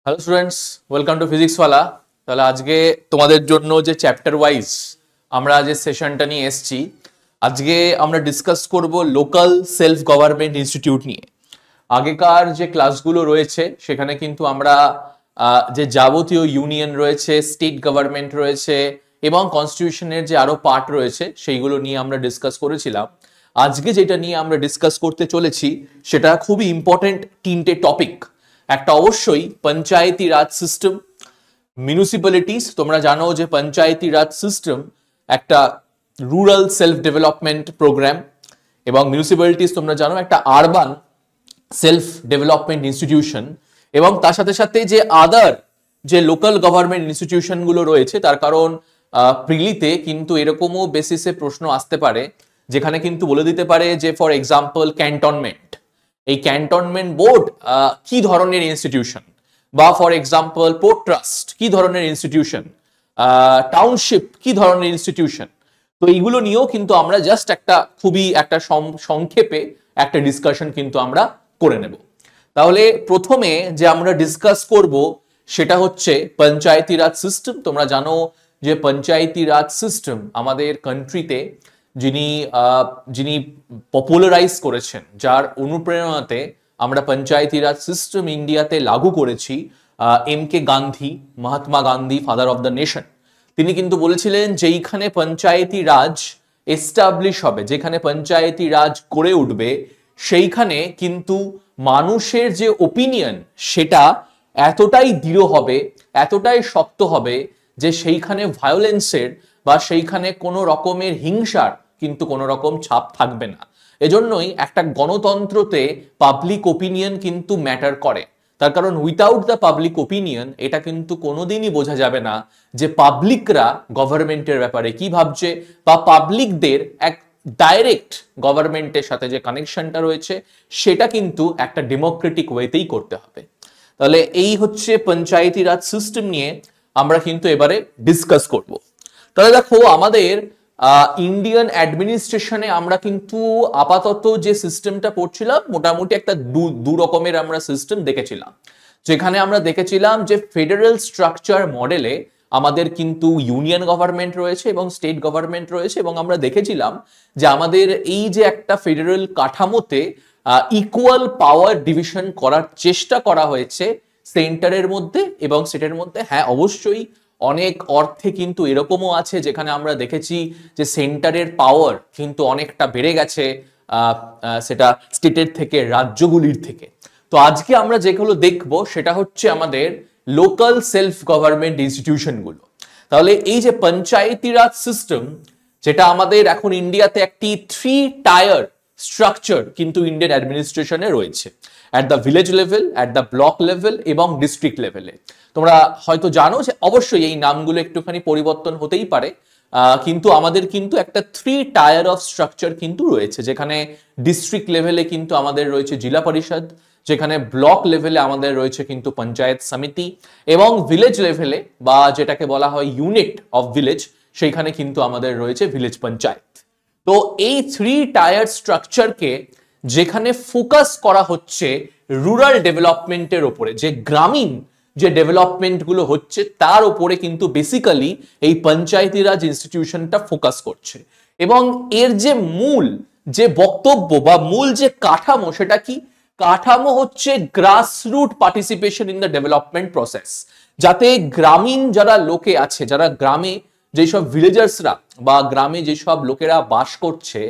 Hello students, welcome to Physics Wallah. তাহলে আজকে তোমাদের জন্য যে চ্যাপ্টার ওয়াইজ আমরা যে সেশনটা নিয়ে এসেছি, আজকে আমরা ডিসকাস করব লোকাল সেলফ গভর্নমেন্ট ইনস্টিটিউট নিয়ে। আগেকার যে ক্লাসগুলো রয়েছে সেখানে কিন্তু আমরা যে যাবতীয় ইউনিয়ন রয়েছে, স্টেট গভর্নমেন্ট রয়েছে এবং কনস্টিটিউশনের যে আরো পার্ট রয়েছে সেইগুলো নিয়ে আমরা ডিসকাস করেছিলাম। আজকে যেটা নিয়ে আমরা ডিসকাস করতে চলেছি সেটা খুবই ইম্পর্টেন্ট তিনটে টপিক। একটা অবশ্যই পঞ্চায়েতি রাজ সিস্টেম, মিউনিসিপ্যালিটিস। তোমরা জানো যে পঞ্চায়েতি রাজ সিস্টেম একটা রুরাল সেলফ ডেভেলপমেন্ট প্রোগ্রাম, এবং মিউনিসিপ্যালিটিস তোমরা জানো একটা আরবান সেলফ ডেভেলপমেন্ট ইনস্টিটিউশন। এবং তার সাথে সাথে যে আদার যে লোকাল গভর্নমেন্ট ইনস্টিটিউশন গুলো রয়েছে, তার কারণ প্রিলিতে কিন্তু এরকমও বেসিসে প্রশ্ন আসতে পারে যেখানে কিন্তু বলে দিতে পারে যে ফর এক্সাম্পল ক্যান্টনমেন্ট, এই ক্যান্টনমেন্ট বোর্ড কি ধরনের ইনস্টিটিউশন, বা ফর এক্সাম্পল পোর্ট ট্রাস্ট কি ধরনের ইনস্টিটিউশন, টাউনশিপ কি ধরনের ইনস্টিটিউশন। তো এইগুলো নিয়েও কিন্তু আমরা জাস্ট একটা খুবই একটা সংক্ষেপে একটা ডিসকাশন কিন্তু আমরা করে নেব। তাহলে প্রথমে যে আমরা ডিসকাস করব সেটা হচ্ছে পঞ্চায়েতি রাজ সিস্টেম। তোমরা জানো যে পঞ্চায়েতি রাজ সিস্টেম আমাদের কান্ট্রিতে যিনি পপুলারাইজ করেছেন, যার অনুপ্রেরণাতে আমরা পঞ্চায়েতি রাজ সিস্টেম ইন্ডিয়াতে লাগু করেছি, MK. Gandhi, Mahatma Gandhi, father of the nation. তিনি কিন্তু বলেছিলেন যেইখানে পঞ্চায়েতি রাজ এস্টাবলিশ হবে, যেখানে পঞ্চায়েতি রাজ গড়ে উঠবে, সেইখানে কিন্তু মানুষের যে ওপিনিয়ন সেটা এতটাই দৃঢ় হবে, এতটাই শক্ত হবে যে সেইখানে ভায়োলেন্সের বা সেইখানে কোনো রকমের হিংসার কিন্তু কোনো রকম ছাপ থাকবে না। এজন্যই একটা গণতন্ত্রতে পাবলিক ওপিনিয়ন কিন্তু ম্যাটার করে। তার কারণ উইথাউট দ্য পাবলিক ওপিনিয়ন এটা কিন্তু কোনোদিনই বোঝা যাবে না যে পাবলিকরা গভর্নমেন্টের ব্যাপারে কি ভাবছে, বা পাবলিকদের এক ডাইরেক্ট গভর্নমেন্টের সাথে যে কানেকশনটা রয়েছে সেটা কিন্তু একটা ডেমোক্রেটিক ওয়েতেই করতে হবে। তাহলে এই হচ্ছে পঞ্চায়েতি রাজ সিস্টেম নিয়ে আমরা কিন্তু এবারে ডিসকাস করব। তাহলে দেখো, আমাদের ইন্ডিয়ান অ্যাডমিনিস্ট্রেশনে আমরা কিন্তু আপাতত যে সিস্টেমটা পড়ছিলাম মোটামুটি একটা দু রকমের আমরা সিস্টেম দেখেছিলাম। যেখানে আমরা দেখেছিলাম যে ফেডারেল স্ট্রাকচার মডেলে আমাদের কিন্তু ইউনিয়ন গভর্নমেন্ট রয়েছে এবং স্টেট গভর্নমেন্ট রয়েছে, এবং আমরা দেখেছিলাম যে আমাদের এই যে একটা ফেডারেল কাঠামোতে ইকুয়াল পাওয়ার ডিভিশন করার চেষ্টা করা হয়েছে সেন্টারের মধ্যে এবং স্টেটের মধ্যে। হ্যাঁ, অবশ্যই অনেক অর্থে কিন্তু এরকমও আছে যেখানে আমরা দেখেছি যে সেন্টারের পাওয়ার কিন্তু অনেকটা বেড়ে গেছে সেটা স্টেটের থেকে, রাজ্যগুলির থেকে। তো আজকে আমরা যেগুলো দেখবো সেটা হচ্ছে আমাদের লোকাল সেলফ গভর্নমেন্ট ইনস্টিটিউশনগুলো। তাহলে এই যে পঞ্চায়েতি রাজ সিস্টেম, যেটা আমাদের এখন ইন্ডিয়াতে একটি 3 টায়ার স্ট্রাকচার কিন্তু ইন্ডিয়ান অ্যাডমিনিস্ট্রেশনে রয়েছে, at the village level, at the block level এবং ডিস্ট্রিক্ট লেভেলে। তোমরা হয়তো জানো যে অবশ্যই এই নামগুলো একটুখানি পরিবর্তন হতেই পারে, কিন্তু আমাদের কিন্তু একটা 3 টায়ার অফ স্ট্রাকচার কিন্তু রয়েছে, যেখানে ডিস্ট্রিক্ট লেভেলে কিন্তু আমাদের রয়েছে জেলা পরিষদ, যেখানে ব্লক লেভেলে আমাদের রয়েছে কিন্তু পঞ্চায়েত সমিতি, এবং ভিলেজ লেভেলে বা যেটাকে বলা হয় ইউনিট অফ ভিলেজ, সেইখানে কিন্তু আমাদের রয়েছে ভিলেজ পঞ্চায়েত। তো এই 3 টায়ার স্ট্রাকচারকে যেখানে ফোকাস করা হচ্ছে রুরাল ডেভেলপমেন্টের ওপরে, যে গ্রামীণ যে ডেভেলপমেন্ট গুলো হচ্ছে তার উপরে কিন্তু বেসিক্যালি এই পঞ্চায়েতি রাজ ইনস্টিটিউশনটা ফোকাস করছে। এবং এর যে মূল যে বক্তব্য বা মূল যে কাঠামো, সেটা কি? কাঠামো হচ্ছে grassroot participation in the development process, যাতে গ্রামীণ যারা লোকে আছে, যারা গ্রামে যেসব ভিলেজার্সরা বা গ্রামে যেসব লোকেরা বাস করছে,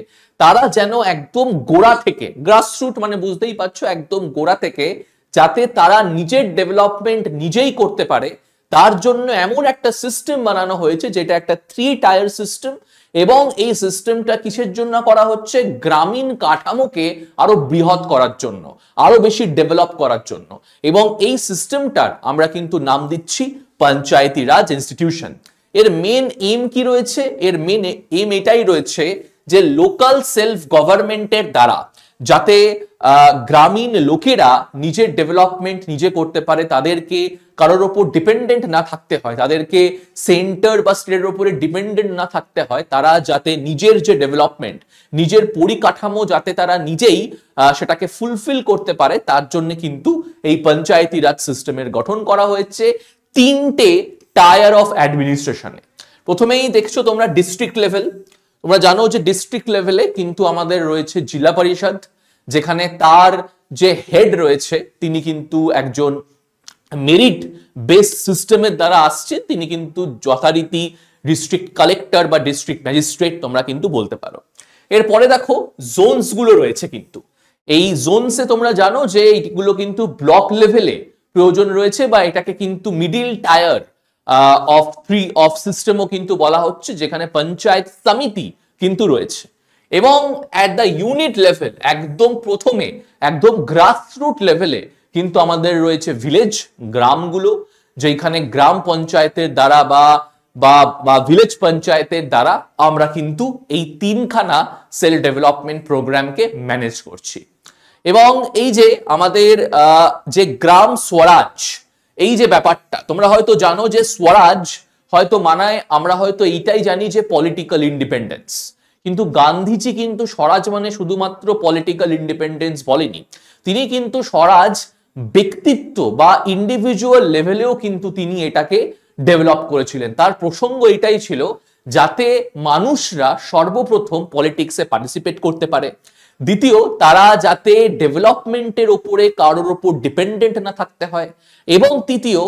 তারা যেন একদম গোড়া থেকে, গ্রাসরুট মানে বুঝতেই পারছো, একদম গোড়া থেকে যাতে তারা নিজের ডেভেলপমেন্ট নিজেই করতে পারে, তার জন্য এমন একটা সিস্টেম বানানো হয়েছে যেটা একটা 3 টায়ার সিস্টেম। এবং এই সিস্টেমটা কিসের জন্য করা হচ্ছে? গ্রামীণ কাঠামোকে আরো বৃহৎ করার জন্য, আরো বেশি ডেভেলপ করার জন্য। এবং এই সিস্টেমটার আমরা কিন্তু নাম দিচ্ছি পঞ্চায়েতি রাজ ইনস্টিটিউশন। এর মেন এম কি রয়েছে? এর মেন এম এটাই রয়েছে যে লোকাল সেলফ গভর্নমেন্টের দ্বারা যাতে গ্রামীণ লোকেরা নিজের ডেভেলপমেন্ট নিজে করতে পারে, তাদেরকে কারোর ওপর ডিপেন্ডেন্ট না থাকতে হয়, তাদেরকে সেন্টার বা স্টেটের উপরে ডিপেন্ডেন্ট না থাকতে হয়, তারা যাতে নিজের যে ডেভেলপমেন্ট, নিজের পরিকাঠামো যাতে তারা নিজেই সেটাকে ফুলফিল করতে পারে, তার জন্য কিন্তু এই পঞ্চায়েতি রাজ সিস্টেমের গঠন করা হয়েছে তিনটে টায়ার অফ অ্যাডমিনিস্ট্রেশনে। প্রথমেই দেখছো তোমরা ডিস্ট্রিক্ট লেভেল। তোমরা জানো যে ডিস্ট্রিক্ট লেভেলে কিন্তু আমাদের রয়েছে জেলা পরিষদ, যেখানে তার যে হেড রয়েছে তিনি কিন্তু একজন মেরিট বেস সিস্টেমের দ্বারা আসছে, তিনি কিন্তু যথারীতি ডিস্ট্রিক্ট কালেক্টর বা ডিস্ট্রিক্ট ম্যাজিস্ট্রেট তোমরা কিন্তু বলতে পারো। এরপরে দেখো জোনস গুলো রয়েছে, কিন্তু এই জোনসে তোমরা জানো যে এইগুলো কিন্তু ব্লক লেভেলে প্রয়োজন রয়েছে, বা এটাকে কিন্তু মিডিল টায়ার অফ সিস্টেমও কিন্তু বলা হচ্ছে, যেখানে পঞ্চায়েত সমিতি কিন্তু রয়েছে। এবং অ্যাট দ্য ইউনিট লেভেল, একদম প্রথমে একদম গ্রাসরুট লেভেলে কিন্তু আমাদের রয়েছে ভিলেজ, গ্রামগুলো, যেখানে গ্রাম পঞ্চায়েতের দ্বারা বা ভিলেজ পঞ্চায়েতের দ্বারা আমরা কিন্তু এই তিনখানা সেলফ ডেভেলপমেন্ট প্রোগ্রামকে ম্যানেজ করছি। এবং এই যে আমাদের যে গ্রাম স্বরাজ, এই যে ব্যাপারটা তোমরা হয়তো জানো যে স্বরাজ হয়তো মানায়, আমরা হয়তো এইটাই জানি যে পলিটিক্যাল ইন্ডিপেন্ডেন্স, কিন্তু গান্ধীজি কিন্তু স্বরাজ মানে শুধুমাত্র পলিটিক্যাল ইন্ডিপেন্ডেন্স বলেনি, তিনি কিন্তু স্বরাজ ব্যক্তিত্ব বা ইন্ডিভিজুয়াল লেভেলেও কিন্তু তিনি এটাকে ডেভেলপ করেছিলেন। তার প্রসঙ্গ এটাই ছিল যাতে মানুষরা সর্বপ্রথম পলিটিক্সে পার্টিসিপেট করতে পারে, দ্বিতীয় তারা যাতে ডেভেলপমেন্টের উপরে কারোর উপর ডিপেন্ডেন্ট না থাকতে হয়, এবং তৃতীয়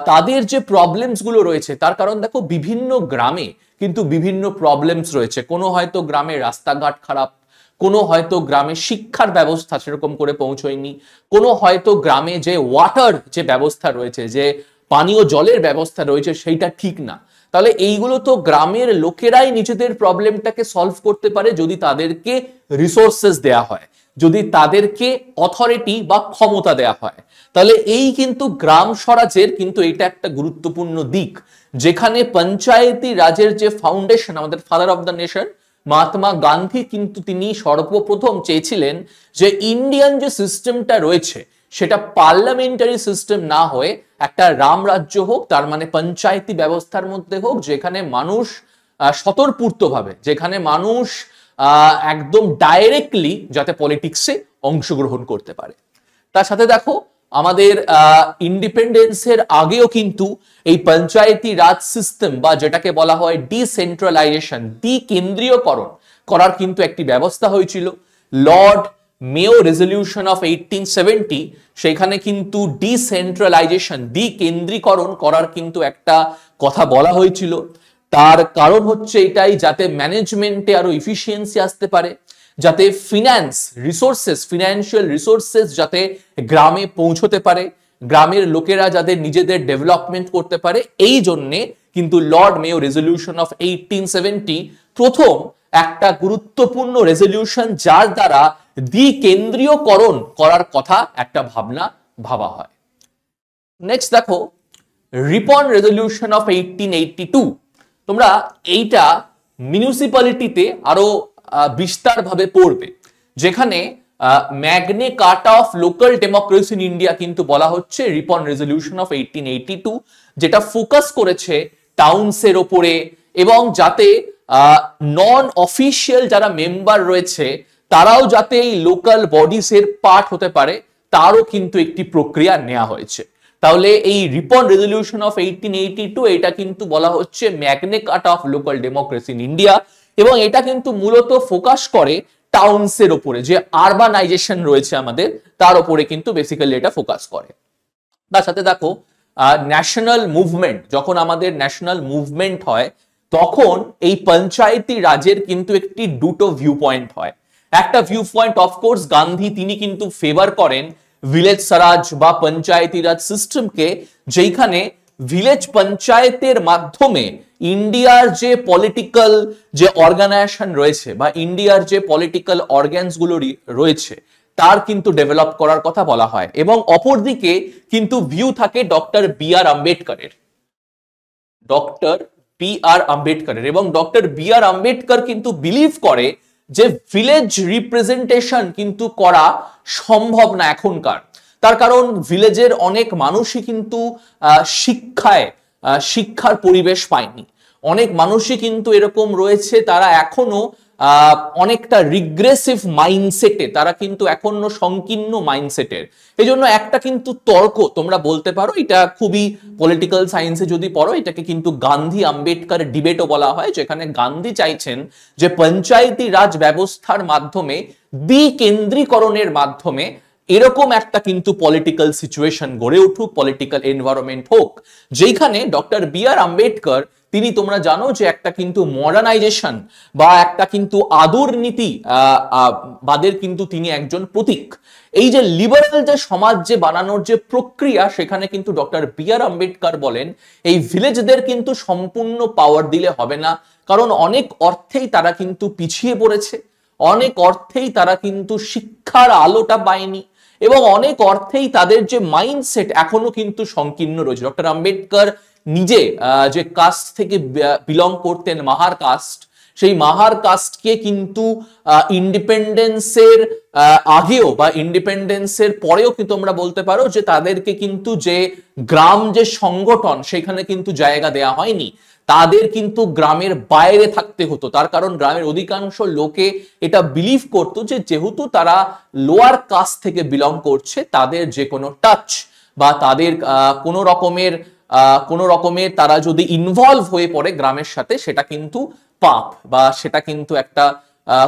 তাদের যে প্রবলেমস গুলো রয়েছে, তার কারণ দেখো বিভিন্ন গ্রামে কিন্তু বিভিন্ন প্রবলেমস রয়েছে, কোনো হয়তো গ্রামে রাস্তাঘাট খারাপ, কোনো হয়তো গ্রামে শিক্ষার ব্যবস্থা সেরকম করে পৌঁছয়নি, কোনো হয়তো গ্রামে যে ওয়াটার যে ব্যবস্থা রয়েছে, যে পানীয় জলের ব্যবস্থা রয়েছে সেইটা ঠিক না। তাহলে এইগুলো তো গ্রামের লোকেরাই নিজেদের প্রবলেমটাকে সলভ করতে পারে যদি তাদেরকে রিসোর্সেস দেয়া হয়, যদি তাদেরকে অথরিটি বা ক্ষমতা দেয়া হয়। তাহলে এই কিন্তু গ্রাম স্বরাজের কিন্তু এটা একটা গুরুত্বপূর্ণ দিক, যেখানে পঞ্চায়েতি রাজের যে ফাউন্ডেশন, আমাদের father of the nation Mahatma Gandhi কিন্তু তিনি সর্বপ্রথম চেয়েছিলেন যে ইন্ডিয়ান যে সিস্টেমটা রয়েছে সেটা পার্লামেন্টারি সিস্টেম না হয়ে একটা রামরাজ্য হোক, তার মানে পঞ্চায়েতি ব্যবস্থার মধ্যে হোক, যেখানে মানুষ স্বতঃস্ফূর্তভাবে, যেখানে মানুষ একদম ডাইরেক্টলি যাতে পলিটিক্সে অংশগ্রহণ করতে পারে। তার সাথে দেখো আমাদের ইন্ডিপেন্ডেন্সের আগেও কিন্তু এই পঞ্চায়েতি রাজ সিস্টেম বা যেটাকে বলা হয় ডিসেন্ট্রালাইজেশন, দ্বিকেন্দ্রীয়করণ করার কিন্তু একটি ব্যবস্থা হয়েছিল। লর্ড মেয়ো রেজলিউশন অফ 1870 সেখানে কিন্তু ডিসেন্ট্রালাইজেশন, দ্বিকেন্দ্রীকরণ করার কিন্তু একটা কথা বলা হয়েছিল। তার কারণ হচ্ছে এটাই, যাতে ম্যানেজমেন্টে আরো ইফিসিয়েন্সি আসতে পারে, যাতে ফিনান্সিয়াল রিসোর্সেস যাতে গ্রামে পৌঁছতে পারে, গ্রামের লোকেরা যাদের নিজেদের ডেভেলপমেন্ট করতে পারে। এই জন্যে কিন্তু লর্ড মেয়ো রেজলিউশন অফ 1870 প্রথম একটা গুরুত্বপূর্ণ রেজলিউশন, যার দ্বারা দ্বিকেন্দ্রীয়করণ করার কথা একটা ভাবা হয়। নেক্সট দেখো রিপন রেজলিউশন অফ 1882। তোমরা এইটা মিউনিসিপ্যালিটিতে আরো বিস্তারভাবে পড়বে, যেখানে Magna Carta of local democracy in India কিন্তু বলা হচ্ছে রিপন রেজলিউশন অফ 1882, যেটা ফোকাস করেছে টাউনসের ওপরে, এবং যাতে নন অফিসিয়াল যারা মেম্বার রয়েছে তারাও যাতে এই লোকাল বডিস এর পার্ট হতে পারে, তারও কিন্তু একটি প্রক্রিয়া নেওয়া হয়েছে। তাহলে এই রিপন রেজলিউশন অফ 1882 এটা কিন্তু বলা হচ্ছে Magna Carta of local democracy in India, এবং এটা কিন্তু মূলত ফোকাস করে টাউনসের উপরে, যে আরবানাইজেশন রয়েছে আমাদের তার উপরে কিন্তু বেসিক্যালি এটা ফোকাস করে। তার সাথে দেখো ন্যাশনাল মুভমেন্ট, যখন আমাদের ন্যাশনাল মুভমেন্ট হয় তখন এই পঞ্চায়েতি রাজের কিন্তু একটি দুটো ভিউ পয়েন্ট হয়। একটা ভিউ পয়েন্ট অফকোর্স গান্ধী তিনি কিন্তু ফেভার করেন ভিলেজ স্বরাজ বা পঞ্চায়েতি রাজ সিস্টেমকে, যেখানে ভিলেজ পঞ্চায়েতের মাধ্যমে ইন্ডিয়ার যে পলিটিক্যাল যে অর্গানাইজেশন রয়েছে বা ইন্ডিয়ার যে পলিটিক্যাল অর্গানস গুলো রয়েছে তার কিন্তু ডেভেলপ করার কথা বলা হয়। এবং অপরদিকে কিন্তু ভিউ থাকে ডক্টর বি আর আম্বেদকরের, এবং ডক্টর বি আর আম্বেদকর কিন্তু বিলিভ করে যে ভিলেজ রিপ্রেজেন্টেশন কিন্তু করা সম্ভব না এখনকার। তার কারণ ভিলেজের অনেক মানুষই কিন্তু শিক্ষার পরিবেশ পায়নি। অনেক মানুষই কিন্তু এরকম রয়েছে, তারা এখনো অনেকটা রিগ্রেসিভ মাইন্ডসেটে, তারা কিন্তু এখনো সংকীর্ণ মাইন্ডসেটের। এই জন্য একটা কিন্তু তর্ক তোমরা বলতে পারো, এটা খুবই পলিটিক্যাল সায়েন্সে যদি পড়ো, এটাকে কিন্তু গান্ধী আম্বেদকর ডিবেটও বলা হয়, যেখানে গান্ধী চাইছেন যে পঞ্চায়েতি রাজ ব্যবস্থার মাধ্যমে, বিকেন্দ্রীকরণের মাধ্যমে এরকম একটা কিন্তু পলিটিক্যাল সিচুয়েশন গড়ে উঠুক, পলিটিক্যাল এনভায়রনমেন্ট হোক, যেখানে ডক্টর বি আর আম্বেদকর তিনি, তোমরা জানো যে একটা কিন্তু মডার্নাইজেশন বা একটা কিন্তু আদর নীতি বাদের কিন্তু তিনি একজন প্রতীক। এই যে লিবারাল যে সমাজ যে বানানোর যে প্রক্রিয়া, সেখানে কিন্তু ডক্টর বি আর আম্বেদকর বলেন এই ভিলেজদের কিন্তু সম্পূর্ণ পাওয়ার দিলে হবে না, কারণ অনেক অর্থেই তারা কিন্তু পিছিয়ে পড়েছে, অনেক অর্থেই তারা কিন্তু শিক্ষার আলোটা পায়নি, এবং অনেক অর্থেই তাদের যে মাইন্ডসেট এখনো কিন্তু সংকীর্ণ রয়েছে। ডক্টর আম্বেদকর নিজে যে কাস্ট থেকে বিলং করতেন, মাহার কাস্ট, সেই মাহার কাস্টকে কিন্তু ইন্ডিপেন্ডেন্সের আগেও বা ইন্ডিপেন্ডেন্সের পরেও কিন্তু তোমরা বলতে পারো যে তাদেরকে কিন্তু যে গ্রাম যে সংগঠন, সেখানে কিন্তু জায়গা দেয়া হয়নি, তাদের কিন্তু গ্রামের বাইরে থাকতে হতো। তার কারণ গ্রামের অধিকাংশ লোকে এটা বিলিভ করতো যে যেহেতু তারা লোয়ার কাস্ট থেকে বিলং করছে, তাদের যে কোনো টাচ বা তাদের কোনো রকমের তারা যদি ইনভলভ হয়ে পড়ে গ্রামের সাথে, সেটা কিন্তু পাপ বা সেটা কিন্তু একটা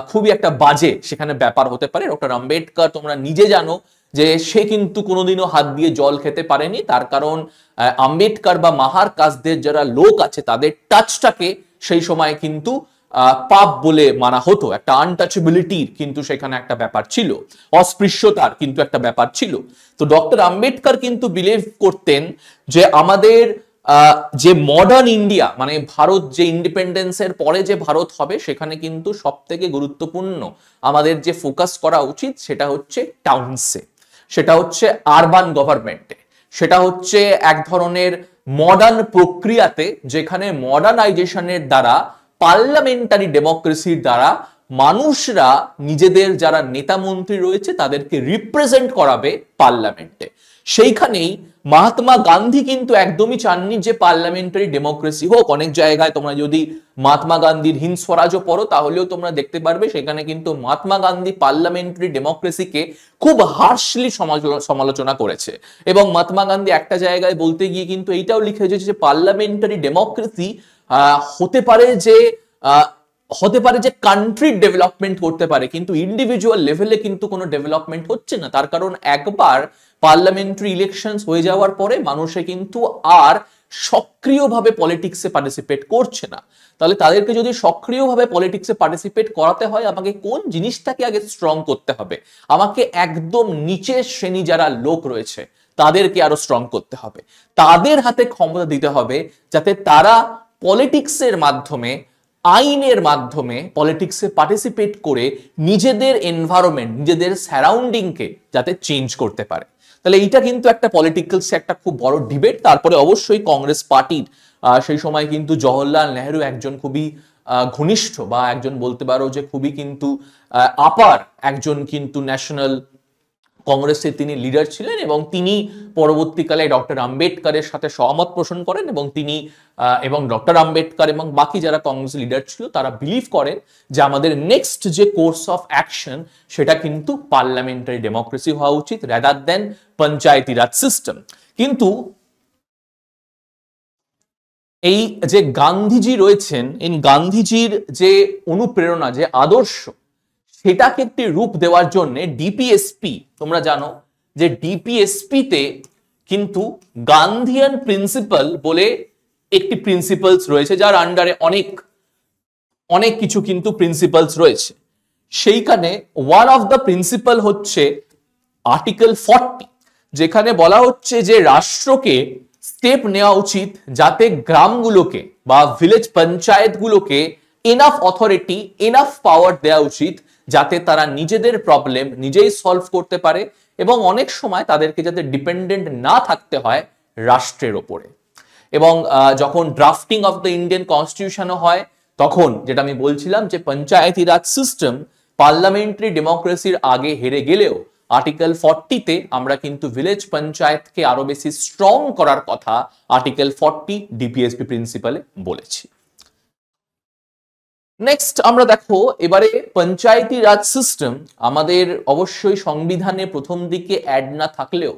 খুবই একটা বাজে সেখানে ব্যাপার হতে পারে। ডক্টর আম্বেদকর তোমরা নিজে জানো যে সে কিন্তু কোনোদিনও হাত দিয়ে জল খেতে পারেনি, তার কারণ আম্বেদকর বা মাহার কাস্টদের যারা লোক আছে, তাদের টাচটাকে সেই সময় কিন্তু পাপ বলে মানা হতো, একটা আনটাচেবিলিটির কিন্তু সেখানে একটা ব্যাপার ছিল, অস্পৃশ্যতার কিন্তু একটা ব্যাপার ছিল। তো ডক্টর আম্বেদকর কিন্তু বিলিভ করতেন যে আমাদের যে মডার্ন ইন্ডিয়া, মানে ভারত যে ইন্ডিপেন্ডেন্সের পরে যে ভারত হবে, সেখানে কিন্তু সব থেকে গুরুত্বপূর্ণ আমাদের যে ফোকাস করা উচিত, সেটা হচ্ছে টাউনসে, সেটা হচ্ছে আরবান গভর্নমেন্টে, সেটা হচ্ছে এক ধরনের মডার্ন প্রক্রিয়াতে, যেখানে মডার্নাইজেশনের দ্বারা, পার্লামেন্টারি ডেমোক্রেসির দ্বারা মানুষরা নিজেদের যারা নেতা মন্ত্রী রয়েছে তাদেরকে রিপ্রেজেন্ট করাবে পার্লামেন্টে। সেইখানেই মহাত্মা গান্ধী কিন্তু একদমই চাননি যে পার্লামেন্টারি ডেমোক্রেসি হোক। অনেক জায়গায় তোমরা যদি মহাত্মা গান্ধীর হিন্দ স্বরাজও পড়ো, তাহলেও তোমরা দেখতে পারবে সেখানে কিন্তু মহাত্মা গান্ধী পার্লামেন্টারি ডেমোক্রেসিকে খুব হার্শলি সমালোচনা করেছে। এবং মহাত্মা গান্ধী একটা জায়গায় বলতে গিয়ে কিন্তু এইটাও লিখেছে যে পার্লামেন্টারি ডেমোক্রেসি হতে পারে যে কান্ট্রির ডেভেলপমেন্ট করতে পারে, কিন্তু ইন্ডিভিজুয়াল লেভেলে কিন্তু কোনো ডেভেলপমেন্ট হচ্ছে না। তার কারণ একবার পার্লামেন্টারি ইলেকশনস হয়ে যাওয়ার পরে মানুষে কিন্তু আর সক্রিয়ভাবে পলিটিক্সে পার্টিসিপেট করছে না। তাহলে তাদেরকে যদি সক্রিয়ভাবে পলিটিক্সে পার্টিসিপেট করাতে হয়, আমাকে কোন জিনিসটাকে আগে স্ট্রং করতে হবে? আমাকে একদম নিচের শ্রেণী যারা লোক রয়েছে তাদেরকে আরো স্ট্রং করতে হবে, তাদের হাতে ক্ষমতা দিতে হবে, যাতে তারা পলিটিক্সের মাধ্যমে, আইনের মাধ্যমে পলিটিক্সে পার্টিসিপেট করে নিজেদের এনভায়রনমেন্ট, নিজেদের সারাউন্ডিংকে যাতে চেঞ্জ করতে পারে। তাহলে এইটা কিন্তু একটা পলিটিক্যালসে একটা খুব বড় ডিবেট। তারপরে অবশ্যই কংগ্রেস পার্টির সেই সময় কিন্তু জওহরলাল নেহেরু একজন খুবই ঘনিষ্ঠ বা একজন বলতে পারো যে খুবই কিন্তু আপার একজন কিন্তু ন্যাশনাল কংগ্রেসের তিনি লিডার ছিলেন, এবং তিনি পরবর্তীকালে ডক্টর আম্বেদকরের সাথে সহমত পোষণ করেন, এবং তিনি এবং ডক্টর আম্বেদকর এবং বাকি যারা কংগ্রেস লিডার ছিল তারা বিলিভ করেন যে আমাদের নেক্সট যে কোর্স অফ অ্যাকশন, সেটা কিন্তু পার্লামেন্টারি ডেমোক্রেসি হওয়া উচিত রাদার দেন পঞ্চায়েতি রাজ সিস্টেম। কিন্তু এই যে গান্ধীজি রয়েছেন, এই গান্ধীজির যে অনুপ্রেরণা, যে আদর্শ, সেটাকে একটি রূপ দেওয়ার জন্য ডিপিএসপি, তোমরা জানো যে ডিপিএসপি তে কিন্তু গান্ধিয়ান প্রিন্সিপাল বলে একটি প্রিন্সিপালস রয়েছে, যার আন্ডারে অনেক কিছু কিন্তু প্রিন্সিপালস রয়েছে। সেইখানে ওয়ান অফ দ্য প্রিন্সিপাল হচ্ছে আর্টিকেল 40, যেখানে বলা হচ্ছে যে রাষ্ট্রকে স্টেপ নেওয়া উচিত যাতে গ্রামগুলোকে বা ভিলেজ পঞ্চায়েতগুলোকে এনাফ অথরিটি, এনাফ পাওয়ার দেওয়া উচিত যাতে তারা নিজেদের প্রবলেম নিজেই সলভ করতে পারে, এবং অনেক সময় তাদেরকে যাতে ডিপেন্ডেন্ট না থাকতে হয় রাষ্ট্রের ওপরে। এবং যখন ড্রাফটিং অফ দ্য ইন্ডিয়ান কনস্টিটিউশনও হয়, তখন যেটা আমি বলছিলাম যে পঞ্চায়েতি রাজ সিস্টেম পার্লামেন্টারি ডেমোক্রেসির আগে হেরে গেলেও আর্টিকেল 40-তে আমরা কিন্তু ভিলেজ পঞ্চায়েতকে আরো বেশি স্ট্রং করার কথা আর্টিকেল 40 ডিপিএসপি প্রিন্সিপালে বলেছি। নেক্সট আমরা দেখো এবারে পঞ্চায়েতি রাজ সিস্টেম আমাদের অবশ্যই সংবিধানে প্রথম দিকে অ্যাড না থাকলেও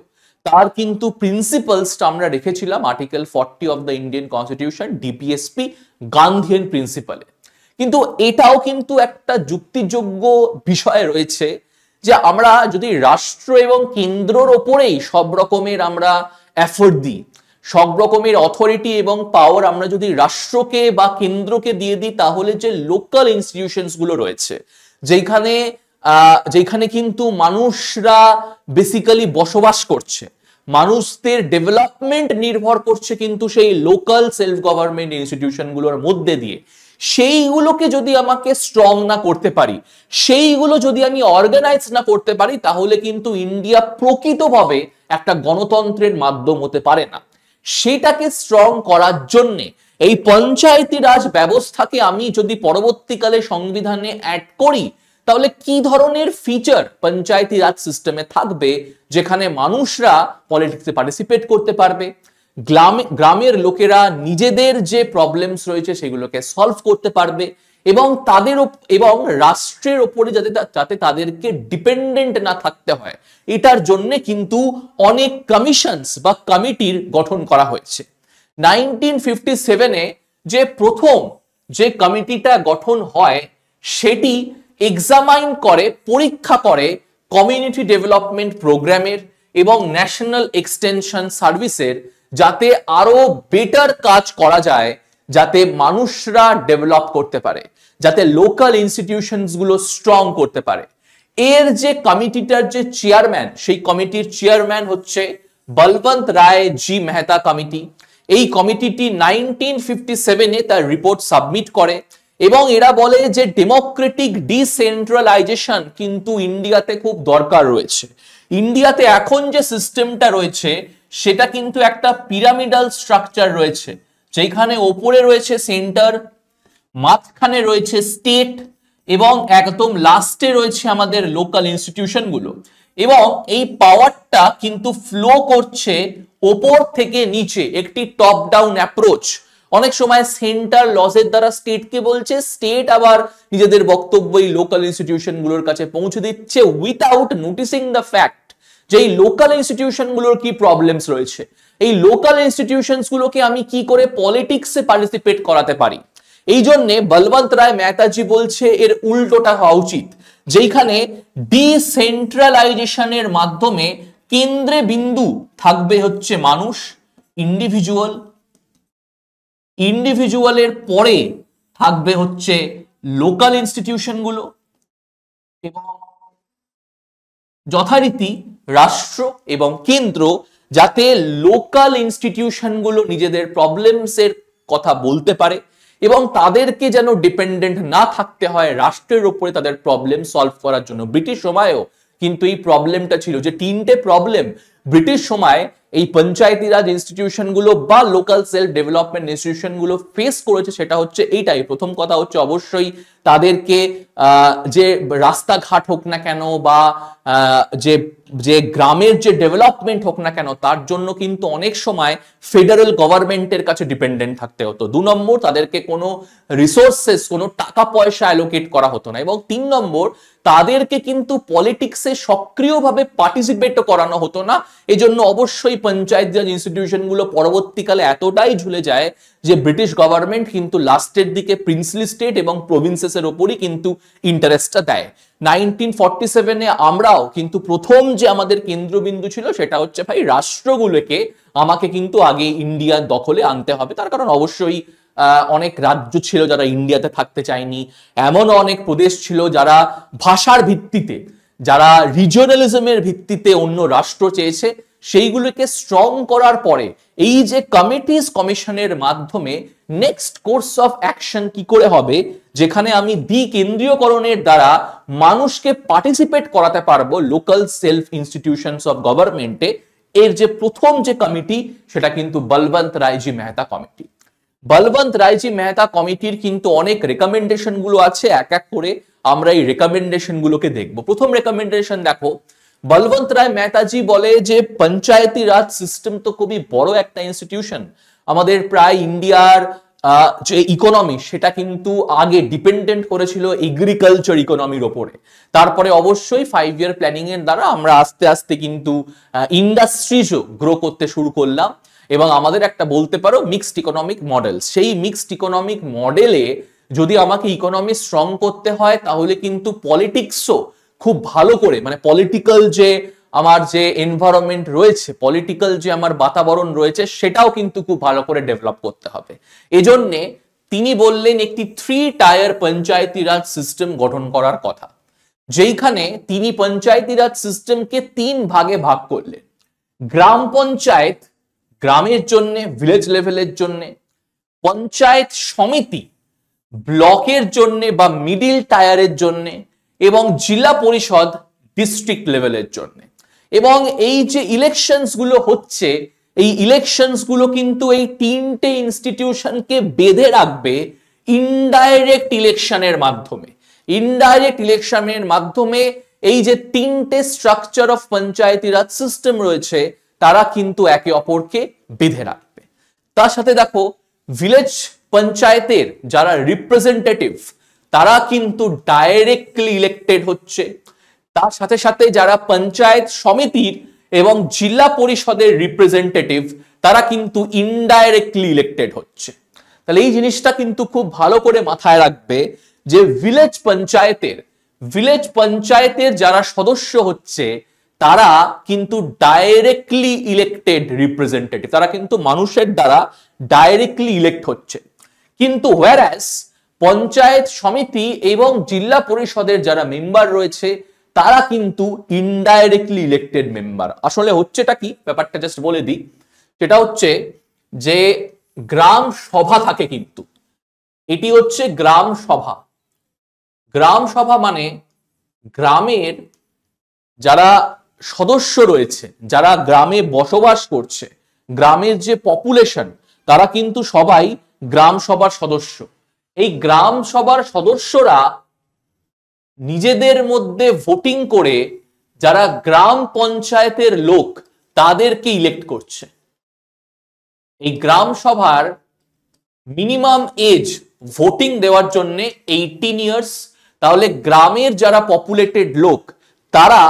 তার কিন্তু প্রিন্সিপালসটা আমরা রেখেছিলাম article 40 of the Indian constitution DPSP Gandhian প্রিন্সিপালে। কিন্তু এটাও কিন্তু একটা যুক্তিযোগ্য বিষয় রয়েছে যে আমরা যদি রাষ্ট্র এবং কেন্দ্রের ওপরেই সব রকমের আমরা এফোর্ট দিই, সব রকমের অথরিটি এবং পাওয়ার আমরা যদি রাষ্ট্রকে বা কেন্দ্রকে দিয়ে দিই, তাহলে যে লোকাল ইনস্টিটিউশনস গুলো রয়েছে যেখানে কিন্তু মানুষরা বেসিক্যালি বসবাস করছে, মানুষদের ডেভেলপমেন্ট নির্ভর করছে কিন্তু সেই লোকাল সেলফ গভর্নমেন্ট ইনস্টিটিউশন গুলোর মধ্যে দিয়ে, সেইগুলোকে যদি আমাকে স্ট্রং না করতে পারি, সেইগুলো যদি আমি অর্গানাইজ না করতে পারি, তাহলে কিন্তু ইন্ডিয়া প্রকৃতভাবে একটা গণতন্ত্রের মাধ্যম হতে পারে না। সেটাকে স্ট্রং করার জন্য এই পঞ্চায়েতি রাজ ব্যবস্থাকে আমি যদি পরবর্তীকালে সংবিধানে অ্যাড করি, তাহলে কি ধরনের ফিচার পঞ্চায়েতি রাজ সিস্টেমে থাকবে যেখানে মানুষরা পলিটিক্সে পার্টিসিপেট করতে পারবে, গ্রামের লোকেরা নিজেদের যে প্রবলেমস রয়েছে সেগুলোকে সলভ করতে পারবে এবং এবং রাষ্ট্রের উপরে যাতে তাদেরকে ডিপেন্ডেন্ট না থাকতে হয়, এটার জন্য কিন্তু অনেক কমিশনস বা কমিটির গঠন করা হয়েছে। 1957-এ যে প্রথম যে কমিটিটা গঠন হয় সেটি এক্সামাইন করে, পরীক্ষা করে কমিউনিটি ডেভেলপমেন্ট প্রোগ্রামের এবং ন্যাশনাল এক্সটেনশন সার্ভিসের, যাতে আরো বেটার কাজ করা যায়, যাতে মানুষরা ডেভেলপ করতে পারে, যাতে লোকাল ইনস্টিটিউশনস গুলো স্ট্রং করতে পারে। এর যে কমিটিটার যে চেয়ারম্যান, সেই কমিটির চেয়ারম্যান হচ্ছে বলবন্ত রায় জি মেহতা কমিটি। এই কমিটিটি 1957-এ তার রিপোর্ট সাবমিট করে এবং এরা বলে যে ডেমোক্রেটিক ডিসেন্ট্রালাইজেশন কিন্তু ইন্ডিয়াতে খুব দরকার রয়েছে। ইন্ডিয়াতে এখন যে সিস্টেমটা রয়েছে সেটা কিন্তু একটা পিরামিডাল স্ট্রাকচার রয়েছে, যেখানে ওপরে রয়েছে সেন্টার, মাঝখানে রয়েছে স্টেট এবং একদম লাস্টে রয়েছে আমাদের লোকাল ইনস্টিটিউশন গুলো। এবং এই পাওয়ারটা কিন্তু ফ্লো করছে ওপর থেকে নিচে, একটি টপ ডাউন অ্যাপ্রোচ। অনেক সময় সেন্টার লসের দ্বারা স্টেটকে বলছে, স্টেট আবার নিজেদের বক্তব্য এই লোকাল ইনস্টিটিউশন গুলোর কাছে পৌঁছে দিচ্ছে উইথাউট নোটিসিং দ্য ফ্যাক্ট যে এই লোকাল ইনস্টিটিউশন গুলোর কি প্রবলেমস রয়েছে, এই লোকাল ইনস্টিটিউশনস গুলোকে আমি কি করে পলিটিক্সে পার্টিসিপেট করাতে পারি। এই জন্য বলবন্ত রায় মেহতাজি বলছে এর উল্টোটা হওয়া উচিত, যেখানে ডিসেন্ট্রালাইজেশনের মাধ্যমে কেন্দ্রে বিন্দু থাকবে হচ্ছে মানুষ, ইন্ডিভিজুয়ালের পরে থাকবে হচ্ছে লোকাল ইনস্টিটিউশন গুলো এবং যথারীতি রাষ্ট্র এবং কেন্দ্র যাতে লোকাল ইনস্টিটিউশন গুলো নিজেদের প্রবলেমস এর কথা বলতে পারে এবং তাদেরকে যেন ডিপেন্ডেন্ট না থাকতে হয় রাষ্ট্রের উপরে তাদের প্রবলেম সলভ করার জন্য। ব্রিটিশ সময়েও কিন্তু এই প্রবলেমটা ছিল যে তিনটে প্রবলেম ব্রিটিশ সময় এই পঞ্চায়েতি রাজ ইনস্টিটিউশন গুলো বা লোকাল সেলফ ডেভেলপমেন্ট ইনস্টিটিউশন গুলো ফেস করেছে। সেটা হচ্ছে এইটাই, প্রথম কথা হচ্ছে অবশ্যই তাদেরকে যে রাস্তাঘাট হোক না কেন বা যে গ্রামের যে ডেভেলপমেন্ট হোক না কেন, তার জন্য কিন্তু অনেক সময় ফেডারেল গভর্নমেন্টের কাছে ডিপেন্ডেন্ট থাকতে হতো। 2 নম্বর, তাদেরকে কোনো রিসোর্সেস, কোনো টাকা পয়সা অ্যালোকেট করা হতো না। এবং 3 নম্বর, তাদেরকে কিন্তু পলিটিক্সে সক্রিয়ভাবে পার্টিসিপেট করানো হতো না। এজন্য অবশ্যই পঞ্চায়েত রাজ ইনস্টিটিউশন গুলো পরবর্তীকালে এতটাই ঝুলে যায় যে ব্রিটিশ গভর্নমেন্ট কিন্তু লাস্টের দিকে প্রিন্সলি স্টেট এবং প্রভিন্সেসের উপরই কিন্তু ইন্টারেস্টটা দেয়। 1947-এ আমরাও কিন্তু প্রথম যে আমাদের কেন্দ্রবিন্দু ছিল সেটা হচ্ছে ভাই রাষ্ট্রগুলোকে আমাকে কিন্তু আগে ইন্ডিয়ার দখলে আনতে হবে। তার কারণ অবশ্যই অনেক রাজ্য ছিল যারা ইন্ডিয়াতে থাকতে চায়নি, এমন অনেক প্রদেশ ছিল যারা ভাষার ভিত্তিতে, যারা রিজিওনালিজমের ভিত্তিতে অন্য রাষ্ট্র চেয়েছে। সেইগুলোকে স্ট্রং করার পরে এই যে কমিটিজ কমিশনের মাধ্যমে নেক্সট কোর্স অফ অ্যাকশন কি করে হবে, যেখানে আমি দ্বিকেন্দ্রীয়করণের দ্বারা মানুষকে পার্টিসিপেট করাতে পারবো লোকাল সেলফ ইনস্টিটিউশনস অফ গভর্নমেন্টে, এর যে প্রথম যে কমিটি সেটা কিন্তু বলবন্ত রায়জি মেহতা কমিটি। বলবন্ত রায়জি মেহতা কমিটির কিন্তু অনেক রেকমেন্ডেশন গুলো আছে, এক এক করে আমরা এই রেকমেন্ডেশন গুলোকে দেখবো। প্রথম রেকমেন্ডেশন দেখো, বলবন্ত রায় মেহতাজি বলে যে পঞ্চায়েতি রাজ সিস্টেম তো খুবই বড় একটা ইনস্টিটিউশন, আমাদের প্রায় ইন্ডিয়ার যে ইকোনমি সেটা কিন্তু আগে ডিপেন্ডেন্ট করেছিল এগ্রিকালচার ইকোনমির ওপরে। তারপরে অবশ্যই 5 ইয়ার প্ল্যানিং এর দ্বারা আমরা আস্তে আস্তে কিন্তু ইন্ডাস্ট্রিজও গ্রো করতে শুরু করলাম, এবং আমাদের একটা বলতে পারো মিক্সড ইকোনমিক মডেল। সেই মিক্সড ইকোনমিক মডেলে যদি আমাকে ইকোনমি স্ট্রং করতে হয় তাহলে কিন্তু পলিটিক্সও খুব ভালো করে, মানে পলিটিক্যাল যে আমার যে এনভায়রনমেন্ট রয়েছে, পলিটিক্যাল যে আমার বাতাবরণ রয়েছে, সেটাও কিন্তু খুব ভালো করে ডেভেলপ করতে হবে। এজন্যে তিনি বললেন একটি 3 টায়ার পঞ্চায়েতি রাজ সিস্টেম গঠন করার কথা, যেইখানে তিনি পঞ্চায়েতি রাজ সিস্টেমকে 3 ভাগে ভাগ করলেন। গ্রাম পঞ্চায়েত গ্রামের জন্য, ভিলেজ লেভেলের জন্য, পঞ্চায়েত সমিতি ব্লকের জন্য বা মিডিল টায়ারের জন্য, এবং জেলা পরিষদ ডিস্ট্রিক্ট লেভেলের জন্য। এবং এই যে ইলেকশনস গুলো হচ্ছে, এই ইলেকশনস গুলো কিন্তু এই 3টে ইনস্টিটিউশনকে বেঁধে রাখবে ইনডাইরেক্ট ইলেকশনের মাধ্যমে। ইনডাইরেক্ট ইলেকশনের মাধ্যমে এই যে 3টে structure of Panchayati Raj system রয়েছে তারা কিন্তু একে অপরকে বেঁধে রাখবে। তার সাথে দেখো, ভিলেজ পঞ্চায়েতের যারা রিপ্রেজেন্টেটিভ তারা কিন্তু ডাইরেক্টলি ইলেক্টেড হচ্ছে, তার সাথে সাথে যারা পঞ্চায়েত সমিতির এবং জেলা পরিষদের রিপ্রেজেন্টেটিভ তারা কিন্তু ইনডাইরেক্টলি ইলেক্টেড হচ্ছে। তাহলে এই জিনিসটা কিন্তু খুব ভালো করে মাথায় রাখবে যে ভিলেজ পঞ্চায়েতের যারা সদস্য হচ্ছে তারা কিন্তু ডাইরেক্টলি ইলেক্টেড রিপ্রেজেন্টেটিভ, তারা কিন্তু মানুষের দ্বারা ডাইরেক্টলি ইলেক্ট হচ্ছে। কিন্তু হোয়ারাস পঞ্চায়েত সমিতি এবং জেলা পরিষদের যারা মেম্বার রয়েছে তারা কিন্তু ইনডাইরেক্টলি ইলেক্টেড মেম্বার। আসলে হচ্ছেটা কি, ব্যাপারটা জাস্ট বলে দিই। সেটা হচ্ছে যে গ্রাম সভা থাকে, কিন্তু এটি হচ্ছে গ্রাম সভা। গ্রাম সভা মানে গ্রামের যারা সদস্য রয়েছে, যারা গ্রামে বসবাস করছে, গ্রামের যে পপুলেশন, তারা কিন্তু সবাই গ্রাম সভার সদস্য। এই গ্রাম সভার সদস্যরা নিজেদের মধ্যে ভোটিং করে যারা গ্রাম পঞ্চায়েতের লোক তাদেরকে ইলেক্ট করছে। এই গ্রাম সভার মিনিমাম এজ ভোটিং দেওয়ার জন্য 18 ইয়ার্স। তাহলে গ্রামের যারা পপুলেটেড লোক তারা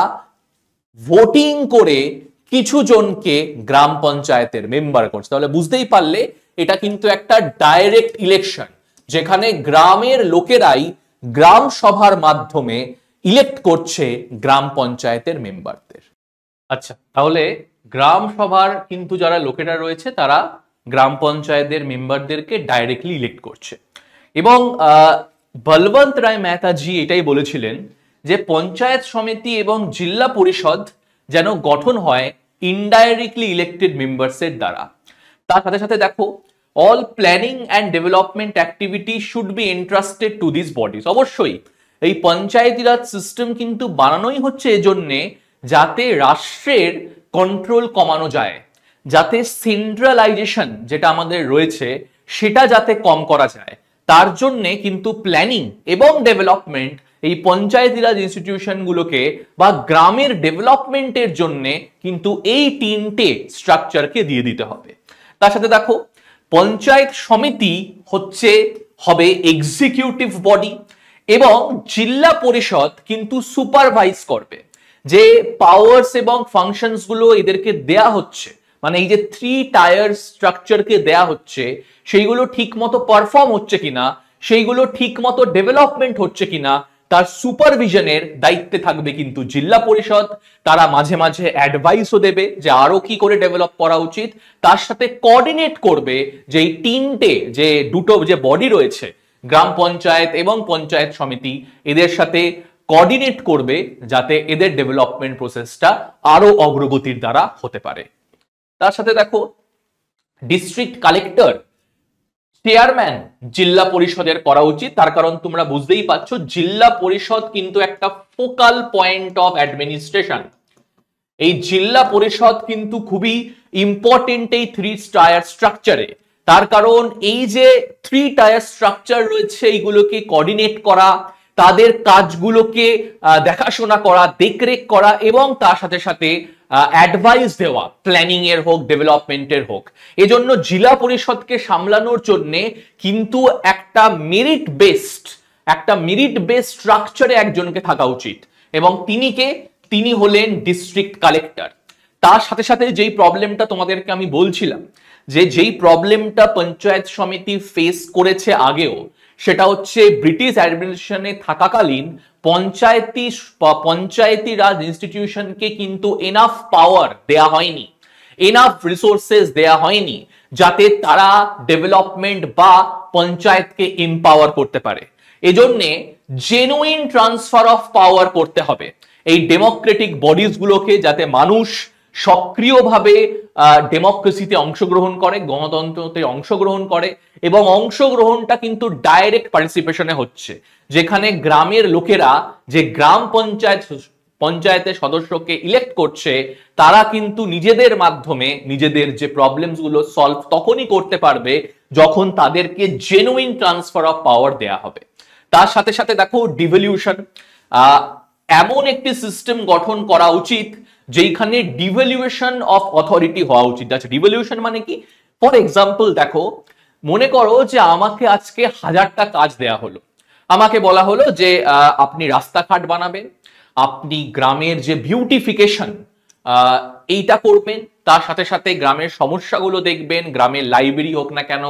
ভোটিং করে কিছু জনকে গ্রাম পঞ্চায়েতের মেম্বার করছে। তাহলে বুঝতেই পারলে এটা কিন্তু একটা ডাইরেক্ট ইলেকশন, যেখানে গ্রামের লোকেরাই গ্রাম সভার মাধ্যমে ইলেক্ট করছে গ্রাম পঞ্চায়েতের মেম্বারদের। আচ্ছা, তাহলে গ্রাম সভার কিন্তু যারা লোকেরা রয়েছে তারা গ্রাম পঞ্চায়েতের মেম্বারদেরকে ডাইরেক্টলি ইলেক্ট করছে। এবং বলবন্ত রায় মেহতাজি এটাই বলেছিলেন যে পঞ্চায়েত সমিতি এবং জেলা পরিষদ যেন গঠন হয় ইনডাইরেক্টলি ইলেক্টেড মেম্বার্সের দ্বারা। তার সাথে সাথে দেখো, all planning and development activity should be entrusted to these bodies। অবশ্যই এই পঞ্চায়েতি রাজ সিস্টেম কিন্তু বানানোই হচ্ছে এজন্যে যাতে রাষ্ট্রের কন্ট্রোল কমানো যায়, যাতে সেন্ট্রালাইজেশন যেটা আমাদের রয়েছে সেটা যাতে কম করা যায়। তার জন্যে কিন্তু প্ল্যানিং এবং ডেভেলপমেন্ট এই পঞ্চায়েতি রাজ ইনস্টিটিউশন গুলোকে বা গ্রামের ডেভেলপমেন্টের জন্য কিন্তু এই 3টে স্ট্রাকচারকে দিয়ে দিতে হবে। তার সাথে দেখো, পঞ্চায়েত সমিতি হবে এক্সিকিউটিভ বডি এবং জেলা পরিষদ কিন্তু সুপারভাইজ করবে যে পাওয়ার্স এবং ফাংশনস গুলো এদেরকে দেয়া হচ্ছে, মানে এই যে 3 টায়ার স্ট্রাকচারকে দেয়া হচ্ছে সেইগুলো ঠিক মতো পারফর্ম হচ্ছে কিনা, সেইগুলো ঠিক মতো ডেভেলপমেন্ট হচ্ছে কিনা তার সুপারভিশনের দায়িত্বে থাকবে কিন্তু জেলা পরিষদ। তারা মাঝে মাঝে অ্যাডভাইসও দেবে যে আরো কি করে ডেভেলপ করা উচিত, তার সাথে কোঅর্ডিনেট করবে যে এই 3টে যে দুটো যে বডি রয়েছে গ্রাম পঞ্চায়েত এবং পঞ্চায়েত সমিতি, এদের সাথে কোঅর্ডিনেট করবে যাতে এদের ডেভেলপমেন্ট প্রসেসটা আরো অগ্রগতির দ্বারা হতে পারে। তার সাথে দেখো, ডিস্ট্রিক্ট কালেক্টর চেয়ারম্যান জেলা পরিষদের করা উচিত। তার কারণ তোমরা বুঝতেই পারছো, জেলা পরিষদ কিন্তু একটা ফোকাল পয়েন্ট অফ অ্যাডমিনিস্ট্রেশন। এই জেলা পরিষদ কিন্তু খুবই ইম্পর্টেন্ট এই 3 টায়ার স্ট্রাকচারে। তার কারণ এই যে 3 টায়ার স্ট্রাকচার রয়েছে এইগুলোকে কোঅর্ডিনেট করা, তাদের কাজগুলোকে দেখাশোনা করা, দেখরেখ করা এবং তার সাথে সাথে অ্যাডভাইস দেওয়া, প্ল্যানিং এর হোক, ডেভেলপমেন্টের হোক। এজন্য জেলা পরিষদকে সামলানোর জন্য কিন্তু একটা মেরিট বেসড স্ট্রাকচারে একজনকে থাকা উচিত। এবং তিনি হলেন ডিস্ট্রিক্ট কালেক্টর। তার সাথে সাথে যেই প্রবলেমটা তোমাদেরকে আমি বলছিলাম, যেই প্রবলেমটা পঞ্চায়েত সমিতি ফেস করেছে আগেও, সেটা হচ্ছে ব্রিটিশ অ্যাডমিনিস্ট্রেশনে থাকাকালীন পঞ্চায়েতি রাজ ইনস্টিটিউশনকে কিন্তু এনাফ পাওয়ার দেয়া হয়নি, এনাফ রিসোর্সেস দেয়া হয়নি যাতে তারা ডেভেলপমেন্ট বা পঞ্চায়েতকে এম্পাওয়ার করতে পারে। এজন্য জেনুইন ট্রান্সফার অফ পাওয়ার করতে হবে এই ডেমোক্রেটিক বডিজ গুলোকে, যাতে মানুষ সক্রিয়ভাবে ডেমোক্রেসিতে অংশগ্রহণ করে, গণতন্ত্রতে অংশগ্রহণ করে। এবং অংশগ্রহণটা কিন্তু ডাইরেক্ট পার্টিসিপেশনে হচ্ছে, যেখানে গ্রামের লোকেরা যে গ্রাম পঞ্চায়েতের সদস্যকে ইলেক্ট করছে, তারা কিন্তু নিজেদের মাধ্যমে নিজেদের যে প্রবলেমস গুলো সলভ তখনই করতে পারবে যখন তাদেরকে জেনুইন ট্রান্সফার অফ পাওয়ার দেয়া হবে। তার সাথে সাথে দেখো ডিভলিউশন, এমন একটি সিস্টেম গঠন করা উচিত যেখানে ডিভলিউশন অফ অথরিটি হওয়া উচিত। আচ্ছা, ডিভলিউশন মানে কি? ফর এক্সাম্পল দেখো, মনে করো যে আমাকে আজকে 1000টা কাজ দেয়া হলো। আমাকে বলা হলো যে আপনি রাস্তাঘাট বানাবেন, আপনি গ্রামের যে বিউটিফিকেশন এইটা করবেন, তার সাথে সাথে গ্রামের সমস্যাগুলো দেখবেন, গ্রামের লাইব্রেরি হোক না কেন,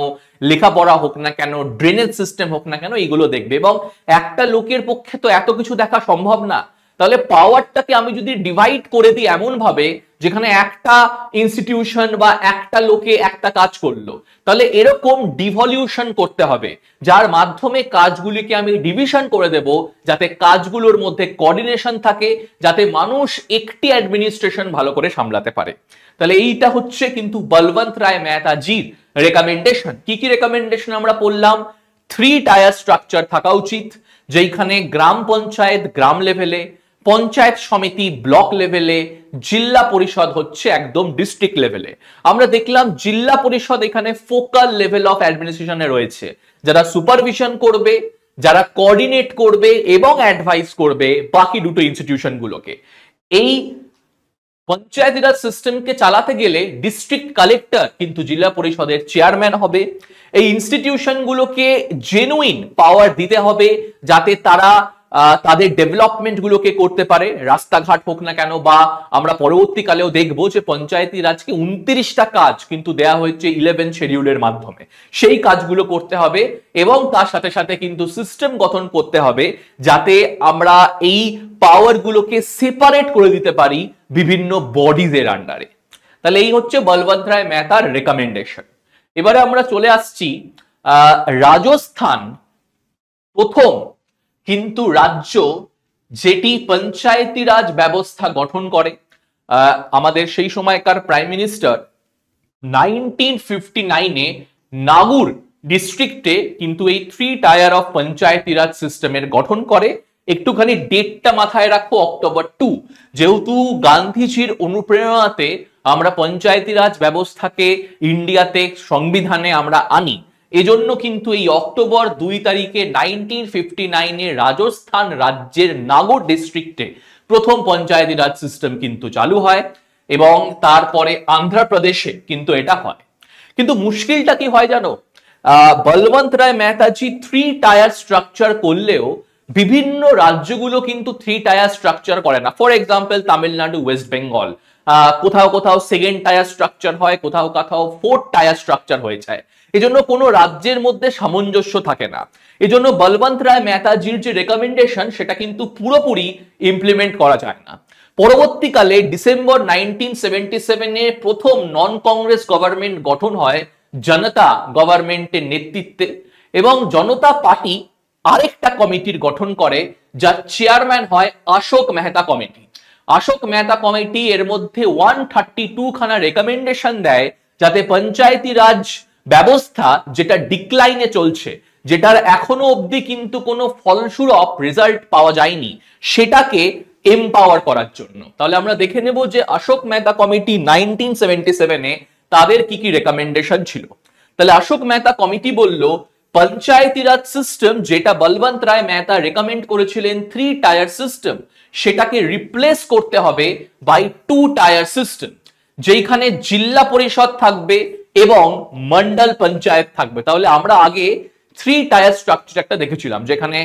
লেখাপড়া হোক না কেন, ড্রেনেজ সিস্টেম হোক না কেন, এইগুলো দেখবে। এবং একটা লোকের পক্ষে তো এত কিছু দেখা সম্ভব না। তাহলে পাওয়ারটাকে আমি যদি ডিভাইড করে দিই এমন ভাবে যেখানে একটা ইনস্টিটিউশন বা একটা লোকে একটা কাজ করলো, তাহলে এরকম ডিভলিউশন করতে হবে, যার মাধ্যমে কাজগুলিকে আমি ডিভিশন করে দেব, যাতে কাজগুলোর মধ্যে কোঅর্ডিনেশন থাকে, যাতে মানুষ একটি অ্যাডমিনিস্ট্রেশন ভালো করে সামলাতে পারে। তাহলে এইটা হচ্ছে কিন্তু বলবন্ত রায় মেহতাজির রেকমেন্ডেশন। কি কি রেকমেন্ডেশন আমরা পড়লাম? 3 টায়ার স্ট্রাকচার থাকা উচিত, যেখানে গ্রাম পঞ্চায়েত গ্রাম লেভেলে, পঞ্চায়েত সমিতি ব্লক লেভেলে, জেলা পরিষদ হচ্ছে একদম ডিস্ট্রিক্ট লেভেলে। আমরা দেখলাম জেলা পরিষদ এখানে ফোকাল লেভেল অফ অ্যাডমিনিস্ট্রেশনে রয়েছে, যারা সুপারভিশন করবে, যারা কোঅর্ডিনেট করবে এবং অ্যাডভাইস করবে বাকি দুটো ইনস্টিটিউশন গুলোকে। এই পঞ্চায়েতি রাজ সিস্টেমকে চালাতে গেলে ডিস্ট্রিক্ট কালেক্টর কিন্তু জেলা পরিষদের চেয়ারম্যান হবে। এই ইনস্টিটিউশন গুলোকে জেনুইন পাওয়ার দিতে হবে যাতে তারা তাদের ডেভেলপমেন্ট গুলোকে করতে পারে, রাস্তাঘাট হোক না কেন। বা আমরা পরবর্তীকালেও দেখবো যে পঞ্চায়েতি রাজকে 29টা কাজ কিন্তু দেয়া হয়েছে 11 শিডিউলের মাধ্যমে, সেই কাজগুলো করতে হবে। এবং তার সাথে সাথে কিন্তু সিস্টেম গঠন করতে হবে যাতে আমরা এই পাওয়ার গুলোকে সেপারেট করে দিতে পারি বিভিন্ন বডিজ এর আন্ডারে। তাহলে এই হচ্ছে বলবন্ত রায় মেহতার রেকমেন্ডেশন। এবারে আমরা চলে আসছি রাজস্থান প্রথম কিন্তু রাজ্য যেটি পঞ্চায়েতি রাজ ব্যবস্থা গঠন করে। আমাদের সেই সময়কার প্রাইম মিনিস্টার 1959-এ নাগুর ডিস্ট্রিক্টে কিন্তু এই 3 টায়ার অফ পঞ্চায়েতি রাজ সিস্টেমের গঠন করে। একটুখানি ডেটটা মাথায় রাখো, অক্টোবর 2, যেহেতু গান্ধীজির অনুপ্রেরণাতে আমরা পঞ্চায়েতি রাজ ব্যবস্থাকে ইন্ডিয়াতে সংবিধানে আমরা আনি, এজন্য কিন্তু এই অক্টোবর 2 তারিখে 1959-এ রাজস্থান রাজ্যের নাগর ডিস্ট্রিক্টে প্রথম পঞ্চায়েতি রাজ সিস্টেম কিন্তু চালু হয়। এবং তারপরে আন্ধ্রপ্রদেশে কিন্তু এটা হয়। কিন্তু মুশকিলটা কি হয় জানো? বলবন্ত রায় মেহতাজি 3 টায়ার স্ট্রাকচার করলেও বিভিন্ন রাজ্যগুলো কিন্তু 3 টায়ার স্ট্রাকচার করে না। For example Tamil Nadu, West Bengal, কোথাও কোথাও 2nd টায়ার স্ট্রাকচার হয়, কোথাও কোথাও 4th টায়ার স্ট্রাকচার হয়ে যায়। এজন্য কোনো রাজ্যের মধ্যে সামঞ্জস্য থাকে না। এজন্য বলবন্ত রায় মেহতাজির যে রেকমেন্ডেশন সেটা কিন্তু পুরোপুরি ইমপ্লিমেন্ট করা যায় না। পরবর্তীকালে ডিসেম্বর 1977-এ প্রথম নন কংগ্রেস গভর্নমেন্ট গঠন হয় জনতা গভর্নমেন্টের নেতৃত্বে, এবং জনতা পার্টি আরেকটা কমিটির গঠন করে, যার চেয়ারম্যান হয় অশোক মেহতা কমিটি। অশোক মেহতা কমিটি এর মধ্যে 132 খানা রেকমেন্ডেশন দেয় যাতে পঞ্চায়েতি রাজ ব্যবস্থা যেটা ডিক্লাইনে চলছে, যেটার এখনো অবধি কিন্তু কোনো ফলস্বরূপ রেজাল্ট পাওয়া যায়নি, সেটাকে এম্পাওয়ার করার জন্য। তাহলে আমরা দেখে নেব যে অশোক মেহতা কমিটি 1977-এ তাদের কি কি রেকমেন্ডেশন ছিল। তাহলে অশোক মেহতা কমিটি বলল পঞ্চায়েতি রাজ সিস্টেম যেটা বলবন্ত রায় মেহতা রেকমেন্ড করেছিলেন 3 টায়ার সিস্টেম, সেটাকে রিপ্লেস করতে হবে বাই 2 টায়ার সিস্টেম, যেখানে জিল্লা পরিষদ থাকবে এবং মন্ডল পঞ্চায়েত থাকবে। তাহলে আমরা আগে 3 টায়ার স্ট্রাকচার একটা দেখেছিলাম, যেখানে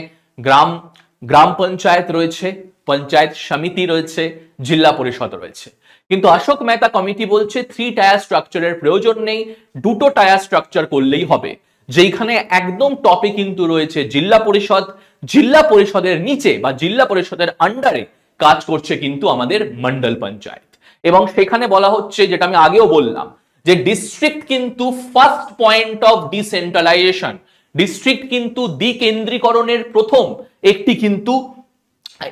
গ্রাম পঞ্চায়েত রয়েছে, পঞ্চায়েত সমিতি রয়েছে, জিল্লা পরিষদ রয়েছে। কিন্তু অশোক মেহতা কমিটি বলছে 3 টায়ার স্ট্রাকচারের প্রয়োজন নেই, 2টো টায়ার স্ট্রাকচার করলেই হবে, যেখানে একদম টপে কিন্তু রয়েছে জিল্লা পরিষদ, জিল্লা পরিষদের নিচে বা জিল্লা পরিষদের আন্ডারে কাজ করছে কিন্তু আমাদের মন্ডল পঞ্চায়েত। এবং সেখানে বলা হচ্ছে, যেটা আমি আগেও বললাম, যে ডিস্ট্রিক্ট কিন্তু first point of decentralisation, district কিন্তু দ্বিকেন্দ্রীকরণের প্রথম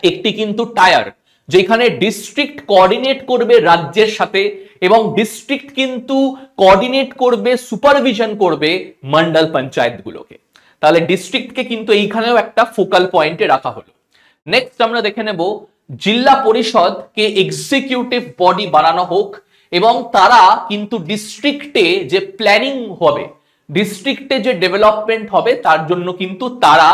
একটি কিন্তু টায়ার, যেখানে ডিস্ট্রিক্ট কোঅর্ডিনেট করবে রাজ্যের সাথে এবং ডিস্ট্রিক্ট কিন্তু কোঅর্ডিনেট করবে, সুপারভিশন করবে মন্ডল পঞ্চায়েত গুলোকে। তাহলে ডিস্ট্রিক্টকে কিন্তু এইখানেও একটা ফোকাল পয়েন্টে রাখা হলো। নেক্সট আমরা দেখে নেব জিল্লা পরিষদকে এক্সিকিউটিভ বডি বানানো হোক এবং তারা কিন্তু ডিস্ট্রিক্টে যে প্ল্যানিং হবে, ডিস্ট্রিক্টে যে ডেভেলপমেন্ট হবে তার জন্য কিন্তু তারা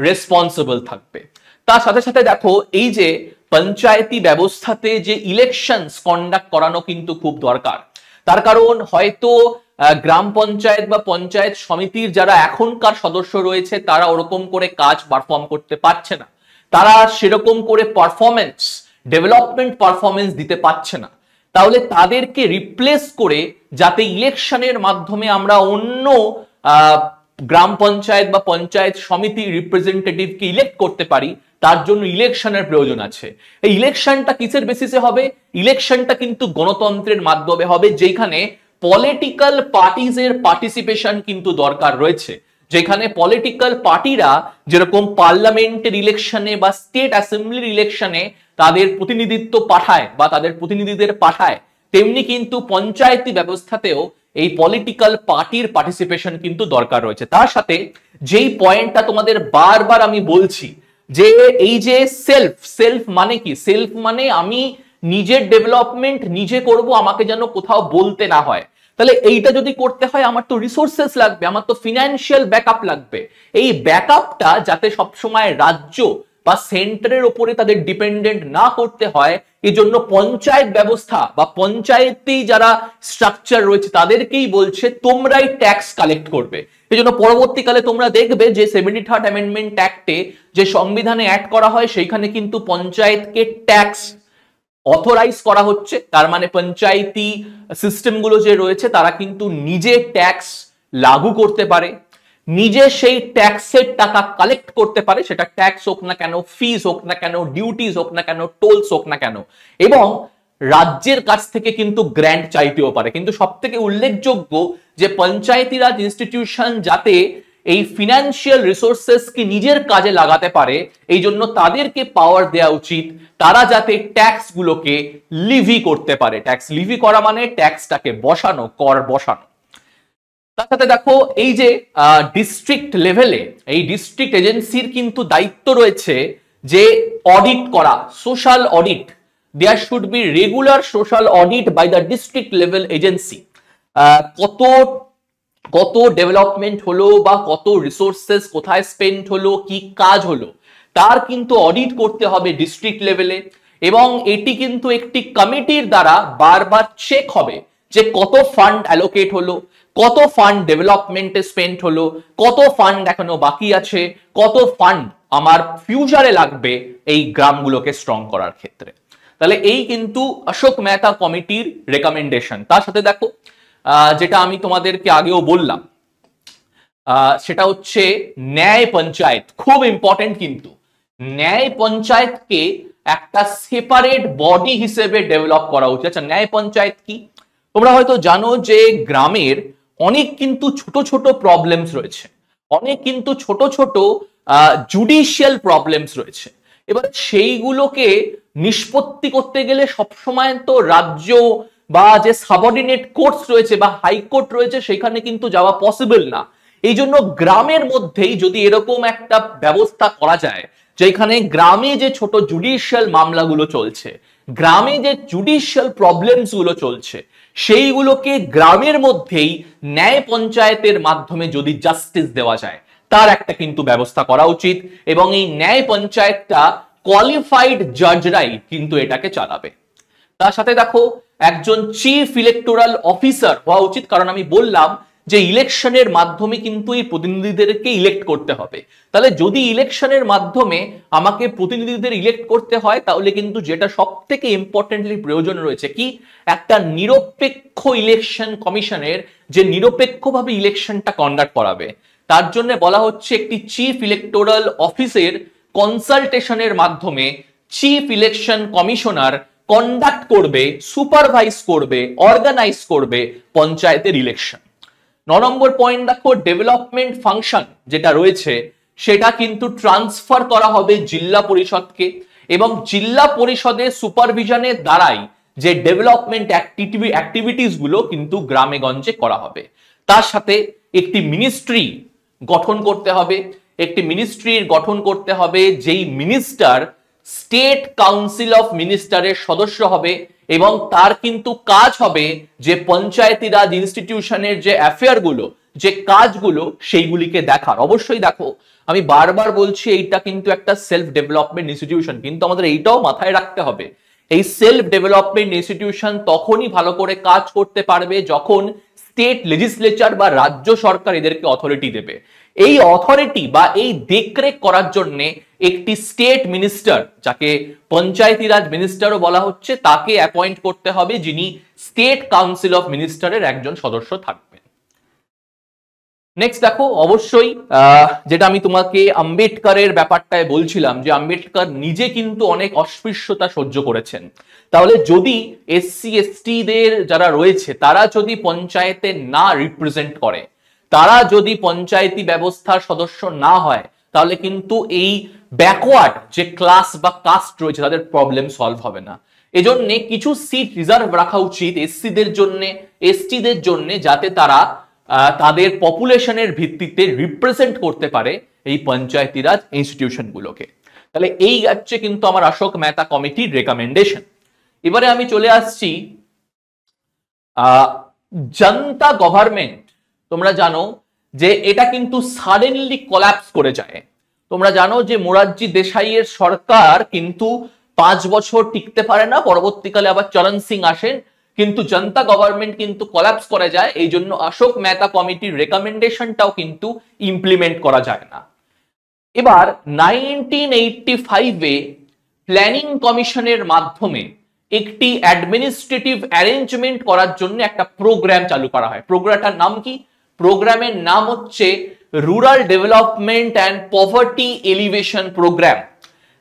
রেসপন্সিবল থাকবে। তার সাথে সাথে দেখো, এই যে পঞ্চায়েতি ব্যবস্থাতে যে ইলেকশনস কন্ডাক্ট করানো কিন্তু খুব দরকার। তার কারণ হয়তো গ্রাম পঞ্চায়েত বা পঞ্চায়েত সমিতির যারা এখনকার সদস্য রয়েছে তারা ওরকম করে কাজ পারফর্ম করতে পারছে না, তারা সেরকম করে ডেভেলপমেন্ট পারফরমেন্স দিতে পারছে না। তাহলে তাদেরকে রিপ্লেস করে যাতে ইলেকশনের মাধ্যমে আমরা অন্য গ্রাম পঞ্চায়েত বা পঞ্চায়েত সমিতি রিপ্রেজেন্টেটিভকে ইলেক্ট করতে পারি, তার জন্য ইলেকশনের প্রয়োজন আছে। এই ইলেকশনটা কিসের বেসিসে হবে? ইলেকশনটা কিন্তু গণতন্ত্রের মাধ্যমে হবে, যেখানে পলিটিক্যাল পার্টিজের পার্টিসিপেশন কিন্তু দরকার রয়েছে, যেখানে পলিটিক্যাল পার্টিরা যেরকম পার্লামেন্টের ইলেকশনে বা স্টেট অ্যাসেম্বলির ইলেকশনে তাদের প্রতিনিধিত্ব পাঠায় বা তাদের প্রতিনিধিদের পাঠায়, তেমনি কিন্তু পঞ্চায়েতি ব্যবস্থাতেও এই পলিটিক্যাল পার্টির পার্টিসিপেশন কিন্তু দরকার রয়েছে। তার সাথে যেই পয়েন্টটা তোমাদের বারবার আমি বলছি, যে এই যে সেলফ মানে কি? সেলফ মানে আমি নিজের ডেভেলপমেন্ট নিজে করব, আমাকে যেন কোথাও বলতে না হয়। তাহলে এইটা যদি করতে হয় আমার তো রিসোর্সেস লাগবে, আমার তো ফিনান্সিয়াল ব্যাকআপ লাগবে। এই ব্যাকআপটা যাতে সবসময় রাজ্য বা সেন্টারের উপরে তাদের ডিপেন্ডেন্ট না করতে হয়, এই জন্য পঞ্চায়েত ব্যবস্থা বা পঞ্চায়েতি যারা স্ট্রাকচার রয়েছে তাদেরকেই বলছে তোমরাই ট্যাক্স কালেক্ট করবে। এই জন্য পরবর্তীকালে তোমরা দেখবে যে 73rd অ্যামেন্ডমেন্ট অ্যাক্টে যে সংবিধানে অ্যাড করা হয়, সেইখানে কিন্তু পঞ্চায়েতকে ট্যাক্স অথরাইজ করা হচ্ছে। তার মানে পঞ্চায়েতি সিস্টেমগুলো যে রয়েছে তারা কিন্তু নিজে ট্যাক্স লাগু করতে পারে, নিজে সেই ট্যাক্সের টাকা কালেক্ট করতে পারে, সেটা ট্যাক্স হোক না কেন, ফিস হোক না কেন, ডিউটিস হোক না কেন, টোলস হোক না কেন, এবং রাজ্যের কাছ থেকে কিন্তু গ্র্যান্ট চাইতেও পারে। কিন্তু সব থেকে উল্লেখযোগ্য যে পঞ্চায়েতি রাজ ইনস্টিটিউশন যাতে এই ফিনান্সিয়াল রিসোর্সেস কি নিজের কাজে লাগাতে পারে, এই জন্য তাদেরকে পাওয়ার দেওয়া উচিত, তারা যাতে ট্যাক্স গুলোকে লিভি করতে পারে। ট্যাক্স লিভি করা মানে ট্যাক্সটাকে বসানো, কর বসানো। তার সাথে দেখো, এই যে ডিস্ট্রিক্ট লেভেলে এই ডিস্ট্রিক্ট এজেন্সির কিন্তু দায়িত্ব রয়েছে যে অডিট করা, social audit. There should be regular social audit by the district level agency. কত ডেভেলপমেন্ট হলো বা কত রিসোর্সেস কোথায় স্পেন্ড হলো, কি কাজ হলো, তার কিন্তু অডিট করতে হবে ডিস্ট্রিক্ট লেভেলে। এবং এটি কিন্তু একটি কমিটির দ্বারা বারবার চেক হবে যে কত ফান্ড অ্যালোকেট হলো, কত ফান্ড ডেভেলপমেন্টে স্পেন্ড হলো, কত ফান্ড এখনো বাকি আছে, কত ফান্ড আমার ফিউচারে লাগবে এই গ্রামগুলোকে স্ট্রং করার ক্ষেত্রে। তাহলে এই কিন্তু অশোক মেহতা কমিটির রেকমেন্ডেশন। তার সাথে দেখো, যেটা আমি তোমাদেরকে আগেও বললাম, সেটা হচ্ছে ন্যায় পঞ্চায়েত। খুব ইম্পর্টেন্ট কিন্তু ন্যায় পঞ্চায়েতকে একটা সেপারেট বডি হিসেবে ডেভেলপ করা উচিত। আচ্ছা, ন্যায় পঞ্চায়েত কি? তোমরা হয়তো জানো যে গ্রামের অনেক কিন্তু ছোট ছোট প্রবলেমস রয়েছে, অনেক কিন্তু ছোট ছোট জুডিশিয়াল প্রবলেমস রয়েছে। এবার সেইগুলোকে নিষ্পত্তি করতে গেলে সবসময় তো রাজ্য বা যে সাবঅর্ডিনেট কোর্টস রয়েছে বা হাইকোর্ট রয়েছে সেখানে কিন্তু যাওয়া পসিবল না। এই জন্য গ্রামের মধ্যেই যদি এরকম একটা ব্যবস্থা করা যায়, যেখানে গ্রামে যে ছোট জুডিশিয়াল মামলাগুলো চলছে, গ্রামে যে জুডিশিয়াল প্রবলেমস গুলো চলছে, সেইগুলোকে গ্রামের মধ্যেই ন্যায় পঞ্চায়েতের মাধ্যমে যদি জাস্টিস দেওয়া যায়, তার একটা কিন্তু ব্যবস্থা করা উচিত। এবং এই ন্যায় পঞ্চায়েতটা কোয়ালিফাইড জাজরাই কিন্তু এটাকে চালাবে। তার সাথে দেখো একজন চিফ ইলেকটোরাল অফিসার হওয়া উচিত, কারণ আমি বললাম যে ইলেকশনের মাধ্যমে কিন্তু এই প্রতিনিধিদেরকে ইলেক্ট করতে হবে। তাহলে যদি ইলেকশনের মাধ্যমে আমাকে প্রতিনিধিদের ইলেক্ট করতে হয়, তাহলে কিন্তু যেটা সব থেকে ইম্পর্টেন্টলি প্রয়োজন রয়েছে কি, একটা নিরপেক্ষ ইলেকশন কমিশনের যে নিরপেক্ষভাবে ইলেকশনটা কন্ডাক্ট করাবে। তার জন্য বলা হচ্ছে একটি চিফ ইলেকটোরাল অফিসের কনসালটেশনের মাধ্যমে চিফ ইলেকশন কমিশনার কন্ডাক্ট করবে, সুপারভাইজ করবে, অর্গানাইজ করবে পঞ্চায়েতের ইলেকশন। 9 নম্বর পয়েন্ট দেখো, ডেভেলপমেন্ট ফাংশন যেটা রয়েছে সেটা কিন্তু ট্রান্সফার করা হবে জিল্লা পরিষদকে, এবং জিল্লা পরিষদের সুপারভিশনের দ্বারাই যে ডেভেলপমেন্ট অ্যাক্টিভিটিস গুলো কিন্তু গ্রামে গঞ্জে করা হবে। তার সাথে একটি মিনিস্ট্রি গঠন করতে হবে, একটি মিনিস্ট্রির গঠন করতে হবে যেই মিনিস্টার স্টেট কাউন্সিল অফ মিনিস্টারের সদস্য হবে, এবং তার কিন্তু কাজ হবে যে পঞ্চায়েতি রাজ ইনস্টিটিউশনের যে অ্যাফেয়ার গুলো, যে কাজগুলো, সেইগুলিকে দেখার। অবশ্যই দেখো আমি বারবার বলছি এইটা কিন্তু একটা সেলফ ডেভেলপমেন্ট ইনস্টিটিউশন, কিন্তু আমাদের এইটাও মাথায় রাখতে হবে এই সেলফ ডেভেলপমেন্ট ইনস্টিটিউশন তখনই ভালো করে কাজ করতে পারবে যখন স্টেট লেজিসলেচার বা রাজ্য সরকার এদেরকে অথরিটি দেবে। এই অথরিটি বা এই দেখরেখ করার জন্য একটি স্টেট মিনিস্টার, যাকে পঞ্চায়েতি রাজ মিনিস্টারও বলা হচ্ছে, তাকে অ্যাপয়েন্ট করতে হবে, যিনি স্টেট কাউন্সিল অফ মিনিস্টারের একজন সদস্য থাকবেন। নেক্সট দেখো, অবশ্যই যেটা আমি তোমাকে আম্বেদকরের ব্যাপারটায় বলছিলাম, যে আম্বেদকর নিজে কিন্তু অনেক অস্পৃশ্যতা সহ্য করেছেন। তাহলে যদি এসসি এসটি দের যারা রয়েছে তারা যদি পঞ্চায়েতে না রিপ্রেজেন্ট করে, তারা যদি পঞ্চায়েতি ব্যবস্থার সদস্য না হয়, তাহলে কিন্তু এই ব্যাকওয়ার্ড যে ক্লাস বা কাস্ট রয়েছে তাদের প্রবলেম সলভ হবে না। এজন্য কিছু সিট রিজার্ভ রাখা উচিত এসসিদের জন্য, এসটিদের জন্য, যাতে তারা তাদের পপুলেশনের ভিত্তিতে রিপ্রেজেন্ট করতে পারে এই পঞ্চায়েতি রাজ ইনস্টিটিউশন গুলোকে। তাহলে এই হচ্ছে কিন্তু আমার অশোক মেহতা কমিটির রেকমেন্ডেশন। এবারে আমি চলে আসছি জনতা গভর্নমেন্ট। তোমরা জানো যে এটা কিন্তু সাডেনলি কোল্যাপস করে যায়। তোমরা জানো যে মোরারজি দেশাইয়ের সরকার কিন্তু 5 বছর টিকতে পারে না, পরবর্তীকালে আবার চরণ সিং আসেন, কিন্তু জনতা গভর্নমেন্ট কিন্তু কোল্যাপস করে যায়। এই জন্য অশোক মেহতা কমিটির রেকমেন্ডেশনটাও কিন্তু ইমপ্লিমেন্ট করা যায় না। এবার 1985 প্ল্যানিং কমিশনের মাধ্যমে একটি অ্যাডমিনিস্ট্রেটিভ অ্যারেঞ্জমেন্ট করার জন্য একটা প্রোগ্রাম চালু করা হয়। প্রোগ্রামটার নাম কি? প্রোগ্রামের নাম হচ্ছে rural development and poverty alleviation programme,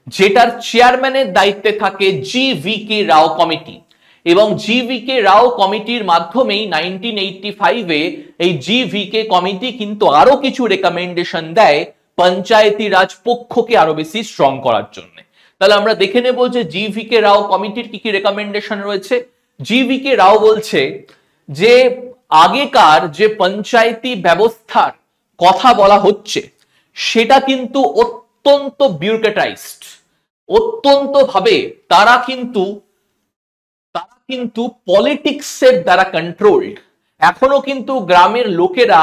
যেটার চেয়ারম্যানের দায়িত্বে থাকে জি.ভি.কে রাও কমিটি। এবং জি.ভি.কে রাও কমিটির মাধ্যমেই 1985 এই জি.ভি.কে কমিটি কিন্তু আরো কিছু রেকমেন্ডেশন দেয় পঞ্চায়েতি রাজ পক্ষকে আরো বেশি স্ট্রং করার জন্য। তাহলে আমরা দেখে নেব যে জি.ভি.কে রাও কমিটির কি কি রেকমেন্ডেশন রয়েছে। জি.ভি.কে রাও বলছে যে আগেকার যে পঞ্চায়েতি ব্যবস্থার কথা বলা হচ্ছে সেটা কিন্তু অত্যন্ত বিউরোক্রেটাইজড, অত্যন্ত ভাবে তারা কিন্তু পলিটিক্সের দ্বারা কন্ট্রোলড। এখনো কিন্তু গ্রামের লোকেরা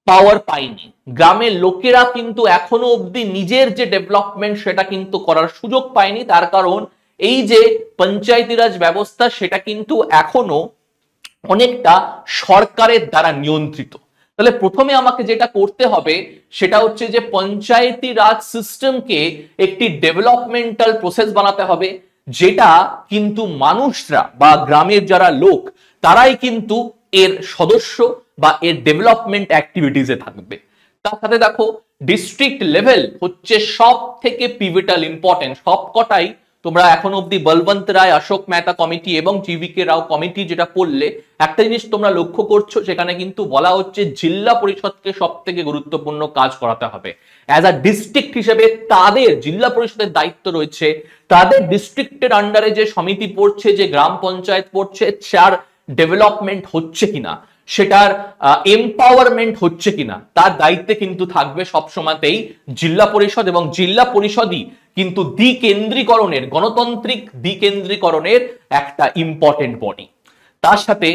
পাওয়ার পায়নি, গ্রামের লোকেরা কিন্তু এখনো অবধি নিজের যে ডেভেলপমেন্ট সেটা কিন্তু করার সুযোগ পায়নি। তার কারণ এই যে পঞ্চায়েতি রাজ ব্যবস্থা সেটা কিন্তু এখনো অনেকটা সরকারের দ্বারা নিয়ন্ত্রিত। তাহলে প্রথমে আমাকে যেটা করতে হবে সেটা হচ্ছে যে পঞ্চায়েতি রাজ সিস্টেমকে একটি ডেভেলপমেন্টাল প্রসেস বানাতে হবে, যেটা কিন্তু মানুষরা বা গ্রামের যারা লোক তারাই কিন্তু এর সদস্য বা এর ডেভেলপমেন্ট অ্যাক্টিভিটিসে থাকবে। তার সাথে দেখো ডিস্ট্রিক্ট লেভেল হচ্ছে সব থেকে পিভিটাল ইম্পর্টেন্ট। সবকটাই তোমরা এখন অব্দি বলবন্ত রায়, অশোক মেহতা কমিটি এবং জি.ভি.কে রাও কমিটি যেটা পড়লে, একটা জিনিস তোমরা লক্ষ্য করছো সেখানে কিন্তু বলা হচ্ছে জিল্লা পরিষদকে সব থেকে গুরুত্বপূর্ণ কাজ করাতে হবে। অ্যাজ আ ডিস্ট্রিক্ট হিসেবে তাদের জিল্লা পরিষদের দায়িত্ব রয়েছে, তাদের ডিস্ট্রিক্টের আন্ডারে যে সমিতি পড়ছে, যে গ্রাম পঞ্চায়েত পড়ছে, তার ডেভেলপমেন্ট হচ্ছে কিনা, সেটার এম্পাওয়ারমেন্ট হচ্ছে কিনা, তার দায়িত্বে কিন্তু থাকবে সবসময়তেই জিল্লা পরিষদ। এবং জিল্লা পরিষদই কিন্তু দ্বিকেন্দ্রীকরণের, গণতান্ত্রিক দ্বিকেন্দ্রীকরণের একটা ইম্পর্টেন্ট বডি। তার সাথে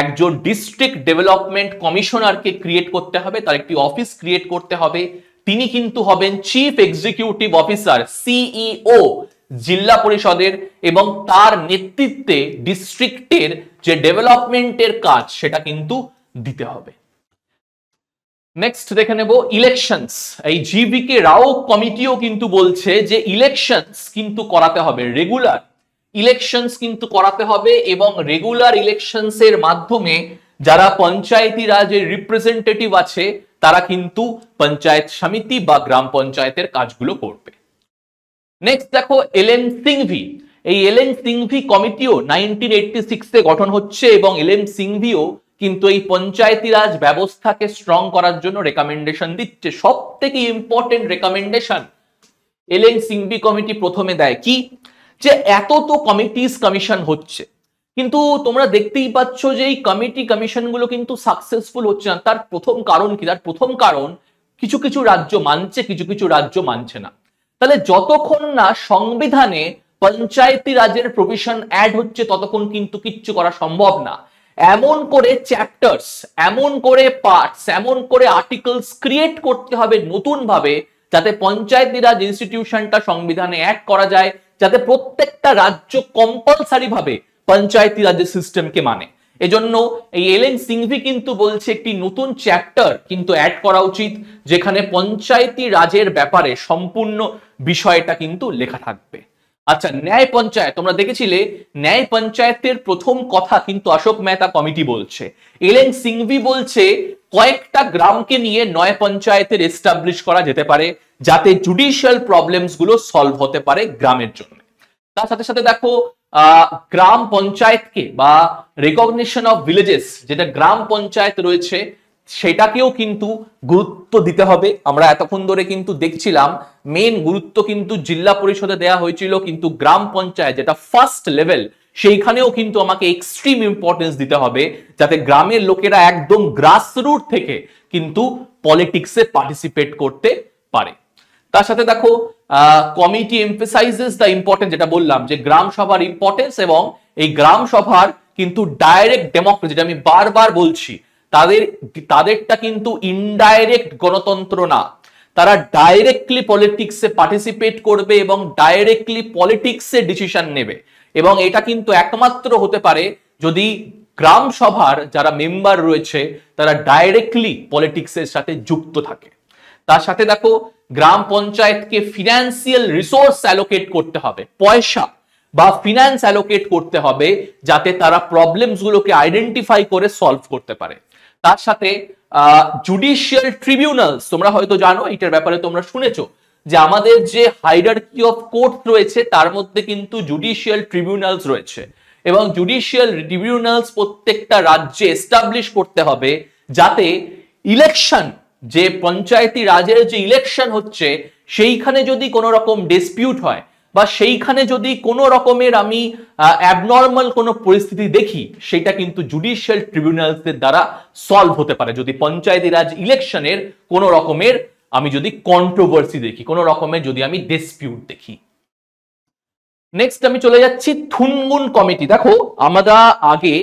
একজন ডিস্ট্রিক্ট ডেভেলপমেন্ট কমিশনারকে ক্রিয়েট করতে হবে, তার একটি অফিস ক্রিয়েট করতে হবে। তিনি কিন্তু হবেন চিফ এক্সিকিউটিভ অফিসার, সিইও জেলা পরিষদের, এবং তার নেতৃত্বে ডিস্ট্রিক্টের যে ডেভেলপমেন্টের কাজ সেটা কিন্তু দিতে হবে। নেক্সট দেখে নেব ইলেকশনস। এই জিভিকে রাও কমিটিও কিন্তু বলছে যে ইলেকশনস কিন্তু করাতে হবে, রেগুলার ইলেকশনস কিন্তু করাতে হবে, এবং রেগুলার ইলেকশনস এর মাধ্যমে যারা পঞ্চায়েতি রাজের রিপ্রেজেন্টেটিভ আছে তারা কিন্তু পঞ্চায়েত সমিতি বা গ্রাম পঞ্চায়েতের কাজগুলো করবে। নেক্সট দেখো এলএন সিংভি। এই এলএন সিংভি কমিটিও 1986 এ গঠন হচ্ছে, এবং এলএন সিংভিও কিন্তু এই পঞ্চায়েতি রাজ ব্যবস্থাকে স্ট্রং করার জন্য রেকমেন্ডেশন দিচ্ছে। সব থেকে important recommendation L N Singhvi committee প্রথমে দেয় কি, যে এত তো কমিটিস কমিশন হচ্ছে, কিন্তু তোমরা দেখতেই পাচ্ছ যে এই কমিটি কমিশন গুলো কিন্তু সাকসেসফুল হচ্ছে না। তার প্রথম কারণ কি? তার প্রথম কারণ কিছু কিছু রাজ্য মানছে, কিছু কিছু রাজ্য মানছে না। তাহলে যতক্ষণ না সংবিধানে পঞ্চায়েতি রাজের প্রভিশন অ্যাড হচ্ছে ততক্ষণ কিন্তু কিচ্ছু করা সম্ভব না। এমন করে চ্যাপ্টার্স, এমন করে পার্টস, এমন করে আর্টিকেলস ক্রিয়েট করতে হবে নতুন ভাবে, যাতে পঞ্চায়েতি রাজ ইনস্টিটিউশনটা সংবিধানে অ্যাড করা যায়, যাতে প্রত্যেকটা রাজ্য কম্পালসারি ভাবে পঞ্চায়েতি রাজের সিস্টেমকে মানে। এজন্য এই এলএন সিংভি কিন্তু বলছে একটি নতুন চ্যাপ্টার কিন্তু অ্যাড করা উচিত, যেখানে পঞ্চায়েতি রাজের ব্যাপারে সম্পূর্ণ বিষয়টা কিন্তু লেখা থাকবে। আচ্ছা, ন্যায় পঞ্চায়েত, তোমরা দেখেছিলে ন্যায় পঞ্চায়েতের প্রথম কথা কিন্তু অশোক মেহতা কমিটি বলছে। এলএন সিংভি বলছে কয়েকটা গ্রামকে নিয়ে ন্যায় পঞ্চায়েতের এস্টাবলিশ করা যেতে পারে, যাতে জুডিশিয়াল প্রবলেমস গুলো সলভ হতে পারে গ্রামের জন্য। তার সাথে সাথে দেখো গ্রাম পঞ্চায়েতকে বা রেকগনিশন অফ ভিলেজেস, যেটা গ্রাম পঞ্চায়েত রয়েছে সেটাকেও কিন্তু গুরুত্ব দিতে হবে। আমরা এতক্ষণ ধরে কিন্তু দেখছিলাম মেন গুরুত্ব কিন্তু জেলা পরিষদে দেয়া হয়েছিল, কিন্তু গ্রাম পঞ্চায়েত যেটা ফার্স্ট লেভেল সেইখানেও কিন্তু আমাকে এক্সট্রিম ইম্পর্টেন্স দিতে হবে, যাতে গ্রামের লোকেরা একদম গ্রাসরুট থেকে কিন্তু পলিটিক্সে পার্টিসিপেট করতে পারে। তার সাথে দেখো কমিটি এমফেসাইজেস দ্য ইম্পর্টেন্স, যেটা বললাম যে গ্রাম সভার ইম্পর্টেন্স, এবং এই গ্রাম সভার কিন্তু ডাইরেক্ট ডেমোক্রেসি, যেটা আমি বারবার বলছি, তাদেরটা কিন্তু ইনডাইরেক্ট গণতন্ত্র না, তারা ডাইরেক্টলি পলিটিক্সে পার্টিসিপেট করবে এবং ডাইরেক্টলি পলিটিক্সে ডিসিশন নেবে, এবং এটা কিন্তু একমাত্র হতে পারে যদি গ্রাম সভার যারা মেম্বার রয়েছে তারা ডাইরেক্টলি পলিটিক্সের সাথে যুক্ত থাকে। তার সাথে দেখো গ্রাম পঞ্চায়েতকে ফিনান্সিয়াল রিসোর্স অ্যালোকেট করতে হবে, পয়সা বা ফিনান্স অ্যালোকেট করতে হবে, যাতে তারা প্রবলেমস গুলোকে আইডেন্টিফাই করে সলভ করতে পারে। তার সাথে জুডিশিয়াল ট্রিবিউনালস, তোমরা হয়তো জানো, এটার ব্যাপারে তোমরা শুনেছো যে আমাদের যে হায়ারার্কি অফ কোর্ট রয়েছে তার মধ্যে কিন্তু জুডিশিয়াল ট্রিবিউনালস রয়েছে, এবং জুডিশিয়াল ট্রিবিউনালস প্রত্যেকটা রাজ্যে এস্টাবলিশ করতে হবে, যাতে ইলেকশন, যে পঞ্চায়েতি রাজের যে ইলেকশন হচ্ছে সেইখানে যদি কোনো রকম ডিসপিউট হয় বা সেইখানে যদি কোনো রকমের আমি অ্যাবনর্মাল কোনো পরিস্থিতি দেখি, সেটা কিন্তু জুডিশিয়াল ট্রিবিউনালসের দ্বারা সলভ হতে পারে, যদি পঞ্চায়েতি রাজ ইলেকশনের কোনো রকমের আমি যদি কন্ট্রোভার্সি দেখি, কোনো রকমের যদি আমি ডিসপিউট দেখি। নেক্সট আমি চলে যাচ্ছি থুনগুন কমিটি। দেখো আমরা আগে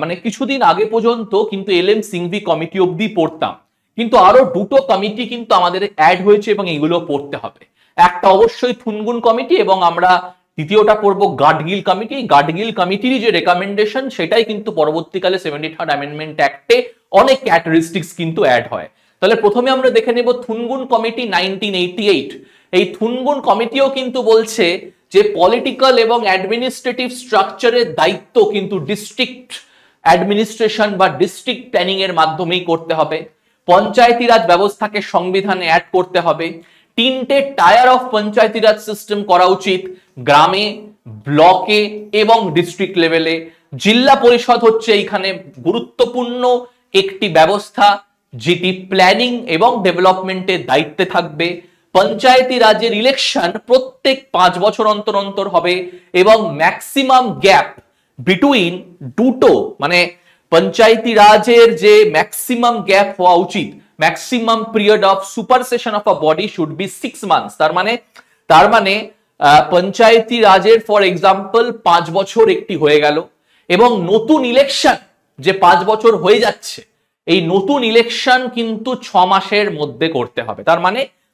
মানে কিছুদিন আগে পর্যন্ত কিন্তু এলএন সিংভি কমিটি অবধি পড়তাম, কিন্তু আরো দুটো কমিটি কিন্তু আমাদের অ্যাড হয়েছে এবং এগুলো পড়তে হবে। একটা অবশ্যই থুনগুন কমিটি, এবং আমরা দ্বিতীয়টা পড়বো গাডগিল কমিটি। গাডগিল কমিটির যে রেকমেন্ডেশন সেটাই কিন্তু পরবর্তীকালে 73rd অ্যামেন্ডমেন্ট অ্যাক্টে অনেক ক্যারেক্টারিস্টিক্স কিন্তু অ্যাড হয়। তাহলে প্রথমে আমরা দেখে নেব থুনগুন কমিটি 1988। এই থুনগুন কমিটিও কিন্তু বলছে যে পলিটিক্যাল এবং অ্যাডমিনিস্ট্রেটিভ স্ট্রাকচারের দায়িত্ব কিন্তু ডিস্ট্রিক্ট অ্যাডমিনিস্ট্রেশন বা ডিস্ট্রিক্ট প্ল্যানিং এর মাধ্যমেই করতে হবে। পঞ্চায়েতি রাজ ব্যবস্থাকে সংবিধানে অ্যাড করতে হবে। তিনটে tyre of Panchayati Raj system করা উচিত, গ্রামে, ব্লকে এবং ডিস্ট্রিক্ট লেভেলে। জেলা পরিষদ হচ্ছে এইখানে গুরুত্বপূর্ণ একটি ব্যবস্থা, যেটি প্ল্যানিং এবং ডেভেলপমেন্টের দায়িত্বে থাকবে। পঞ্চায়েতি রাজের ইলেকশন প্রত্যেক 5 বছর অন্তর অন্তর হবে, এবং ম্যাক্সিমাম গ্যাপ বিটুইন দুটো, মানে পঞ্চায়েতি রাজের যে ম্যাক্সিমাম গ্যাপ হওয়া উচিত, maximum period of supersession of a body should be 6 months. তার মানে পঞ্চায়েতি রাজের ফর এক্সাম্পল 5 বছর একটি হয়ে গেল, এবং নতুন ইলেকশন যে 5 বছর হয়ে যাচ্ছে, এই নতুন ইলেকশন কিন্তু 6 মাসের মধ্যে করতে হবে।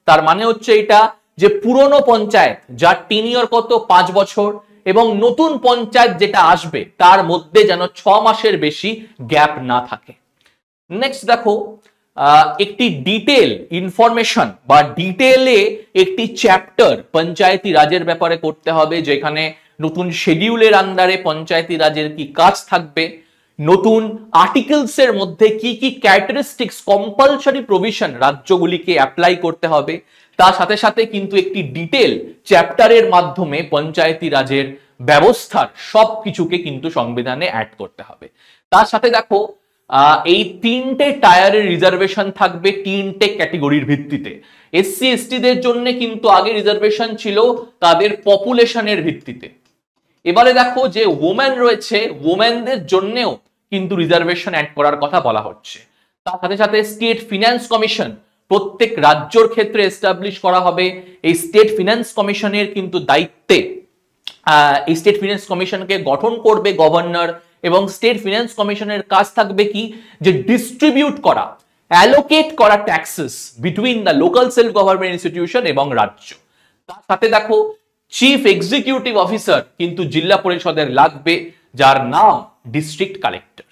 তার মানে হচ্ছে এটা যে পুরনো পঞ্চায়েত যার টেনিয়র কত 5 বছর এবং নতুন পঞ্চায়েত যেটা আসবে তার মধ্যে যেন 6 মাসের বেশি গ্যাপ না থাকে। নেক্সট দেখো, একটি ডিটেল ইনফরমেশন বা ডিটেলে একটি চ্যাপ্টার পঞ্চায়েতি রাজের ব্যাপারে করতে হবে, যেখানে নতুন শিডিউলের আন্ডারে পঞ্চায়েতি রাজের কি কাজ থাকবে, নতুন আর্টিকেলস এর মধ্যে কি কি ক্যারেক্টারিস্টিক্স কম্পালসারি প্রভিশন রাজ্যগুলিকে অ্যাপ্লাই করতে হবে, তার সাথে সাথে কিন্তু একটি ডিটেল চ্যাপ্টারের মাধ্যমে পঞ্চায়েতি রাজের ব্যবস্থার সবকিছুকে কিন্তু সংবিধানে অ্যাড করতে হবে। তার সাথে দেখো এই 3টে টায়ারের রিজার্ভেশন থাকবে 3টে ক্যাটেগরির ভিত্তিতে। এসসি এসটিদের জন্য কিন্তু আগে রিজার্ভেশন ছিল তাদের পপুলেশনের ভিত্তিতে। এবারে দেখো যে ওমেন রয়েছে, ওমেনদের জন্যও কিন্তু রিজার্ভেশন অ্যাড করার কথা বলা হচ্ছে। তার সাথে সাথে স্টেট ফিনান্স কমিশন প্রত্যেক রাজ্যের ক্ষেত্রে এস্টাবলিশ করা হবে। এই স্টেট ফিনান্স কমিশনের কিন্তু দায়িত্বে এই স্টেট ফিনান্স কমিশনকে গঠন করবে গভর্নর, এবং স্টেট ফিনান্স কমিশনের কাজ থাকবে কি, যে ডিস্ট্রিবিউট করা, অ্যালোকেট করা taxes between the local self government institution এবং রাজ্য। তার সাথে দেখো চিফ এক্সিকিউটিভ অফিসার কিন্তু জেলা পরিষদের লাগবে, যার নাম ডিস্ট্রিক্ট কালেক্টর।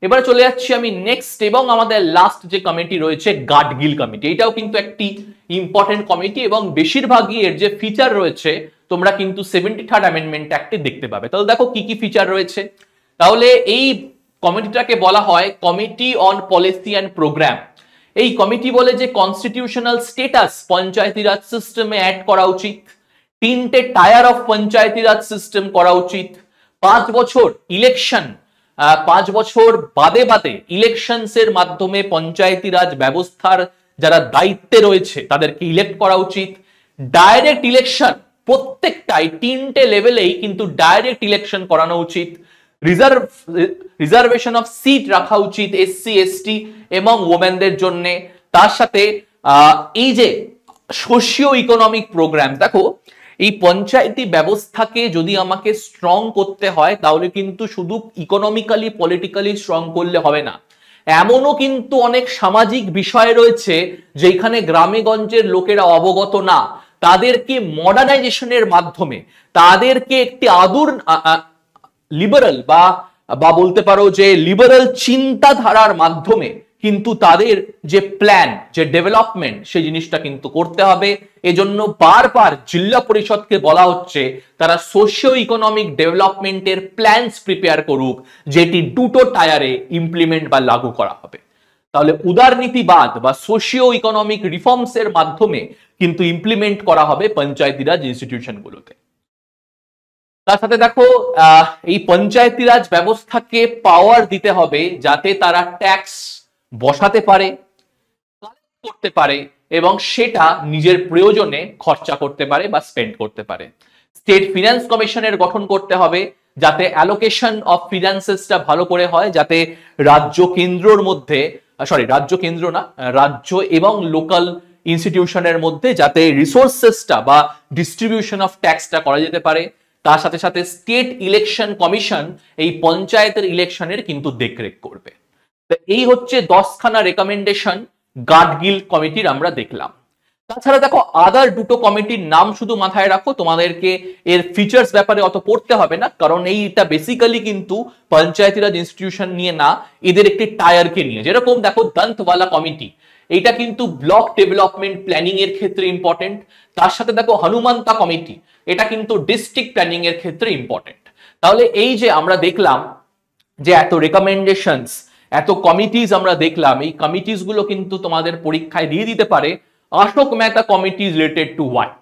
এবারে চলে যাচ্ছি আমি নেক্সট এবং আমাদের লাস্ট যে কমিটি রয়েছে গাডগিল কমিটি। এটাও কিন্তু একটি ইম্পর্টেন্ট কমিটি এবং বেশিরভাগই এর যে ফিচার রয়েছে তোমরা কিন্তু 73rd অ্যামেন্ডমেন্ট অ্যাক্টে দেখতে পাবে। তাহলে দেখো কি কি ফিচার রয়েছে। তাহলে এই কমিটিটাকে বলা হয় committee on policy and programme. এই কমিটি বলে যে কনস্টিটিউশনাল স্ট্যাটাস পঞ্চায়েতি রাজ সিস্টেমে অ্যাড করা উচিত, 3টে tier of Panchayati Raj system করা উচিত, 5 বছর ইলেকশন, 5 বছর বাদে বাদে ইলেকশনস এর মাধ্যমে পঞ্চায়েতি রাজ ব্যবস্থার যারা দায়িত্বে রয়েছে তাদেরকে ইলেক্ট করা উচিত, ডাইরেক্ট ইলেকশন প্রত্যেকটাই 3টে লেভেলেই কিন্তু ডাইরেক্ট ইলেকশন করানো উচিত, রিজার্ভেশন অফ সিট রাখা উচিত এসসি এসটি এবং ওমেনদের জন্য। তার সাথে এই যে সোশিও ইকোনমিক প্রোগ্রাম, দেখো এই পঞ্চায়েতি ব্যবস্থাকে যদি আমাকে স্ট্রং করতে হয় তাহলে কিন্তু শুধু ইকোনমিক্যালি পলিটিক্যালি স্ট্রং করলে হবে না, এমনও কিন্তু অনেক সামাজিক বিষয় রয়েছে যেখানে গ্রামে গঞ্জের লোকেরা অবগত না, তাদেরকে মডার্নাইজেশনের মাধ্যমে তাদেরকে একটি লিবারাল বা বলতে পারো যে লিবারাল চিন্তাধারার মাধ্যমে কিন্তু তাদের যে প্ল্যান, যে ডেভেলপমেন্ট, সেই জিনিসটা কিন্তু করতে হবে। এজন্য বারবার জেলা পরিষদকে বলা হচ্ছে তারা সোশিও ইকোনমিক ডেভেলপমেন্টের প্ল্যানস প্রিপেয়ার করুক, যেটি 2টো টায়ারে ইমপ্লিমেন্ট বা লাগু করা হবে। তাহলে উদারনীতিবাদ বা সোশিও ইকোনমিক রিফর্মস এর মাধ্যমে কিন্তু ইমপ্লিমেন্ট করা হবে পঞ্চায়েতি রাজ ইনস্টিটিউশনগুলোতে। তার সাথে দেখো এই পঞ্চায়েতি রাজ ব্যবস্থাকে পাওয়ার দিতে হবে যাতে তারা ট্যাক্স বসাতে পারে, কালেক্ট করতে পারে এবং সেটা নিজের প্রয়োজনে খরচা করতে পারে বা স্পেন্ড করতে পারে। স্টেট ফিনান্স কমিশনের গঠন করতে হবে যাতে অ্যালোকেশন অফ ফিনান্সেসটা ভালো করে হয়, যাতে রাজ্য এবং লোকাল ইনস্টিটিউশনের মধ্যে যাতে রিসোর্সেসটা বা ডিস্ট্রিবিউশন অফ ট্যাক্সটা করা যেতে পারে। তার সাথে সাথে স্টেট ইলেকশন কমিশন এই পঞ্চায়েতের ইলেকশনের কিন্তু দেখরেখ করবে। এই হচ্ছে 10খানা রেকমেন্ডেশন গাডগিল কমিটির আমরা দেখলাম। তাছাড়া দেখো আদার 2টো কমিটির নাম শুধু মাথায় রাখো, তোমাদেরকে এর ফিচার্স ব্যাপারে অত পড়তে হবে না, কারণ এইটা বেসিক্যালি কিন্তু পঞ্চায়েতি রাজ ইনস্টিটিউশন নিয়ে না, এদের একটি টায়ারকে নিয়ে। যেরকম দেখো দন্তওয়ালা কমিটি, এটা কিন্তু ব্লক ডেভেলপমেন্ট প্ল্যানিং এর ক্ষেত্রে ইম্পর্টেন্ট। তার সাথে দেখো হনুমান্তা কমিটি, এটা কিন্তু ডিস্ট্রিক্ট প্ল্যানিং এর ক্ষেত্রে ইম্পর্টেন্ট। তাহলে এই যে আমরা দেখলাম যে এত রেকমেন্ডেশনস, এত কমিটিজ আমরা দেখলাম, এই কমিটিজ গুলো কিন্তু তোমাদের পরীক্ষায় দিয়ে দিতে পারে Ashok Mehta committee is related to what,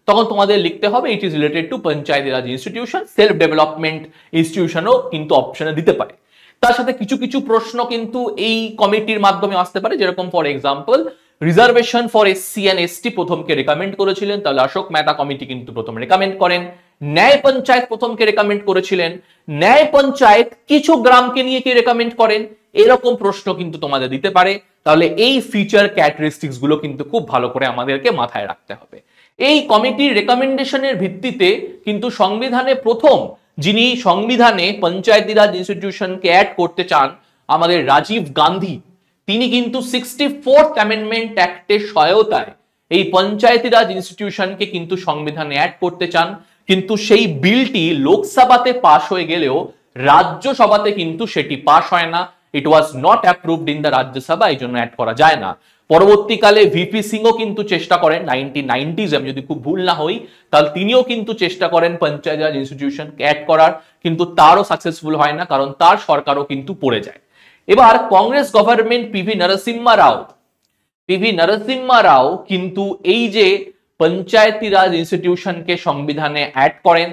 তখন তোমাদের লিখতে হবে it is related to Panchayati Raj institution, self development ইনস্টিটিউশনও কিন্তু অপশনে দিতে পারে। তার সাথে কিছু কিছু প্রশ্ন কিন্তু এই কমিটির মাধ্যমে আসতে পারে, যেরকম for example reservation for SC and ST প্রথমকে রেকমেন্ড করেছিলেন, তাহলে অশোক মেহতা কমিটি কিন্তু প্রথম রেকমেন্ড করেন। ন্যায় পঞ্চায়েত প্রথমকে রেকমেন্ড করেছিলেন, ন্যায় পঞ্চায়েত কিছু গ্রামকে নিয়ে কি রেকমেন্ড করেন, এরকম প্রশ্ন কিন্তু তোমাদের দিতে পারে। তাহলে এই ফিচার ক্যারেক্টারিস্টিক্স গুলো কিন্তু খুব ভালো করে আমাদেরকে মাথায় রাখতে হবে। এই কমিটির রেকমেন্ডেশনের ভিত্তিতে কিন্তু সংবিধানে প্রথম যিনি সংবিধানে পঞ্চায়েতি রাজ ইনস্টিটিউশনকে অ্যাড করতে চান, আমাদের রাজীব গান্ধী, তিনি কিন্তু 64th অ্যামেন্ডমেন্ট অ্যাক্টের সহায়তায় এই পঞ্চায়েতি রাজ ইনস্টিটিউশনকে কিন্তু সংবিধানে অ্যাড করতে চান। কিন্তু সেই বিলটি লোকসভাতে পাশ হয়ে গেলেও রাজ্যসভাতে কিন্তু সেটি পাশ হয় না। It was not approved in the Rajya Sabha, এই জন্য অ্যাড করা যায় না। পরবর্তীকালে ভিপি সিংও কিন্তু চেষ্টা করেন 1990s, আমি যদি খুব ভুল না হই তাহলে তিনিও কিন্তু চেষ্টা করেন পঞ্চায়েত রাজ ইনস্টিটিউশন অ্যাড করার, কিন্তু তারও সাকসেসফুল হয় না, কারণ তার সরকারও কিন্তু পড়ে যায়। এবার কংগ্রেস গভর্নমেন্ট পিভি নরসিম্হা রাও কিন্তু এই যে পঞ্চায়েতি রাজ ইনস্টিটিউশনকে সংবিধানে অ্যাড করেন।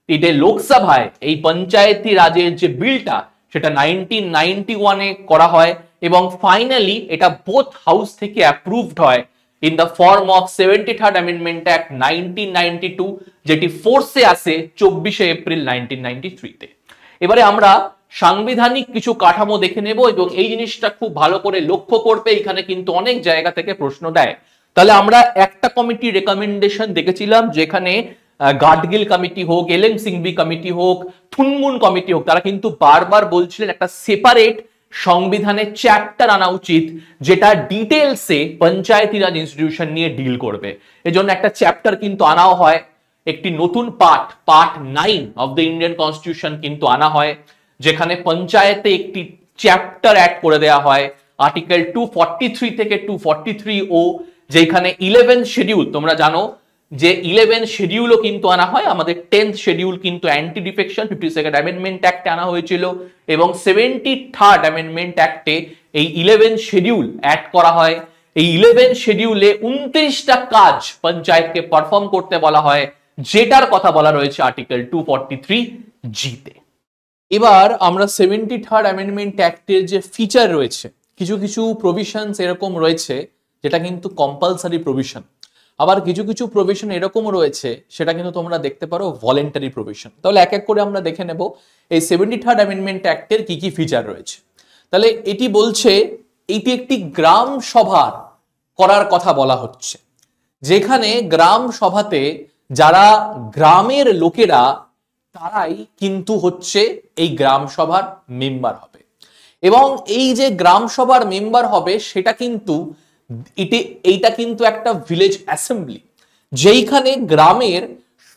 এতে লোকসভায় এই পঞ্চায়েতি রাজের যে বিলটা সেটা 1991-এ করা হয় এবং ফাইনালি এটা বোথ হাউস থেকে অ্যাপ্রুভড হয় in the form of 73rd amendment act 1992, যেটি ফোর্সে আসে 24শে এপ্রিল 1993-তে। এবারে আমরা সাংবিধানিক কিছু কাঠামো দেখে নেব এবং এই জিনিসটা খুব ভালো করে লক্ষ্য করবে, এখানে কিন্তু অনেক জায়গা থেকে প্রশ্ন দেয়। তাহলে আমরা একটা কমিটি রেকমেন্ডেশন দেখেছিলাম, যেখানে গাডগিল কমিটি হোক, এলএম সিংভি কমিটি হোক, থুনমুন কমিটি হোক, তারা কিন্তু বারবার বলছিলেন একটা সেপারেট সংবিধানের চ্যাপ্টার আনা উচিত, যেটা ডিটেলসে পঞ্চায়েতি রাজ ইনস্টিটিউশন নিয়ে ডিল করবে। এজন্য একটা চ্যাপ্টার কিন্তু আনাও হয়, একটি নতুন part 9 of the Indian constitution কিন্তু আনা হয়, যেখানে পঞ্চায়েতে একটি চ্যাপ্টার অ্যাড করে দেওয়া হয় আর্টিকেল 243 থেকে 243 ও, যেখানে 11 শিডিউল, তোমরা জানো যে 11 শিডিউলও কিন্তু আনা হয়। আমাদের 10th শিডিউল কিন্তু অ্যান্টি ডিফেকশন 52nd অ্যামেন্ডমেন্ট অ্যাক্টে আনা হয়েছিল এবং 73rd অ্যামেন্ডমেন্ট অ্যাক্টে এই 11 শিডিউল অ্যাড করা হয়। এই 11 শিডিউলে 29টা কাজ পঞ্চায়েতকে পারফর্ম করতে বলা হয়, যেটার কথা বলা রয়েছে আর্টিকেল 243 জি-তে। এবার আমরা 73rd অ্যামেন্ডমেন্ট অ্যাক্টের যে ফিচার রয়েছে, কিছু কিছু প্রভিশনস এরকম রয়েছে যেটা কিন্তু কম্পালসারি প্রভিশন, আবার কিছু কিছু প্রভিশন এরকম রয়েছে সেটা কিন্তু তোমরা দেখতে পারো ভলেন্টারি প্রভিশন। তাহলে এক এক করে আমরা দেখে নেব এই 73rd অ্যামেন্ডমেন্ট অ্যাক্টের কি কি ফিচার রয়েছে। তাহলে এটি বলছে এটি একটি গ্রাম সভা করার কথা বলা হচ্ছে, যেখানে গ্রাম সভাতে যারা গ্রামের লোকেরা তারাই কিন্তু হচ্ছে এই গ্রাম সভার মেম্বার হবে এবং এই যে গ্রাম সভার মেম্বার হবে সেটা কিন্তু এইটা কিন্তু একটা ভিলেজ অ্যাসেম্বলি, যেইখানে গ্রামের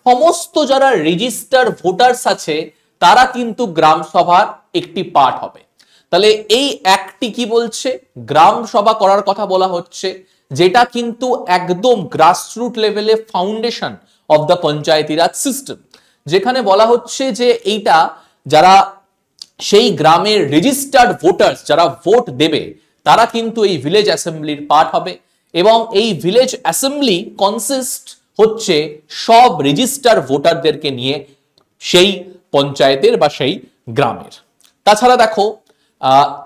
সমস্ত যারা রেজিস্টার ভোটার্স আছে তারা কিন্তু গ্রাম সভার একটি পার্ট হবে। তাহলে এই অ্যাক্টটি কি বলছে, গ্রাম সভা করার কথা বলা হচ্ছে, যেটা কিন্তু একদম গ্রাসরুট লেভেলে foundation of the Panchayati Raj system, যেখানে বলা হচ্ছে যে এইটা যারা সেই গ্রামের রেজিস্টার্ড ভোটার্স যারা ভোট দেবে তারা কিন্তু এই ভিলেজ অ্যাসেম্বলির পার্ট হবে এবং এই ভিলেজ অ্যাসেম্বলি কনসিস্ট হচ্ছে সব রেজিস্টার ভোটারদেরকে নিয়ে সেই পঞ্চায়েতের বা সেই গ্রামের। তাছাড়া দেখো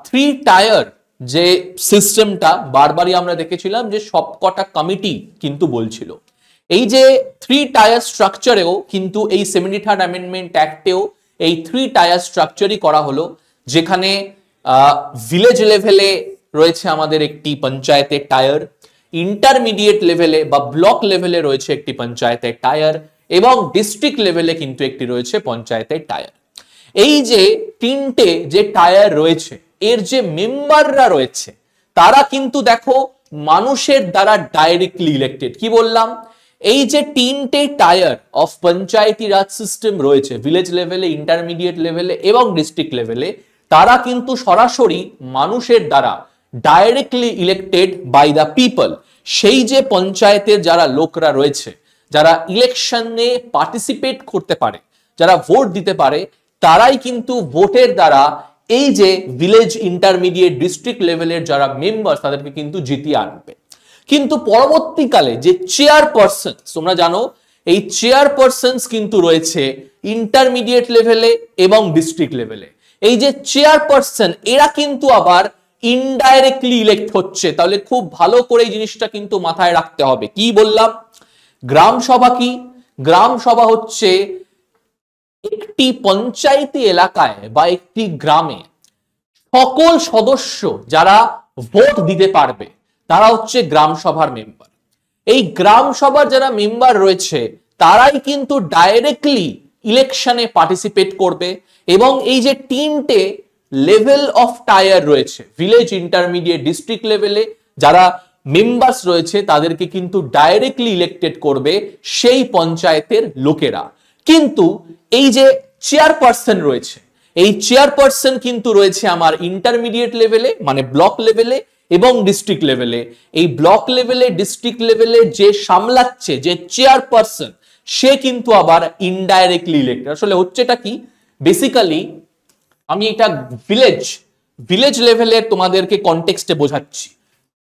3 টায়ার যে সিস্টেমটা বারবারই আমরা দেখেছিলাম যে সবকটা কমিটি কিন্তু বলছিল, এই যে 3 টায়ার স্ট্রাকচারেও কিন্তু এই 73rd অ্যামেন্ডমেন্ট অ্যাক্টেও এই 3 টায়ার স্ট্রাকচারই করা হলো, যেখানে ভিলেজ লেভেলে রয়েছে আমাদের একটি পঞ্চায়েতের টায়ার, ইন্টারমিডিয়েট লেভেলে বা ব্লক লেভেলে রয়েছে একটি পঞ্চায়েতের টায়ার এবং ডিস্ট্রিক্ট লেভেলে কিন্তু একটি রয়েছে পঞ্চায়েতের টায়ার। এই যে 3টে যে টায়ার রয়েছে এর যে মেম্বাররা রয়েছে তারা কিন্তু দেখো মানুষের দ্বারা ডাইরেক্টলি ইলেক্টেড। কি বললাম, এই যে 3টে tier of Panchayati Raj system রয়েছে ভিলেজ লেভেলে, ইন্টারমিডিয়েট লেভেলে এবং ডিস্ট্রিক্ট লেভেলে, তারা কিন্তু সরাসরি মানুষের দ্বারা directly elected by the people. সেই যে পঞ্চায়েতের যারা লোকরা রয়েছে যারা ইলেকশনে পার্টিসিপেট করতে পারে, যারা ভোট দিতে পারে, তারাই কিন্তু ভোটের দ্বারা এই যে ভিলেজ, ইন্টারমিডিয়েট, ডিস্ট্রিক্ট লেভেলের যারা মেম্বার তাদেরকে কিন্তু জিতিয়ে আনবে। কিন্তু পরবর্তীকালে যে চেয়ারপারসন, তোমরা জানো এই চেয়ারপারসনস কিন্তু রয়েছে ইন্টারমিডিয়েট লেভেলে এবং ডিস্ট্রিক্ট লেভেলে। এই যে চেয়ারপারসন এরা কিন্তু আবার ইনডাইরেক্টলি ইলেক্ট হচ্ছে। তাহলে খুব ভালো করে এই জিনিসটা কিন্তু মাথায় রাখতে হবে। কি বললাম, গ্রাম সভা কি, গ্রাম সভা হচ্ছে একটি পঞ্চায়েতি এলাকায় বা একটি গ্রামে সকল সদস্য যারা ভোট দিতে পারবে তারা হচ্ছে গ্রাম সভার মেম্বার। এই গ্রাম সভার যারা মেম্বার রয়েছে তারাই কিন্তু ডাইরেক্টলি ইলেকশনে পার্টিসিপেট করবে এবং এই যে তিনটে লেভেল অফ টায়ার রয়েছে ভিলেজ, ইন্টারমিডিয়েট, ডিস্ট্রিক্ট লেভেলে যারা মেম্বার্স রয়েছে তাদেরকে কিন্তু ডাইরেক্টলি ইলেক্টেড করবে সেই পঞ্চায়েতের লোকেরা। কিন্তু এই যে চেয়ারপারসন রয়েছে, এই চেয়ারপারসন কিন্তু রয়েছে আমার ইন্টারমিডিয়েট লেভেলে মানে ব্লক লেভেলে এবং ডিস্ট্রিক্ট লেভেলে। এই ব্লক লেভেলে, ডিস্ট্রিক্ট লেভেলে যে সামলাচ্ছে, যে চেয়ারপারসন, সে কিন্তু আবার ইনডাইরেক্টলি ইলেক্টেড। আসলে হচ্ছেটা কি, বেসিক্যালি আমি এটা ভিলেজ লেভেলে তোমাদেরকে কনটেক্সটে বোঝাচ্ছি।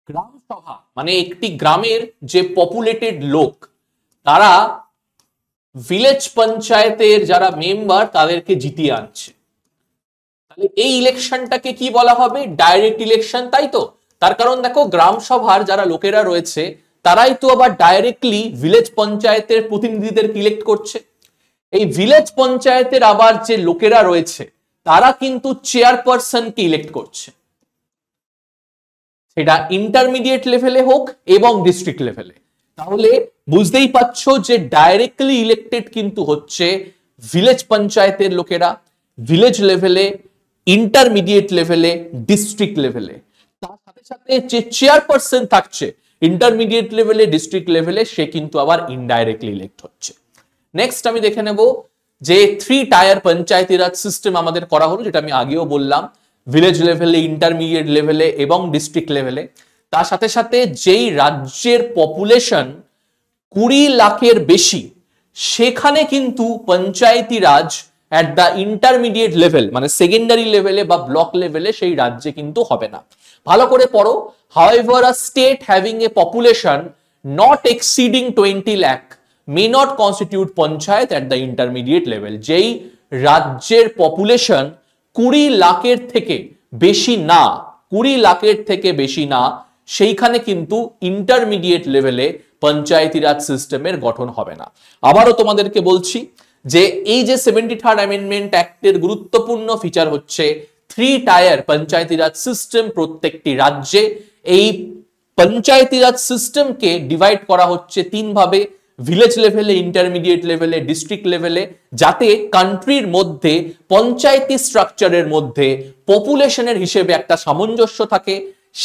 গ্রাম সভা মানে একটি গ্রামের যে পপুলেটেড লোক, তারা ভিলেজ পঞ্চায়েতের যারা মেম্বার তাদেরকে জিতিয়ে আনছে। তাহলে এই ইলেকশনটাকে কি বলা হবে? ডাইরেক্ট ইলেকশন, তাই তো? তার কারণ দেখো, গ্রাম সভার যারা লোকেরা রয়েছে তারাই তো আবার ডাইরেক্টলি ভিলেজ পঞ্চায়েতের প্রতিনিধিদের ইলেক্ট করছে। এই ভিলেজ পঞ্চায়েতের আবার যে লোকেরা রয়েছে তারা কিন্তু চেয়ারপারসনকে ইলেক্ট করছে, সেটা ইন্টারমিডিয়েট লেভেলে হোক এবং ডিস্ট্রিক্ট লেভেলে। তাহলে বুঝতেই পারছো যে ডাইরেক্টলি ইলেক্টেড কিন্তু হচ্ছে ভিলেজ পঞ্চায়েতের লোকেরা, ভিলেজ লেভেলে, ইন্টারমিডিয়েট লেভেলে, ডিস্ট্রিক্ট লেভেলে। তার সাথে সাথে যে চেয়ারপারসন থাকছে ইন্টারমিডিয়েট লেভেলে, ডিস্ট্রিক্ট লেভেলে, সে কিন্তু আবার ইনডাইরেক্টলি ইলেক্ট হচ্ছে। নেক্সট আমি দেখে নেব যে 3 টায়ার পঞ্চায়েতি রাজ সিস্টেম আমাদের করা হলো, যেটা আমি আগেও বললাম, ভিলেজ লেভেলে, ইন্টারমিডিয়েট লেভেলে এবং ডিস্ট্রিক্ট লেভেলে। তার সাথে সাথে যেই রাজ্যের পপুলেশন 20 লাখের বেশি, সেখানে কিন্তু পঞ্চায়েতি রাজ at the intermediate level মানে সেকেন্ডারি লেভেলে বা ব্লক লেভেলে সেই রাজ্যে কিন্তু হবে না। ভালো করে পড়ো। however a state having a population not exceeding 20 lakh may not constitute panchayat at the intermediate level। যেই রাজ্যের পপুলেশন 20 লাখের থেকে বেশি না, 20 লাখের থেকে বেশি না, সেইখানে কিন্তু ইন্টারমিডিয়েট লেভেলে পঞ্চায়েতি রাজ সিস্টেমের গঠন হবে না। আবারও তোমাদেরকে বলছি যে এই যে 73rd অ্যামেন্ডমেন্ট অ্যাক্টের গুরুত্বপূর্ণ ফিচার হচ্ছে 3 টায়ার পঞ্চায়েতি রাজ সিস্টেম। প্রত্যেকটি রাজ্যে এই পঞ্চায়েতি রাজ সিস্টেমকে ডিভাইড করা হচ্ছে 3 ভাবে, ভিলেজ লেভেলে, ইন্টারমিডিয়েট লেভেলে, ডিস্ট্রিক্ট লেভেলে, যাতে কান্ট্রির মধ্যে পঞ্চায়েতি স্ট্রাকচারের মধ্যে পপুলেশনের হিসেবে একটা সামঞ্জস্য থাকে।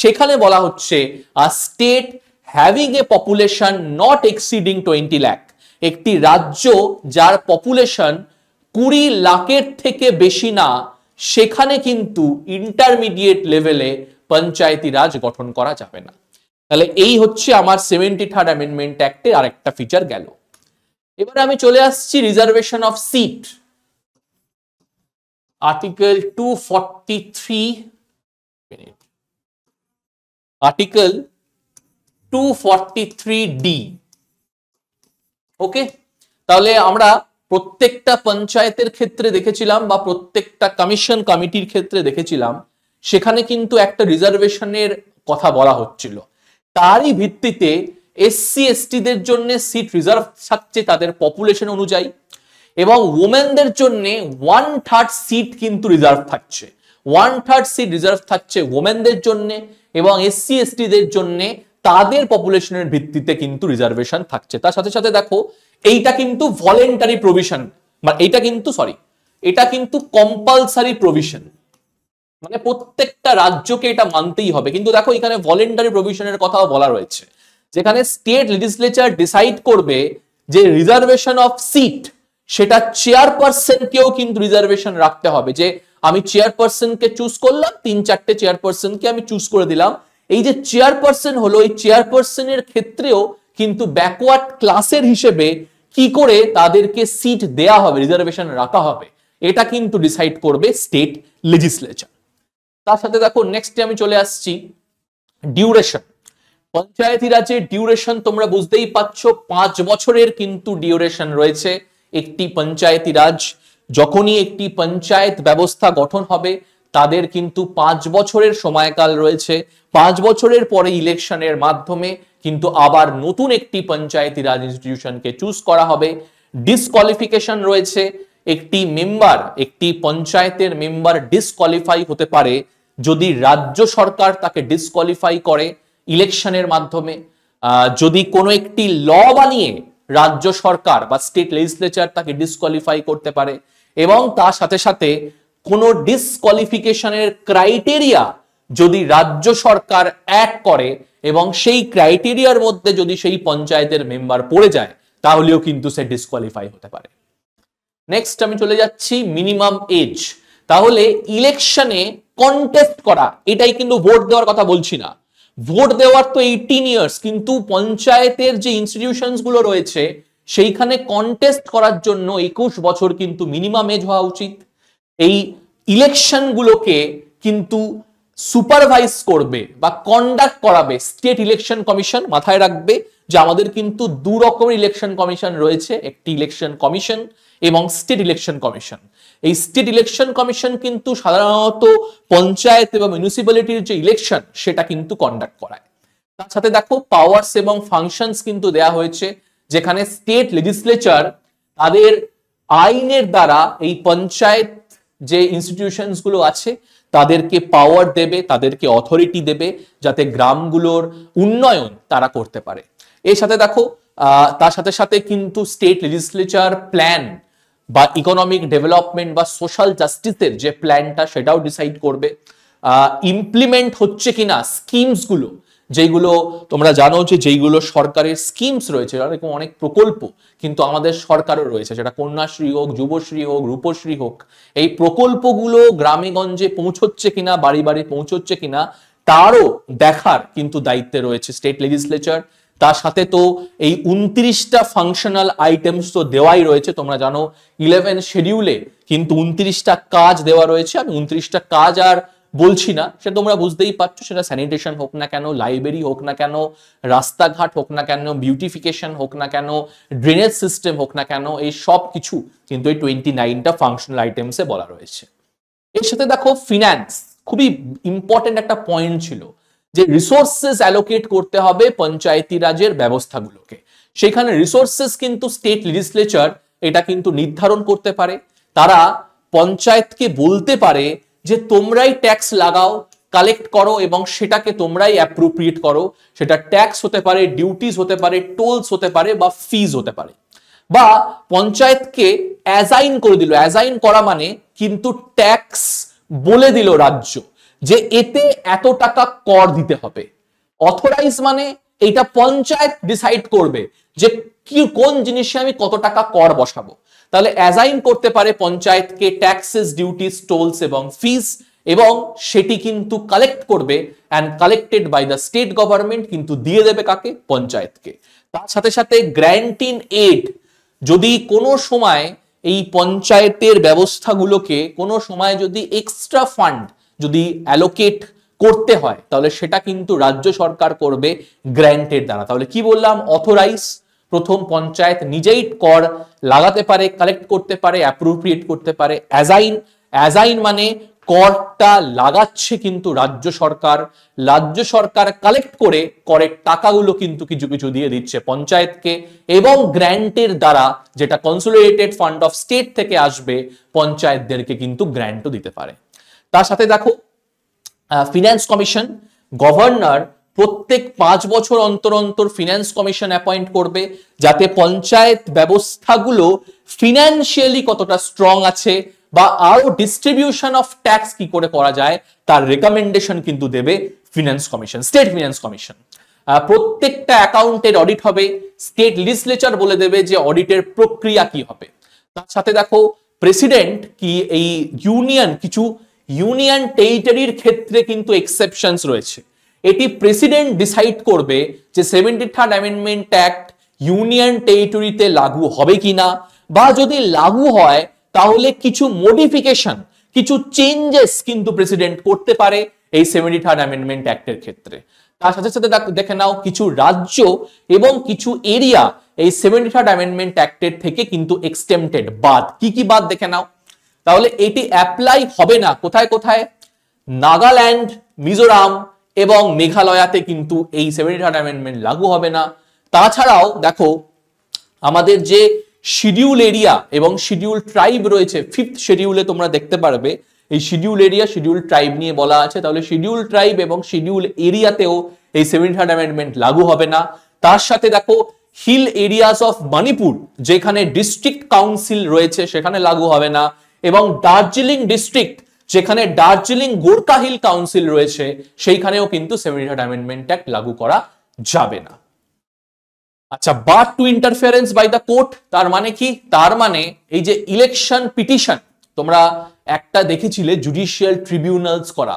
সেখানে বলা হচ্ছে a state having a population not exceeding 20 lakh, একটি রাজ্য যার পপুলেশন 20 লাখের থেকে বেশি না, সেখানে কিন্তু ইন্টারমিডিয়েট লেভেলে পঞ্চায়েতি রাজ গঠন করা যাবে না। তাহলে এই হচ্ছে আমার 73rd অ্যামেন্ডমেন্ট অ্যাক্টের আরেকটা ফিচার গেল। এবার আমি চলে আসছি reservation of seat, article 243, article 243D। Okay, তাহলে আমরা প্রত্যেকটা পঞ্চায়েতের ক্ষেত্রে দেখেছিলাম বা প্রত্যেকটা কমিশন কমিটির ক্ষেত্রে দেখেছিলাম, সেখানে কিন্তু একটা রিজার্ভেশনের কথা বলা হচ্ছিল। তারই ভিত্তিতে এসসি এসটিদের জন্য সিট রিজার্ভ থাকছে তাদের পপুলেশন অনুযায়ী, এবং ওমেনদের জন্য 1/3 সিট কিন্তু রিজার্ভ থাকছে। 1/3 সিট রিজার্ভ থাকছে ওমেনদের জন্য, এবং এসসি এসটিদের জন্য তাদের পপুলেশনের ভিত্তিতে কিন্তু রিজার্ভেশন থাকছে। তার সাথে সাথে দেখো, এইটা কিন্তু ভলেন্টারি প্রভিশন, মানে এটা কিন্তু কম্পালসারি প্রভিশন, মানে প্রত্যেকটা রাজ্যকে এটা মানতেই হবে। কিন্তু দেখো, এখানে ভলেন্টারি প্রভিশনের কথাও বলা রয়েছে, যেখানে স্টেট লেজিসলেচার ডিসাইড করবে যে রিজার্ভেশন অফ সিট, সেটা চেয়ারপারসনকেও কিন্তু রিজার্ভেশন রাখতে হবে। যে আমি চেয়ারপারসনকে চুজ করলাম, 3-4টে চেয়ারপারসনকে আমি চুজ করে দিলাম, এই যে চেয়ারপারসন হলো, এই চেয়ারপারসনের ক্ষেত্রেও কিন্তু ব্যাকওয়ার্ড ক্লাসের হিসেবে কি করে তাদেরকে সিট দেয়া হবে, রিজার্ভেশন রাখা হবে, এটা কিন্তু ডিসাইড করবে স্টেট লেজিসলেচার। তার সাথে দেখো, নেক্সটে আমি চলে আসছি ডিউরেশন। পঞ্চায়েতি রাজের ডিউরেশন তোমরা বুঝতেই পারছো, 5 বছরের কিন্তু ডিউরেশন রয়েছে একটি পঞ্চায়েতি রাজ। যখনই একটি পঞ্চায়েত ব্যবস্থা গঠন হবে, তাদের কিন্তু 5 বছরের সময়কাল রয়েছে। 5 বছরের পরে ইলেকশনের মাধ্যমে কিন্তু আবার নতুন একটি পঞ্চায়েতি রাজ ইনস্টিটিউশনকে চুজ করা হবে। ডিসকোয়ালিফিকেশন রয়েছে, একটি পঞ্চায়েতের মেম্বার ডিসকোয়ালিফাই হতে পারে যদি রাজ্য সরকার তাকে ডিসকোয়ালিফাই করে ইলেকশনের মাধ্যমে। যদি কোনো একটি ল বানিয়ে রাজ্য সরকার বা স্টেট লেজিসলেচার তাকে ডিসকোয়ালিফাই করতে পারে, এবং তার সাথে সাথে কোনো ডিসকোয়ালিফিকেশনের ক্রাইটেরিয়া যদি রাজ্য সরকার অ্যাড করে এবং সেই ক্রাইটেরিয়ার মধ্যে যদি সেই পঞ্চায়েতের মেম্বার পড়ে যায় তাহলেও কিন্তু সে ডিসকোয়ালিফাই হতে পারে। নেক্সট আমি চলে যাচ্ছি মিনিমাম এজ। তাহলে ইলেকশনে কন্টেস্ট করা, এটাই কিন্তু ভোট দেওয়ার কথা বলছি না, ভোট দেওয়ার তো 18 ইয়ার্স, কিন্তু পঞ্চায়েতের যে ইনস্টিটিউশনস গুলো রয়েছে সেইখানে কন্টেস্ট করার জন্য 21 বছর কিন্তু মিনিমাম এজ হওয়া উচিত। এই ইলেকশন গুলোকে কিন্তু সুপারভাইজ করবে বা কন্ডাক্ট করাবে স্টেট ইলেকশন কমিশন। মাথায় রাখবে যে আমাদের কিন্তু দু রকমের ইলেকশন কমিশন রয়েছে, একটি ইলেকশন কমিশন এবং স্টেট ইলেকশন কমিশন। এই স্টেট ইলেকশন কমিশন কিন্তু সাধারণত পঞ্চায়েত এবং মিউনিসিপ্যালিটির যে ইলেকশন সেটা কিন্তু কন্ডাক্ট করায়। তার সাথে দেখো পাওয়ারস এবং ফাংশনস কিন্তু দেয়া হয়েছে, যেখানে স্টেট লেজিসলেচার তাদের আইনের দ্বারা এই পঞ্চায়েত যে ইনস্টিটিউশনস গুলো আছে তাদেরকে পাওয়ার দেবে, তাদেরকে অথরিটি দেবে, যাতে গ্রামগুলোর উন্নয়ন তারা করতে পারে। এর সাথে দেখো তার সাথে সাথে কিন্তু স্টেট লেজিসলেচার প্ল্যান বা ইকোনমিক ডেভেলপমেন্ট বা সোশ্যাল জাস্টিসের যে প্ল্যানটা সেটাও ডিসাইড করবে। ইমপ্লিমেন্ট হচ্ছে কিনা স্কিমস গুলো, যেগুলো তোমরা জানো যে যেইগুলো সরকারের স্কিমস রয়েছে, এরকম অনেক প্রকল্প কিন্তু আমাদের সরকারও রয়েছে, সেটা কন্যাশ্রী হোক, যুবশ্রী হোক, রূপশ্রী হোক, এই প্রকল্পগুলো গ্রামে গঞ্জে পৌঁছচ্ছে কিনা, বাড়ি বাড়ি পৌঁছচ্ছে কিনা তারও দেখার কিন্তু দায়িত্বে রয়েছে স্টেট লেজিসলেচার। তার সাথে তো এই 29টা ফাংশনাল আইটেমস তো দেওয়াই রয়েছে, তোমরা জানো 11 শিডিউলে কিন্তু 29টা কাজ দেওয়া রয়েছে। আমি 29টা কাজ আর বলছি না, সেটা তোমরা বুঝতেই পারছো, সেটা স্যানিটেশন হোক না কেন, লাইব্রেরি হোক না কেন, রাস্তাঘাট হোক না কেন, বিউটিফিকেশন হোক না কেন, ড্রেনেজ সিস্টেম হোক না কেন, এই সব কিছু কিন্তু এই 29টা ফাংশনাল আইটেমসে বলা রয়েছে। এর সাথে দেখো ফিন্যান্স, খুবই ইম্পর্টেন্ট একটা পয়েন্ট ছিল যে রিসোর্সেস অ্যালোকেট করতে হবে পঞ্চায়েতি রাজের ব্যবস্থাগুলোকে। সেখানে রিসোর্সেস কিন্তু স্টেট লেজিসলেচার এটা কিন্তু নির্ধারণ করতে পারে। তারা পঞ্চায়েতকে বলতে পারে যে তোমরাই ট্যাক্স লাগাও, কালেক্ট করো এবং সেটাকে তোমরাই অ্যাপ্রোপ্রিয়েট করো। সেটা ট্যাক্স হতে পারে, ডিউটিস হতে পারে, টোলস হতে পারে বা ফিজ হতে পারে। বা পঞ্চায়েতকে অ্যাসাইন করে দিল, অ্যাসাইন করা মানে কিন্তু ট্যাক্স বলে দিল রাজ্য যে এতে এত টাকা কর দিতে হবে। অথরাইজ মানে এটা পঞ্চায়েত ডিসাইড করবে যে কি কোন জিনিসে আমি কত টাকা কর বসাবো। তাহলে অ্যাসাইন করতে পারে পঞ্চায়েতকে ট্যাক্সেস, ডিউটিস, টোলস এবং ফিস, এবং সেটি কিন্তু কালেক্ট করবে and collected by the state government, কিন্তু দিয়ে দেবে কাকে? পঞ্চায়েতকে। তার সাথে সাথে গ্র্যান্ট ইন এড, যদি কোনো সময় এই পঞ্চায়েতের ব্যবস্থাগুলোকে কোনো সময় যদি এক্সট্রা ফান্ড যদি অ্যালোকেট করতে হয় তাহলে সেটা কিন্তু রাজ্য সরকার করবে গ্র্যান্টের দ্বারা। তাহলে কি বললাম? অথরাইজ, প্রথম পঞ্চায়েত নিজেই কর লাগাতে পারে, কালেক্ট করতে পারে, অ্যাপ্রোপ্রিয়েট করতে পারে। অ্যাসাইন, অ্যাসাইন মানে করটা লাগাচ্ছে কিন্তু রাজ্য সরকার, রাজ্য সরকার কালেক্ট করে করের টাকাগুলো কিন্তু কিছু কিছু দিয়ে দিচ্ছে পঞ্চায়েতকে, এবং গ্র্যান্টের দ্বারা যেটা কনসোলিডেটেড ফান্ড অফ স্টেট থেকে আসবে পঞ্চায়েতদেরকে কিন্তু গ্র্যান্টও দিতে পারে। তার সাথে দেখো ফিনান্স কমিশন, গভর্নর প্রত্যেক 5 বছর অন্তর অন্তর ফিনান্স কমিশন অ্যাপয়েন্ট করবে, যাতে পঞ্চায়েত ব্যবস্থাগুলো ফিনান্সিয়ালি কতটা স্ট্রং আছে বা আরো ডিস্ট্রিবিউশন অফ ট্যাক্স কি করে করা যায় তার রেকমেন্ডেশন কিন্তু দেবে finance commission, state finance commission. প্রত্যেকটা অ্যাকাউন্টের অডিট হবে, স্টেট লিজিসলেচার বলে দেবে যে অডিটের প্রক্রিয়া কি হবে। তার সাথে দেখো প্রেসিডেন্ট কি এই ইউনিয়ন, কিছু ইউনিয়ন টেরিটরির ক্ষেত্রে কিন্তু এক্সেপশনস রয়েছে, এটি প্রেসিডেন্ট ডিসাইড করবে যে 73rd অ্যামেন্ডমেন্ট অ্যাক্ট ইউনিয়ন টেরিটরিতে লাগু হবে কিনা, বা যদি লাগু হয় তাহলে কিছু মডিফিকেশন, কিছু চেঞ্জেস কিন্তু প্রেসিডেন্ট করতে পারে এই 73rd অ্যামেন্ডমেন্ট অ্যাক্টের ক্ষেত্রে। তার সাথে সাথে দেখে নাও কিছু রাজ্য এবং কিছু এরিয়া এই 73rd অ্যামেন্ডমেন্ট অ্যাক্টের থেকে কিন্তু এক্সটেম্পটেড, বাদ। কি কি বাদ দেখে নাও। তাহলে এটি অ্যাপ্লাই হবে না কোথায় কোথায়? নাগাল্যান্ড, মিজোরাম এবং মেঘালয়াতে কিন্তু এই 73rd অ্যামেন্ডমেন্ট লাগু হবে না। তাছাড়াও দেখো আমাদের যে শিডিউল এরিয়া এবং শিডিউল ট্রাইব রয়েছে, 5th শিডিউলে তোমরা দেখতে পারবে এই শিডিউল এরিয়া, শিডিউল ট্রাইব নিয়ে বলা আছে। তাহলে শিডিউল ট্রাইব এবং শিডিউল এরিয়াতেও এই 73rd অ্যামেন্ডমেন্ট লাগু হবে না। তার সাথে দেখো হিল এরিয়াস অফ মণিপুর যেখানে ডিস্ট্রিক্ট কাউন্সিল রয়েছে সেখানে লাগু হবে না, এবং দার্জিলিং ডিস্ট্রিক্ট যেখানে দার্জিলিং গোর্খা হিল কাউন্সিল রয়েছে সেইখানেও কিন্তু 73rd অ্যামেন্ডমেন্ট অ্যাক্ট লাগু করা যাবে না। আচ্ছা, bar to interference by the court তার মানে কি? তার মানে এই যে ইলেকশন পিটিশন তোমরা একটা দেখেছিলে জুডিশিয়াল ট্রিবিউনালস করা,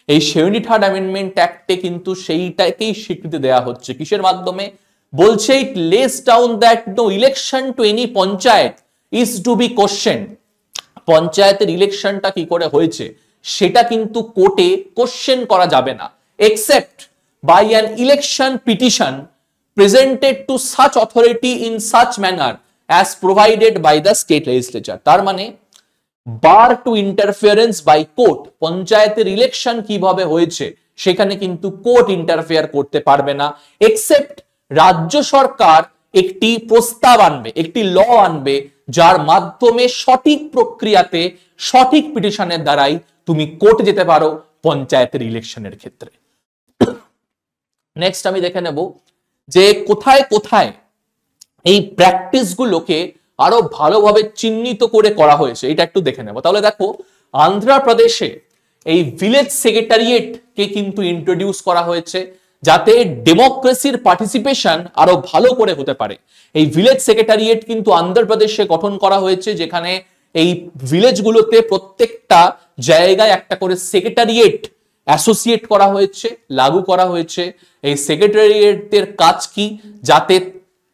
এই 73rd অ্যামেন্ডমেন্ট অ্যাক্টে কিন্তু সেইটাকেই স্বীকৃতি দেওয়া হচ্ছে। কিসের মাধ্যমে? বলছে it lays down that no election to any panchayat is to be question. পঞ্চায়েতের ইলেকশনটা কি করে হয়েছে সেটা কিন্তু কোর্টে কোশ্চেন করা যাবে না, except by an election petition presented to such authority in such manner as provided by the state legislature। তার মানে বার টু ইন্টারফিয়ারেন্স বাই কোর্ট, পঞ্চায়েতের ইলেকশন কিভাবে হয়েছে সেখানে কিন্তু কোর্ট ইন্টারফেয়ার করতে পারবে না, এক্সেপ্ট রাজ্য সরকার একটি প্রস্তাব আনবে, একটি ল আনবে যার মাধ্যমে সঠিক প্রক্রিয়াতে সঠিক পিটিশনের দ্বারাই তুমি কোর্ট যেতে পারো পঞ্চায়েতের ইলেকশনের ক্ষেত্রে। নেক্সট আমি দেখে নেব যে কোথায় কোথায় এই প্র্যাকটিস গুলোকে আরো ভালোভাবে চিহ্নিত করে করা হয়েছে এটা একটু দেখে নেব। তাহলে দেখো, আন্ধ্রপ্রদেশে এই ভিলেজ সেক্রেটারিয়েট কে কিন্তু ইন্ট্রোডিউস করা হয়েছে যাতে ডেমোক্রেসির পার্টিসিপেশন আরো ভালো করে হতে পারে। এই ভিলেজ সেক্রেটারিয়েট কিন্তু আন্ধ্রপ্রদেশে গঠন করা হয়েছে, যেখানে এই ভিলেজগুলোতে প্রত্যেকটা জায়গায় একটা করে সেক্রেটারিয়েট অ্যাসোসিয়েট করা হয়েছে, লাগু করা হয়েছে। এই সেক্রেটারিয়েটের কাজ কি? যাতে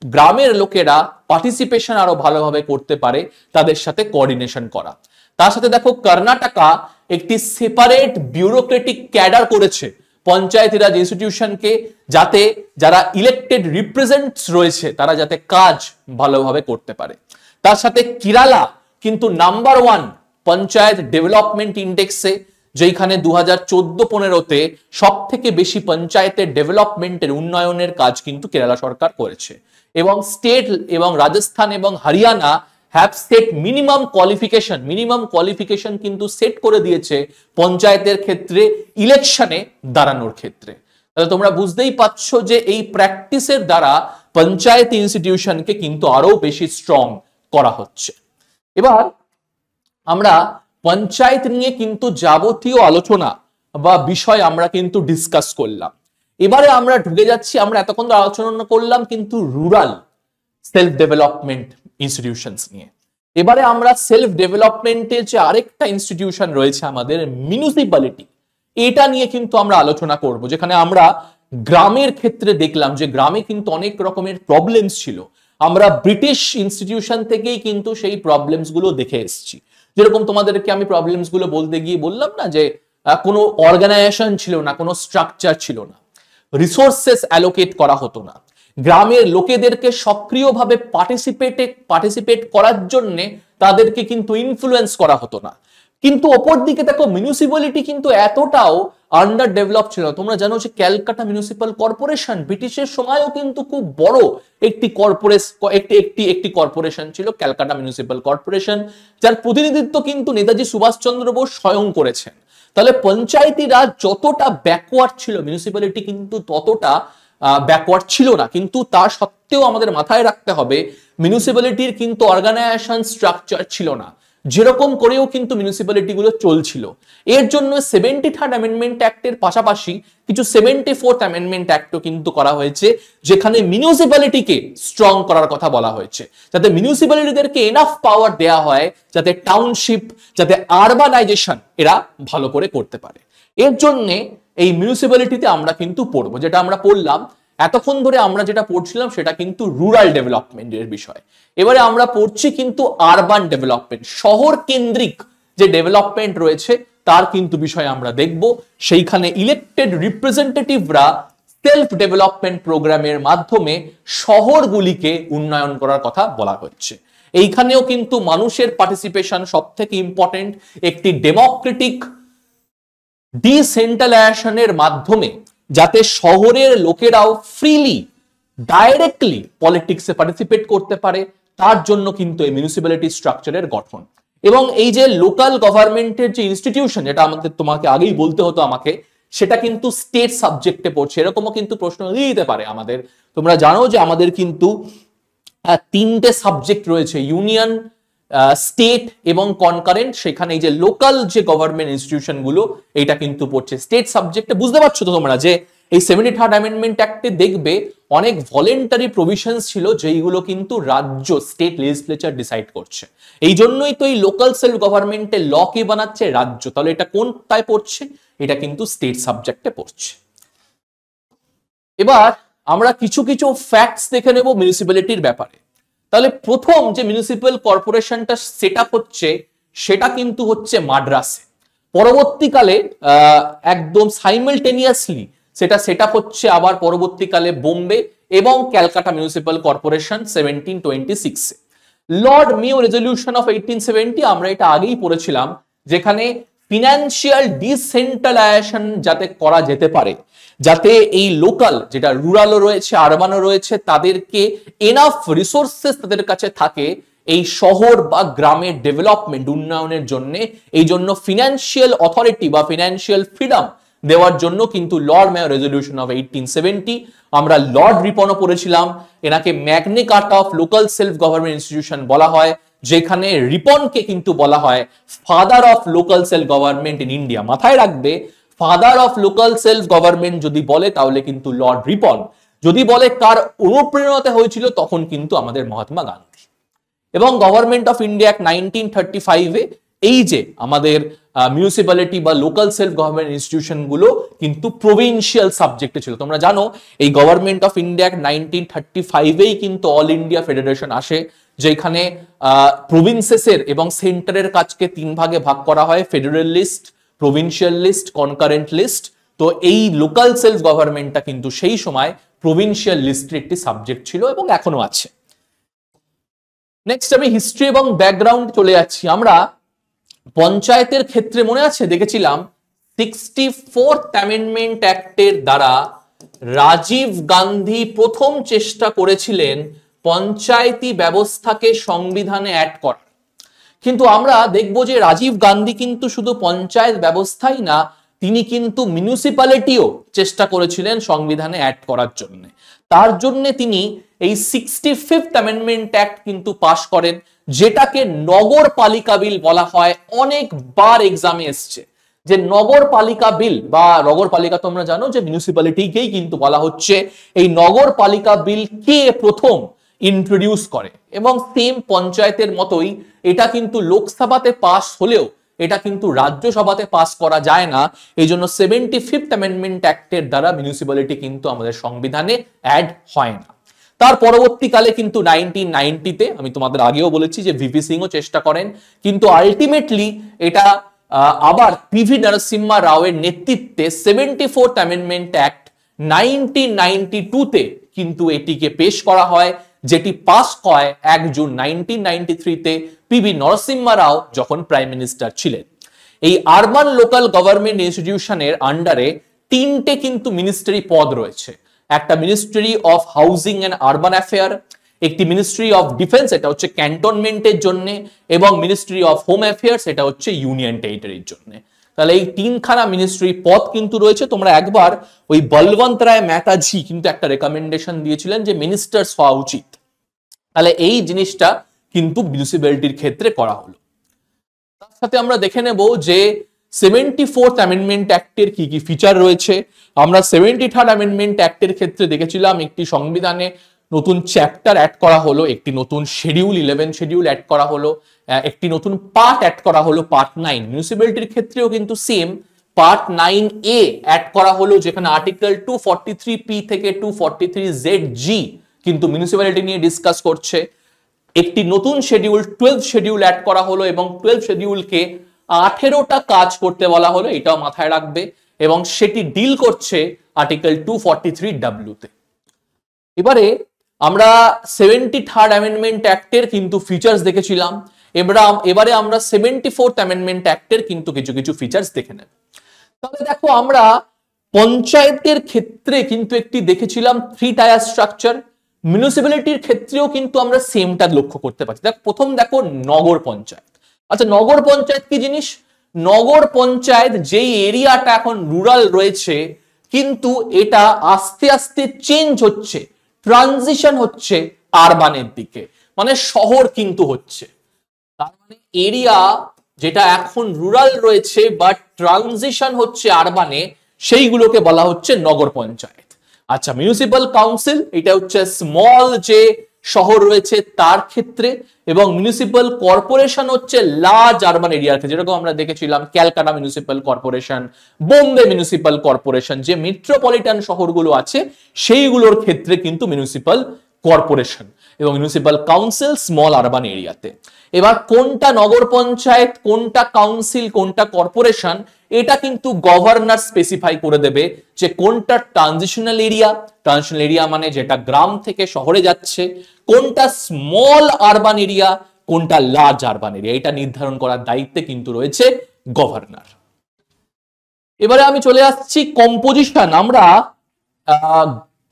গ্রামের লোকেরা পার্টিসিপেশন আরো ভালোভাবে করতে পারে, তাদের সাথে কোঅর্ডিনেশন করা। তার সাথে দেখো, কর্ণাটকা একটি সেপারেট বিউরোক্রেটিক ক্যাডার করেছে পঞ্চায়েতি রাজ ইনস্টিটিউশনকে, যাতে যারা ইলেক্টেড রিপ্রেজেন্টস রয়েছে তারা যাতে কাজ ভালোভাবে করতে পারে। তার সাথে কেরালা কিন্তু নাম্বার 1 পঞ্চায়েত ডেভেলপমেন্ট ইন্ডেক্সে, যেখানে 2014-15-তে সব থেকে বেশি পঞ্চায়েতের ডেভেলপমেন্টের উন্নয়নের কাজ কিন্তু কেরালা সরকার করেছে। এবং স্টেট এবং রাজস্থান এবং Haryana have set minimum qualification কিন্তু সেট করে দিয়েছে পঞ্চায়েতের ক্ষেত্রে ইলেকশনে দাঁড়ানোর ক্ষেত্রে। তাহলে তোমরা বুঝতেই পারছো যে এই প্র্যাকটিসের দ্বারা পঞ্চায়েত ইনস্টিটিউশনকে কিন্তু আরো বেশি স্ট্রং করা হচ্ছে। এবার আমরা পঞ্চায়েত নিয়ে কিন্তু যাবতীয় আলোচনা বা বিষয় আমরা কিন্তু ডিসকাস করলাম। এবারে আমরা ঢুকে যাচ্ছি, আমরা এতক্ষণ আলোচনা করলাম কিন্তু রুরাল সেলফ ডেভেলপমেন্ট ইনস্টিটিউশনস নিয়ে। এবারে আমরা সেলফ ডেভেলপমেন্টের যে আরেকটা ইনস্টিটিউশন রয়েছে আমাদের মিউনিসিপ্যালিটি, এটা নিয়ে কিন্তু আমরা আলোচনা করব, যেখানে আমরা গ্রামের ক্ষেত্রে দেখলাম যে গ্রামে কিন্তু অনেক রকমের প্রবলেমস ছিল। আমরা ব্রিটিশ ইনস্টিটিউশন থেকেই কিন্তু সেই প্রবলেমস গুলো দেখে এসেছি। যেরকম তোমাদেরকে আমি প্রবলেমস গুলো বলতে গিয়ে বললাম না যে কোনো অর্গানাইজেশন ছিল না, কোনো স্ট্রাকচার ছিল না, রিসোর্সেস অ্যালোকেট করা হতো না, গ্রামের লোকেদেরকে সক্রিয়ভাবে পার্টিসিপেট করার জন্য তাদেরকে কিন্তু ইনফ্লুয়েন্স করা হতো না। কিন্তু অপর দিকে দেখো, মিউনিসিপ্যালিটি কিন্তু এতটাও আন্ডার ডেভেলপ ছিল। তোমরা জানো যে ক্যালকাটা মিউনিসিপাল কর্পোরেশন ব্রিটিশের সময়ও কিন্তু খুব বড় একটি কর্পোরেশন ছিল, ক্যালকাটা মিউনিসিপাল কর্পোরেশন, যার প্রতিনিধিত্ব কিন্তু নেতাজি সুভাষচন্দ্র বোস স্বয়ং করেছেন। তাহলে পঞ্চায়েতি রাজ যতটা ব্যাকওয়ার্ড ছিল, মিউনিসিপ্যালিটি কিন্তু ততটা ব্যাকওয়ার্ড ছিল না। কিন্তু তার সত্ত্বেও আমাদের মাথায় রাখতে হবে মিউনিসিপ্যালিটির কিন্তু অর্গানাইজেশন স্ট্রাকচার ছিল না, যেরকম করেও কিন্তু মিউনিসিপ্যালিটি গুলো চলছিল। এর জন্য 73rd অ্যামেন্ডমেন্ট অ্যাক্টের পাশাপাশি কিছু 74th অ্যামেন্ডমেন্ট অ্যাক্টও কিন্তু করা হয়েছে, যেখানে মিউনিসিপ্যালিটিকে স্ট্রং করার কথা বলা হয়েছে, যাতে মিউনিসিপ্যালিটিদেরকে এনাফ পাওয়ার দেয়া হয় যাতে টাউনশিপ, যাতে আরবানাইজেশন এরা ভালো করে করতে পারে। এর জন্য এই মিউনিসিপ্যালিটিতে আমরা কিন্তু পড়বো, যেটা আমরা পড়লাম এতক্ষণ ধরে আমরা যেটা পড়ছিলাম সেটা কিন্তু রুরাল ডেভেলপমেন্টের বিষয়। এবারে আমরা পড়ছি কিন্তু আরবান ডেভেলপমেন্ট, শহর কেন্দ্রিক যে ডেভেলপমেন্ট রয়েছে তার কিন্তু বিষয় আমরা দেখব। সেইখানে ইলেক্টেড রিপ্রেজেন্টেটিভরা সেলফ ডেভেলপমেন্ট প্রোগ্রামের মাধ্যমে শহরগুলিকে উন্নয়ন করার কথা বলা হচ্ছে। এইখানেও কিন্তু মানুষের পার্টিসিপেশন সব থেকে ইম্পর্টেন্ট। একটি ডেমোক্রেটিক ডিসেন্ট্রালাইজেশনের মাধ্যমে যাতে শহরের লোকেরাও ফ্রিলি ডাইরেক্টলি পলিটিক্সে পার্টিসিপেট করতে পারে, তার জন্য কিন্তু এই মিউনিসিপ্যালিটি স্ট্রাকচারের গঠন। এবং এই যে লোকাল গভর্নমেন্টের যে ইনস্টিটিউশন, যেটা তোমাকে আগেই বলতে হতো আমাকে, সেটা কিন্তু স্টেট সাবজেক্টে পড়ছে। এরকমও কিন্তু প্রশ্ন দিতে পারে আমাদের। তোমরা জানো যে আমাদের কিন্তু তিনটে সাবজেক্ট রয়েছে, ইউনিয়ন, স্টেট এবং কনকারেন্ট। সেখানে এই যে লোকাল যে গভর্নমেন্ট ইনস্টিটিউশন গুলো, এটা কিন্তু পড়ছে স্টেট সাবজেক্টে। বুঝতে পারছো তো তোমরা যে এই 73rd অ্যামেন্ডমেন্ট অ্যাক্টে দেখবে অনেক ভলেন্টারি প্রভিশনস ছিল যেইগুলো কিন্তু রাজ্য, স্টেট লেজিসলেচার ডিসাইড করছে। এই জন্যই তো এই লোকাল সেলফ গভর্নমেন্টের ল কে বানাচ্ছে? রাজ্য। তাহলে এটা কোনটায় পড়ছে? এটা কিন্তু স্টেট সাবজেক্টে পড়ছে। এবার আমরা কিছু কিছু ফ্যাক্টস দেখে নেব মিউনিসিপ্যালিটির ব্যাপারে। তাহলে প্রথম যে মিউনিসিপ্যাল কর্পোরেশনটা সেট আপ হচ্ছে সেটা কিন্তু হচ্ছে মাদ্রাসে। পরবর্তীকালে একদম সাইমালটেনিয়াসলি সেটা সেট আপ হচ্ছে আবার পরবর্তীকালে বোম্বে এবং ক্যালকাটা মিউনিসিপ্যাল কর্পোরেশন 1726-এ। লর্ড মেয়ো রেজলিউশন অফ 1870 আমরা এটা আগেই পড়েছিলাম, যেখানে ফিনান্সিয়াল ডিসেন্ট্রালাইজেশন যাতে করা যেতে পারে, যাতে এই লোকাল যেটা রুরালও রয়েছে আরবানও রয়েছে তাদেরকে এনাফ রিসোর্সেস তাদের কাছে থাকে এই শহর বা গ্রামের ডেভেলপমেন্ট উন্নয়নের জন্য। এই জন্য ফিনান্সিয়াল অথরিটি বা ফিনান্সিয়াল ফ্রিডম দেওয়ার জন্য কিন্তু লর্ড মেয়ো রেজলিউশন অফ 1870। আমরা লর্ড রিপনও পড়েছিলাম, এনাকে Magna কার্টা of local self government institution বলা হয়, যেখানে রিপনকে কিন্তু বলা হয় father of local self government in India. মাথায় রাখবে, father of local self government যদি বলে তাহলে কিন্তু লর্ড রিপন, যদি বলে কার অনুপ্রেরণাতে হয়েছিল তখন কিন্তু আমাদের মহাত্মা গান্ধী। এবং গভর্নমেন্ট অফ ইন্ডিয়া 1935-এ এই যে আমাদের মিউনিসিপ্যালিটি বা লোকাল সেলফ গভর্নমেন্ট ইনস্টিটিউশন গুলো কিন্তু প্রভিন্সিয়াল সাবজেক্টে ছিল। তোমরা জানো এই গভর্নমেন্ট অফ ইন্ডিয়া 1935-এই কিন্তু অল ইন্ডিয়া ফেডারেশন আসে, যেখানে প্রভিন্সেসের এবং সেন্টারের কাজকে তিন ভাগে ভাগ করা হয়, federal list, provincial list, concurrent list. তো এই লোকাল সেলফ গভর্নমেন্টটা কিন্তু সেই সময় প্রভিন্সিয়াল লিস্টের একটি সাবজেক্ট ছিল এবং এখনো আছে। নেক্সট আমি হিস্ট্রি এবং ব্যাকগ্রাউন্ড চলে যাচ্ছি। আমরা পঞ্চায়েতের ক্ষেত্রে মনে আছে দেখেছিলাম 64th অ্যামেন্ডমেন্ট অ্যাক্টের দ্বারা রাজীব গান্ধী প্রথম চেষ্টা করেছিলেন পঞ্চায়েতি ব্যবস্থাকে সংবিধানে অ্যাড করার। কিন্তু আমরা দেখব যে রাজীব গান্ধী কিন্তু শুধু পঞ্চায়েত ব্যবস্থাই না, তিনি কিন্তু মিউনিসিপ্যালিটিও চেষ্টা করেছিলেন সংবিধানে অ্যাড করার জন্য। তার জন্য তিনি এই 65th অ্যামেন্ডমেন্ট অ্যাক্ট কিন্তু পাশ করেন, যেটাকে নগরপালিকা বিল বলা হয়। অনেকবার এক্সামে এসছে যে নগরপালিকা বিল বা নগরপালিকা, তোমরা জানো যে মিউনিসিপ্যালিটিকেই কিন্তু বলা হচ্ছে। এই নগরপালিকা বিল কে প্রথম ইন্ট্রোডিউস করে? এবং সেম পঞ্চায়েতের মতোই এটা কিন্তু লোকসভাতে পাস হলেও এটা কিন্তু রাজ্যসভাতে পাস করা যায় না। এই জন্য 75th অ্যামেন্ডমেন্ট অ্যাক্টের দ্বারা মিউনিসিপ্যালিটি কিন্তু আমাদের সংবিধানে অ্যাড হয় না। তার পরবর্তীকালে কিন্তু 1990-তে আমি তোমাদের আগেও বলেছি যে ভিপি সিংও চেষ্টা করেন, কিন্তু আলটিমেটলি এটা আবার পিভি নরসিম্হা রাওয়ের নেতৃত্বে 74th অ্যামেন্ডমেন্ট অ্যাক্ট 1992-তে কিন্তু এটিকে পেশ করা হয়, যেটি পাস হয় 1 জুন 1993-তে পিভি নরসিম্হা রাও যখন প্রাইম মিনিস্টার ছিলেন। এই আরবান লোকাল গভর্নমেন্ট ইনস্টিটিউশনের আন্ডারে তিনটে কিন্তু মিনিস্ট্রি পদ রয়েছে। একটা ministry of housing and urban affair, একটি মিনিস্ট্রি অফ ডিফেন্স, এটা হচ্ছে ক্যান্টনমেন্টের জন্য, এবং মিনিস্ট্রি অফ হোম অ্যাফেয়ার্স, এটা হচ্ছে ইউনিয়ন টেরিটরির জন্য। তাহলে এই তিনখানা মিনিস্ট্রি পদ কিন্তু রয়েছে। তোমরা একবার ওই বলবন্ত রায় মেহতাজি কিন্তু একটা রেকমেন্ডেশন দিয়েছিলেন যে মিনিস্টার্স হওয়া উচিত। তাহলে এই জিনিসটা কিন্তু মিউনিসিপ্যালিটির ক্ষেত্রে করা হলো। তার সাথে আমরা দেখে নেব যে 74th অ্যামেন্ডমেন্ট অ্যাক্টের কি কি ফিচার রয়েছে। আমরা 73rd অ্যামেন্ডমেন্ট অ্যাক্টের ক্ষেত্রে দেখেছিলাম একটি সংবিধানে নতুন চ্যাপ্টার অ্যাড করা হলো, একটি নতুন শিডিউল 11 শিডিউল অ্যাড করা হলো, একটি নতুন পার্ট অ্যাড করা হলো, পার্ট 9। মিউনিসিপ্যালিটির ক্ষেত্রেও কিন্তু সেম পার্ট 9A অ্যাড করা হলো, যেখানে আর্টিকেল 243P থেকে 243ZG কিন্তু মিউনিসিপ্যালিটি নিয়ে ডিসকাস করছে। একটি নতুন শিডিউল 12 শিডিউল অ্যাড করা হলো এবং 12 শিডিউলকে 18টা কাজ করতে বলা হলো, এটাও মাথায় রাখবে, এবং সেটি ডিল করছে আর্টিকেল 243W-তে। এবারে আমরা 73rd অ্যামেন্ডমেন্ট অ্যাক্টের কিন্তু ফিচার্স দেখেছিলাম। এবারে আমরা 74th অ্যামেন্ডমেন্ট অ্যাক্টের কিন্তু কিছু কিছু ফিচার্স দেখে নেব। তাহলে দেখো, আমরা পঞ্চায়েতের ক্ষেত্রে কিন্তু একটি দেখেছিলাম 3 টায়ার স্ট্রাকচার। মিউনিসিপ্যালিটির ক্ষেত্রেও কিন্তু আমরা সেমটা লক্ষ্য করতে পারছি। প্রথম দেখো নগর পঞ্চায়েত। আচ্ছা, নগর পঞ্চায়েত কি জিনিস? নগর পঞ্চায়েত যেই এরিয়াটা এখন রুরাল রয়েছে কিন্তু এটা আস্তে আস্তে চেঞ্জ হচ্ছে, ট্রানজিশন হচ্ছে আরবানের দিকে, মানে শহর কিন্তু হচ্ছে। তার মানে এরিয়া যেটা এখন রুরাল রয়েছে বাট ট্রানজিশন হচ্ছে আরবানে, সেইগুলোকে বলা হচ্ছে নগর পঞ্চায়েত। আচ্ছা, মিউনিসিপ্যাল কাউন্সিল এটা হচ্ছে স্মল যে শহর রয়েছে তার ক্ষেত্রে, এবং মিউনিসিপ্যাল কর্পোরেশন হচ্ছে লার্জ আরবান এরিয়ার ক্ষেত্রে, যেরকম আমরা দেখেছিলাম Calcutta municipal corporation, Bombay municipal corporation, যে মেট্রোপলিটন শহরগুলো আছে সেইগুলোর ক্ষেত্রে কিন্তু মিউনিসিপ্যাল কর্পোরেশন, এবং মিউনিসিপ্যাল কাউন্সিল স্মল আরবান এরিয়াতে। এবার কোনটা নগর পঞ্চায়েত, কোনটা কাউন্সিল, কোনটা কর্পোরেশন, এটা কিন্তু গভর্নর স্পেসিফাই করে দেবে যে কোনটা ট্রানজিশনাল এরিয়া, ট্রানজিশনাল এরিয়া মানে যেটা গ্রাম থেকে শহরে যাচ্ছে, কোনটা স্মল আরবান এরিয়া, কোনটা লার্জ আরবান এরিয়া, এটা নির্ধারণ করার দায়িত্বে কিন্তু রয়েছে গভর্নর। এবারে আমি চলে আসছি কম্পোজিশন। আমরা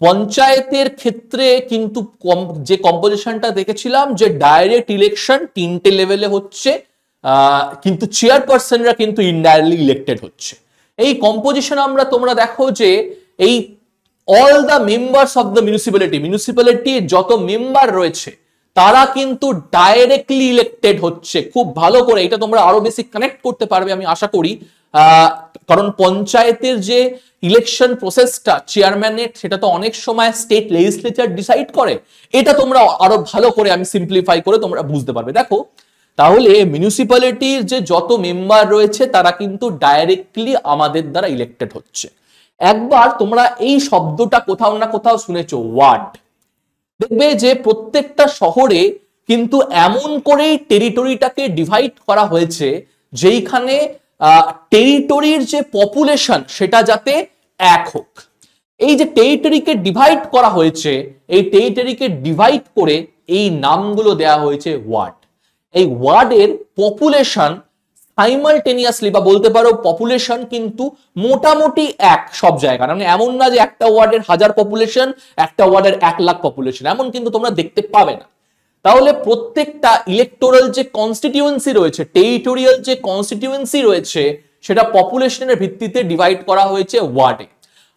পঞ্চায়েতের ক্ষেত্রে কিন্তু যে কম্পোজিশনটা দেখেছিলাম যে ডাইরেক্ট ইলেকশন তিনটে লেভেলে হচ্ছে, কিন্তু চেয়ারপারসনরা কিন্তু ইনডাইরেক্টলি ইলেক্টেড হচ্ছে। এই কম্পোজিশন আমরা তোমরা দেখো যে এই all the members of the municipality যত মেম্বার রয়েছে তারা কিন্তু ডাইরেক্টলি ইলেক্টেড হচ্ছে। খুব ভালো করে এটা তোমরা আরো বেশি কানেক্ট করতে পারবে আমি আশা করি, কারণ পঞ্চায়েতের যে ইলেকশন প্রসেসটা চেয়ারম্যানের, সেটা তো অনেক সময় স্টেট লেজিসলেচার ডিসাইড করে। এটা তোমরা আরো ভালো করে আমি সিম্পলিফাই করে তোমরা বুঝতে পারবে। দেখো তাহলে মিউনিসিপ্যালিটির যে যত মেম্বার রয়েছে তারা কিন্তু ডাইরেক্টলি আমাদের দ্বারা ইলেক্টেড হচ্ছে। একবার তোমরা এই শব্দটা কোথাও না কোথাও শুনেছো, ওয়ার্ড। দেখবে যে প্রত্যেকটা শহরে কিন্তু এমন করেই টেরিটরিটাকে ডিভাইড করা হয়েছে যেইখানে টেরিটরির যে পপুলেশন সেটা যাতে এক হোক। এই যে টেরিটরিকে ডিভাইড করা হয়েছে, এই টেরিটরিকে ডিভাইড করে এই নামগুলো দেয়া হয়েছে ওয়ার্ড। এই ওয়ার্ডের পপুলেশন সাইমালটেনিয়াসলি বা বলতে পারো পপুলেশন কিন্তু মোটামুটি এক সব জায়গায়, মানে এমন না যে একটা ওয়ার্ডের 1000 পপুলেশন, একটা ওয়ার্ডের 1 লাখ পপুলেশন, এমন কিন্তু তোমরা দেখতে পাবে না। তাহলে প্রত্যেকটা ইলেকটোরাল যে কনস্টিটিউয়েন্সি রয়েছে, টেরিটোরিয়াল যে কনস্টিটিউয়েন্সি রয়েছে, সেটা পপুলেশনের ভিত্তিতে ডিভাইড করা হয়েছে ওয়ার্ডে।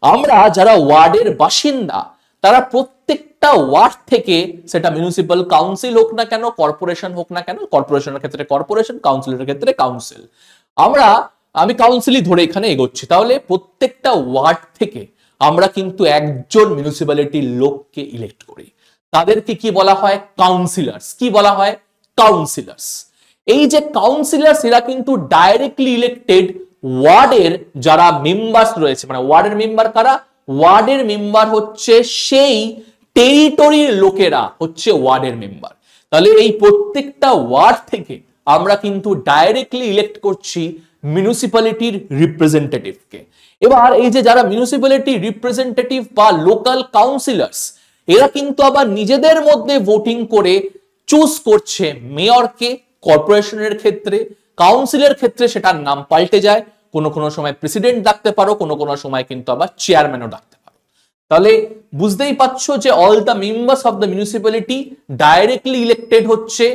আমরা যারা ওয়ার্ডের বাসিন্দা তারা প্রত্যেকটা ওয়ার্ড থেকে, সেটা মিউনিসিপ্যাল কাউন্সিল হোক না কেন, কর্পোরেশন হোক না কেন, কর্পোরেশনের ক্ষেত্রে কর্পোরেশন, কাউন্সিলের ক্ষেত্রে কাউন্সিল, আমি কাউন্সিলই ধরে এখানে এগোচ্ছি। তাহলে প্রত্যেকটা ওয়ার্ড থেকে আমরা কিন্তু একজন মিউনিসিপ্যালিটির লোককে ইলেক্ট করি, তাদেরকে কি বলা হয়? কাউন্সিলর্স। কি বলা হয়? কাউন্সিলর্স। এই যে কাউন্সিলর্স এরা কিন্তু ডাইরেক্টলি ইলেক্টেড ওয়ার্ডের যারা মেম্বার্স রয়েছে, মানে ওয়ার্ডের মেম্বার কারা? ওয়ার্ডের মেম্বার হচ্ছে সেই টেরিটরির লোকেরা হচ্ছে ওয়ার্ডের মেম্বার। তাহলে এই প্রত্যেকটা ওয়ার্ড থেকে আমরা কিন্তু ডাইরেক্টলি ইলেক্ট করছি মিউনিসিপ্যালিটির রিপ্রেজেন্টেটিভকে। এবার এই যে যারা মিউনিসিপ্যালিটি রিপ্রেজেন্টেটিভ বা লোকাল কাউন্সিলর্স, এরা কিন্তু আবার নিজেদের মধ্যে ভোটিং করে চুজ করছে মেয়রকে। কর্পোরেশনের ক্ষেত্রে, কাউন্সিলের ক্ষেত্রে সেটার নাম পাল্টে যায়, কোনো কোনো সময় প্রেসিডেন্ট ডাকতে পারো, কোনো কোনো সময় কিন্তু আবার চেয়ারম্যানও ডাকতে পারো। তাহলে বুঝতেই পারছো যে all the members of the municipality directly elected হচ্ছে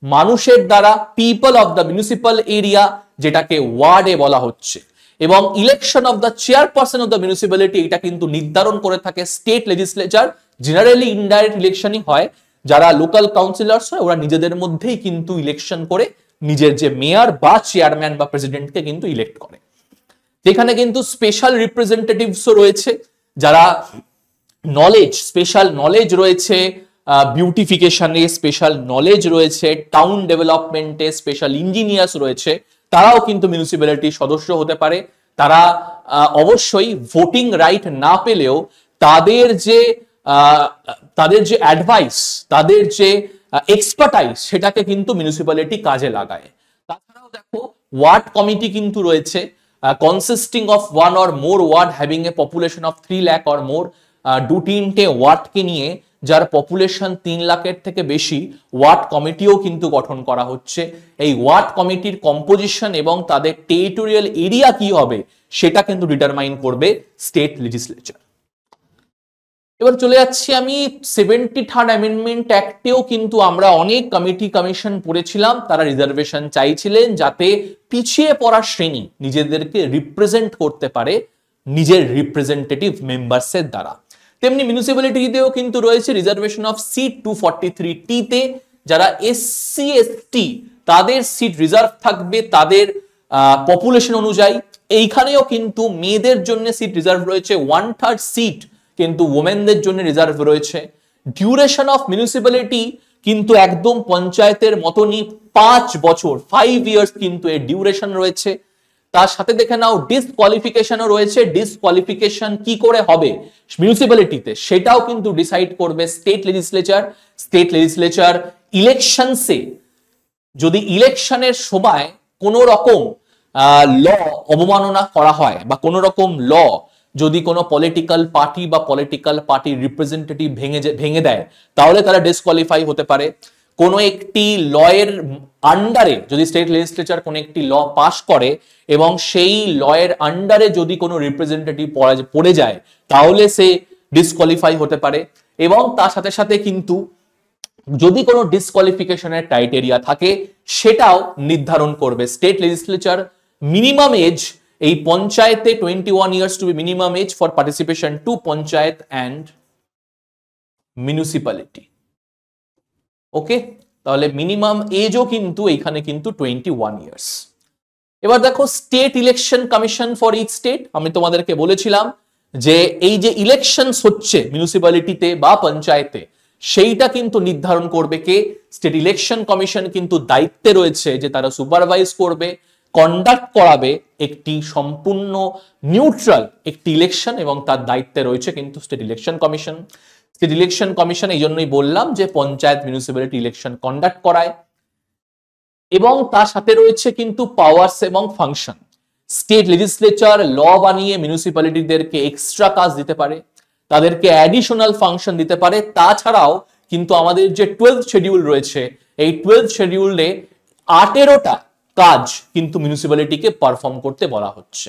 মানুষের দ্বারা, people of the municipal area, যেটাকে ওয়ার্ডে বলা হচ্ছে। এবং election of the chairperson of the municipality এটা কিন্তু নির্ধারণ করে থাকে স্টেট লেজিসলেচার। জেনারেলি ইনডাইরেক্ট ইলেকশনই হয়। যারা লোকাল কাউন্সিলর্স হয় ওরা নিজেদের মধ্যেই কিন্তু ইলেকশন করে নিজের যে মেয়র বা চেয়ারম্যান বা প্রেসিডেন্টকে কিন্তু ইলেক্ট করে। যেখানে কিন্তু স্পেশাল রিপ্রেজেন্টেটিভসও রয়েছে, যারা নলেজ, স্পেশাল নলেজ রয়েছে বিউটিফিকেশনে, স্পেশাল নলেজ রয়েছে টাউন ডেভেলপমেন্টে, স্পেশাল ইঞ্জিনিয়ার্স রয়েছে, তারাও কিন্তু মিউনিসিপ্যালিটির সদস্য হতে পারে। তারা অবশ্যই ভোটিং রাইট না পেলেও তাদের যে অ্যাডভাইস, তাদের যে এক্সপার্টাইজ, সেটাকে কিন্তু মিউনিসিপ্যালিটি কাজে লাগায়। তাছাড়াও দেখো ওয়ার্ড কমিটি কিন্তু রয়েছে, consisting of one or more ward having a population of 3 lakh or more. 2-3টে ওয়ার্ডকে নিয়ে যার পপুলেশন 3 লাখের থেকে বেশি, ওয়ার্ড কমিটিও কিন্তু গঠন করা হচ্ছে। এই ওয়ার্ড কমিটির কম্পোজিশন এবং তাদের টেরিটোরিয়াল এরিয়া কি হবে সেটা কিন্তু ডিটারমাইন করবে স্টেট লেজিসলেচার। এবার চলে যাচ্ছি আমি 73rd অ্যামেন্ডমেন্ট অ্যাক্টেও কিন্তু আমরা অনেক কমিটি কমিশন পড়েছিলাম, তারা রিজার্ভেশন চাইছিলেন যাতে পিছিয়ে পড়া শ্রেণী নিজেদেরকে রিপ্রেজেন্ট করতে পারে নিজের রিপ্রেজেন্টেটিভ মেম্বারসের দ্বারা। তেমনি মিউনিসিপ্যালিটিতেও কিন্তু রয়েছে রিজার্ভেশন অফ সিট 243T তে, যারা এসসি এসটি তাদের সিট রিজার্ভ থাকবে তাদের পপুলেশন অনুযায়ী। এইখানেও কিন্তু মেয়েদের জন্য সিট রিজার্ভ রয়েছে, 1/3 সিট কিন্তু ওমেনদের জন্য রিজার্ভ রয়েছে। ডিউরেশন অফ মিউনিসিপ্যালিটি কিন্তু একদম পঞ্চায়েতের মতনই 5 বছর, 5 ইয়ার্স কিন্তু এর ডিউরেশন রয়েছে। তার সাথে দেখে নাও ডিসকোয়ালিফিকেশনও রয়েছে। ডিসকোয়ালিফিকেশন কি করে হবে মিউনিসিপ্যালিটিতে সেটাও কিন্তু ডিসাইড করবে স্টেট লেজিসলেচার। স্টেট লেজিসলেচার ইলেকশনসে যদি ইলেকশনের সময় কোনো রকম ল অবমাননা করা হয় বা কোনো রকম ল যদি কোনো পলিটিক্যাল পার্টি বা পলিটিক্যাল পার্টির রিপ্রেজেন্টেটিভ ভেঙে দেয় তাহলে তারা ডিসকোয়ালিফাই হতে পারে। কোনো একটি লয়ের আন্ডারে যদি স্টেট লেজিসলেচার কোনো একটি ল পাস করে এবং সেই লয়ের আন্ডারে যদি কোনো রিপ্রেজেন্টেটিভ পড়ে যায় তাহলে সে ডিসকোয়ালিফাই হতে পারে। এবং তার সাথে সাথে কিন্তু যদি কোনো ডিসকোয়ালিফিকেশনের ক্রাইটেরিয়া থাকে সেটাও নির্ধারণ করবে স্টেট লেজিসলেচার। মিনিমাম এজ এই পঞ্চায়েতে 21 years to be minimum age for participation to panchayat and municipality. Okay, তাহলে মিনিমাম এজও কিন্তু এইখানে কিন্তু 21 ইয়ার্স। এবার দেখো state election commission for each state. আমি তোমাদেরকে বলেছিলাম যে এই যে ইলেকশনস হচ্ছে মিউনিসিপ্যালিটিতে বা পঞ্চায়েতে সেইটা কিন্তু নির্ধারণ করবে কে? স্টেট ইলেকশন কমিশন কিন্তু দায়িত্বে রয়েছে যে তারা সুপারভাইজ করবে, কন্ডাক্ট করাবে একটি সম্পূর্ণ নিউট্রাল একটি ইলেকশন, এবং তার দায়িত্বে রয়েছে কিন্তু state election commission. State election commission এই জন্যই বললাম যে পঞ্চায়েত মিউনিসিপ্যালিটি ইলেকশন কন্ডাক্ট করায়, এবং তার সাথে রয়েছে কিন্তু পাওয়ার্স এবং ফাংশন। স্টেট লেজিসলেচার ল বানিয়ে মিউনিসিপ্যালিটিদেরকে এক্সট্রা কাজ দিতে পারে, তাদেরকে অ্যাডিশনাল ফাংশন দিতে পারে। তাছাড়াও কিন্তু আমাদের যে 12th শিডিউল রয়েছে এই 12th শিডিউলে 18টা কাজ কিন্তু মিউনিসিপ্যালিটিকে পারফর্ম করতে বলা হচ্ছে।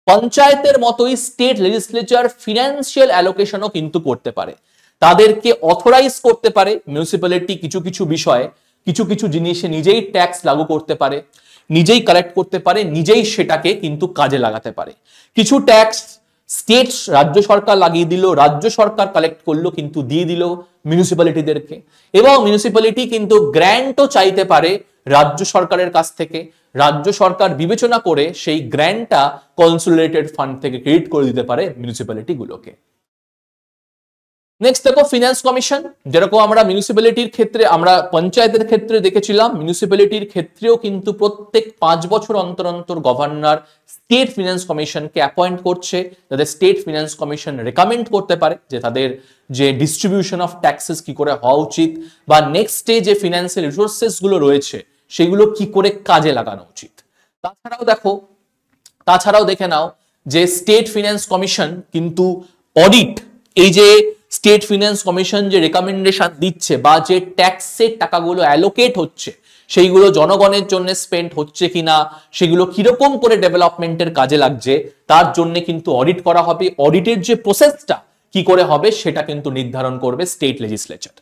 পঞ্চায়েতের মতোই স্টেট লেজিসলেচার ফিনান্সিয়াল অ্যালোকেশনও কিন্তু করতে পারে, তাদেরকে অথরাইজ করতে পারে মিউনিসিপ্যালিটি কিছু কিছু বিষয়ে কিছু কিছু জিনিসে নিজেই ট্যাক্স লাগু করতে পারে, নিজেই কালেক্ট করতে পারে, নিজেই সেটাকে কিন্তু কাজে লাগাতে পারে। কিছু ট্যাক্স স্টেট রাজ্য সরকার লাগিয়ে দিল, রাজ্য সরকার কালেক্ট করলো কিন্তু দিয়ে দিল মিউনিসিপ্যালিটিদেরকে, এবং মিউনিসিপ্যালিটি কিন্তু গ্র্যান্টও চাইতে পারে রাজ্য সরকারের কাছ থেকে। রাজ্য সরকার বিবেচনা করে সেই গ্র্যান্টটা কনসোলিডেটেড ফান্ড থেকে ক্রেডিট করে দিতে পারে মিউনিসিপ্যালিটি গুলোকে। নেক্সট দেখো ফিনান্স কমিশন। যেরকম আমরা মিউনিসিপ্যালিটির ক্ষেত্রে আমরা পঞ্চায়েতের ক্ষেত্রে দেখেছিলাম, মিউনিসিপ্যালিটির ক্ষেত্রেও কিন্তু প্রত্যেক 5 বছর অন্তর অন্তর গভর্নর স্টেট ফিনান্স কমিশনকে অ্যাপয়েন্ট করছে, যাতে স্টেট ফিনান্স কমিশন রেকমেন্ড করতে পারে যে তাদের যে ডিস্ট্রিবিউশন অফ ট্যাক্সেস কি করে হওয়া উচিত, বা নেক্সট যে ফিনান্সিয়াল রিসোর্সেস গুলো রয়েছে সেগুলো কি করে কাজে লাগানো উচিত। তাছাড়াও দেখে নাও যে স্টেট ফিনান্স কমিশন কিন্তু অডিট, এই যে স্টেট ফিনান্স কমিশন যে রেকমেন্ডেশন দিচ্ছে বা যে ট্যাক্সের টাকাগুলো অ্যালোকেট হচ্ছে সেইগুলো জনগণের জন্য স্পেন্ড হচ্ছে কিনা, সেগুলো কিরকম করে ডেভেলপমেন্টের কাজে লাগছে তার জন্য কিন্তু অডিট করা হবে। অডিটের যে প্রসেসটা কি করে হবে সেটা কিন্তু নির্ধারণ করবে স্টেট লেজিসলেচার।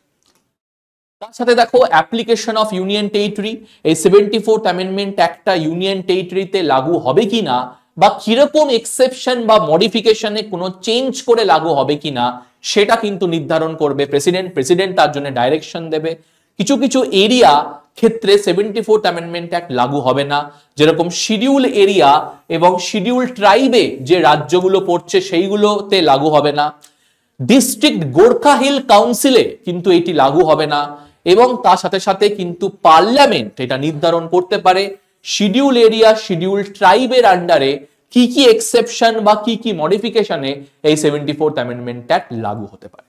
তার সাথে দেখো অ্যাপ্লিকেশন অফ ইউনিয়ন টেরিটরি। এই 74th অ্যামেন্ডমেন্ট একটা ইউনিয়ন টেরিটরিতে লাগু হবে কিনা বা কিরকম এক্সেপশন বা মডিফিকেশনে কোনো চেঞ্জ করে লাগু হবে কিনা সেটা কিন্তু নির্ধারণ করবে প্রেসিডেন্ট। প্রেসিডেন্ট তার জন্য ডাইরেকশন দেবে। কিছু কিছু এরিয়া ক্ষেত্রে 74th অ্যামেন্ডমেন্ট অ্যাক্ট লাগু হবে না, যেরকম শিডিউল এরিয়া এবং শিডিউল ট্রাইবে যে রাজ্যগুলো পড়ছে সেইগুলোতে লাগু হবে না। ডিস্ট্রিক্ট গোর্খা হিল কাউন্সিলে কিন্তু এটি লাগু হবে না, এবং তার সাথে সাথে কিন্তু পার্লামেন্ট এটা নির্ধারণ করতে পারে শিডিউল এরিয়া শিডিউল ট্রাইবের আন্ডারে কি কি এক্সেপশন বা কি কি মডিফিকেশনে এই 74th অ্যামেন্ডমেন্ট অ্যাক্ট লাগু হতে পারে।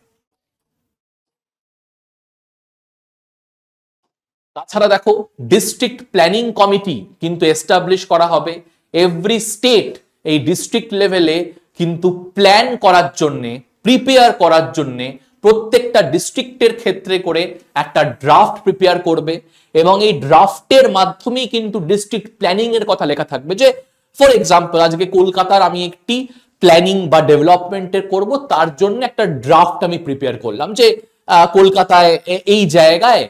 তাছাড়া দেখো ডিস্ট্রিক্ট প্ল্যানিং কমিটি কিন্তু এস্টাবলিশ করা হবে। এভরি স্টেট এই ডিস্ট্রিক্ট লেভেলে কিন্তু প্ল্যান করার জন্য, প্রিপেয়ার করার জন্য প্রত্যেকটা ডিস্ট্রিক্টের ক্ষেত্রে করে একটা ড্রাফট প্রিপেয়ার করবে, এবং এই ড্রাফটের মাধ্যমেই কিন্তু ডিস্ট্রিক্ট প্ল্যানিং এর কথা লেখা থাকবে। যে ফর এক্সাম্পল আজকে কলকাতার আমি একটি প্ল্যানিং বা ডেভেলপমেন্টের করব, তার জন্য একটা ড্রাফট আমি প্রিপেয়ার করলাম যে কলকাতায় এই জায়গায়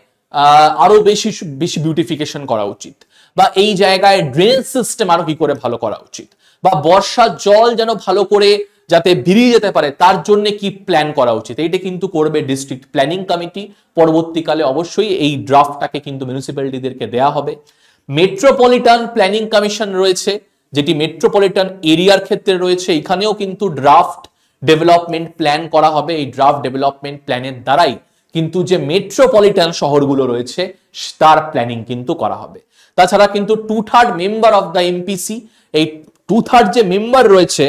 আরো বেশি বেশি বিউটিফিকেশন করা উচিত, বা এই জায়গায় ড্রেনেজ সিস্টেম আরো কি করে ভালো করা উচিত, বা বর্ষার জল যেন ভালো করে যাতে বেরিয়ে যেতে পারে তার জন্য কি প্ল্যান করা উচিত। এইটা কিন্তু করবে ডিস্ট্রিক্ট প্ল্যানিং কমিটি। পরবর্তীকালে অবশ্যই এই ড্রাফটটাকে কিন্তু মিউনিসিপ্যালিটিদেরকে দেয়া হবে। মেট্রোপলিটন প্ল্যানিং কমিশন রয়েছে, যেটি মেট্রোপলিটন এরিয়ার ক্ষেত্রে রয়েছে, এখানেও কিন্তু ড্রাফট ডেভেলপমেন্ট প্ল্যান করা হবে। এই ড্রাফট ডেভেলপমেন্ট প্ল্যানের দ্বারাই কিন্তু যে মেট্রোপলিটন শহরগুলো রয়েছে তার প্ল্যানিং কিন্তু করা হবে। তাছাড়া কিন্তু 2/3 মেম্বার অফ দ্য এমপিসি, এই 2/3 যে মেম্বার রয়েছে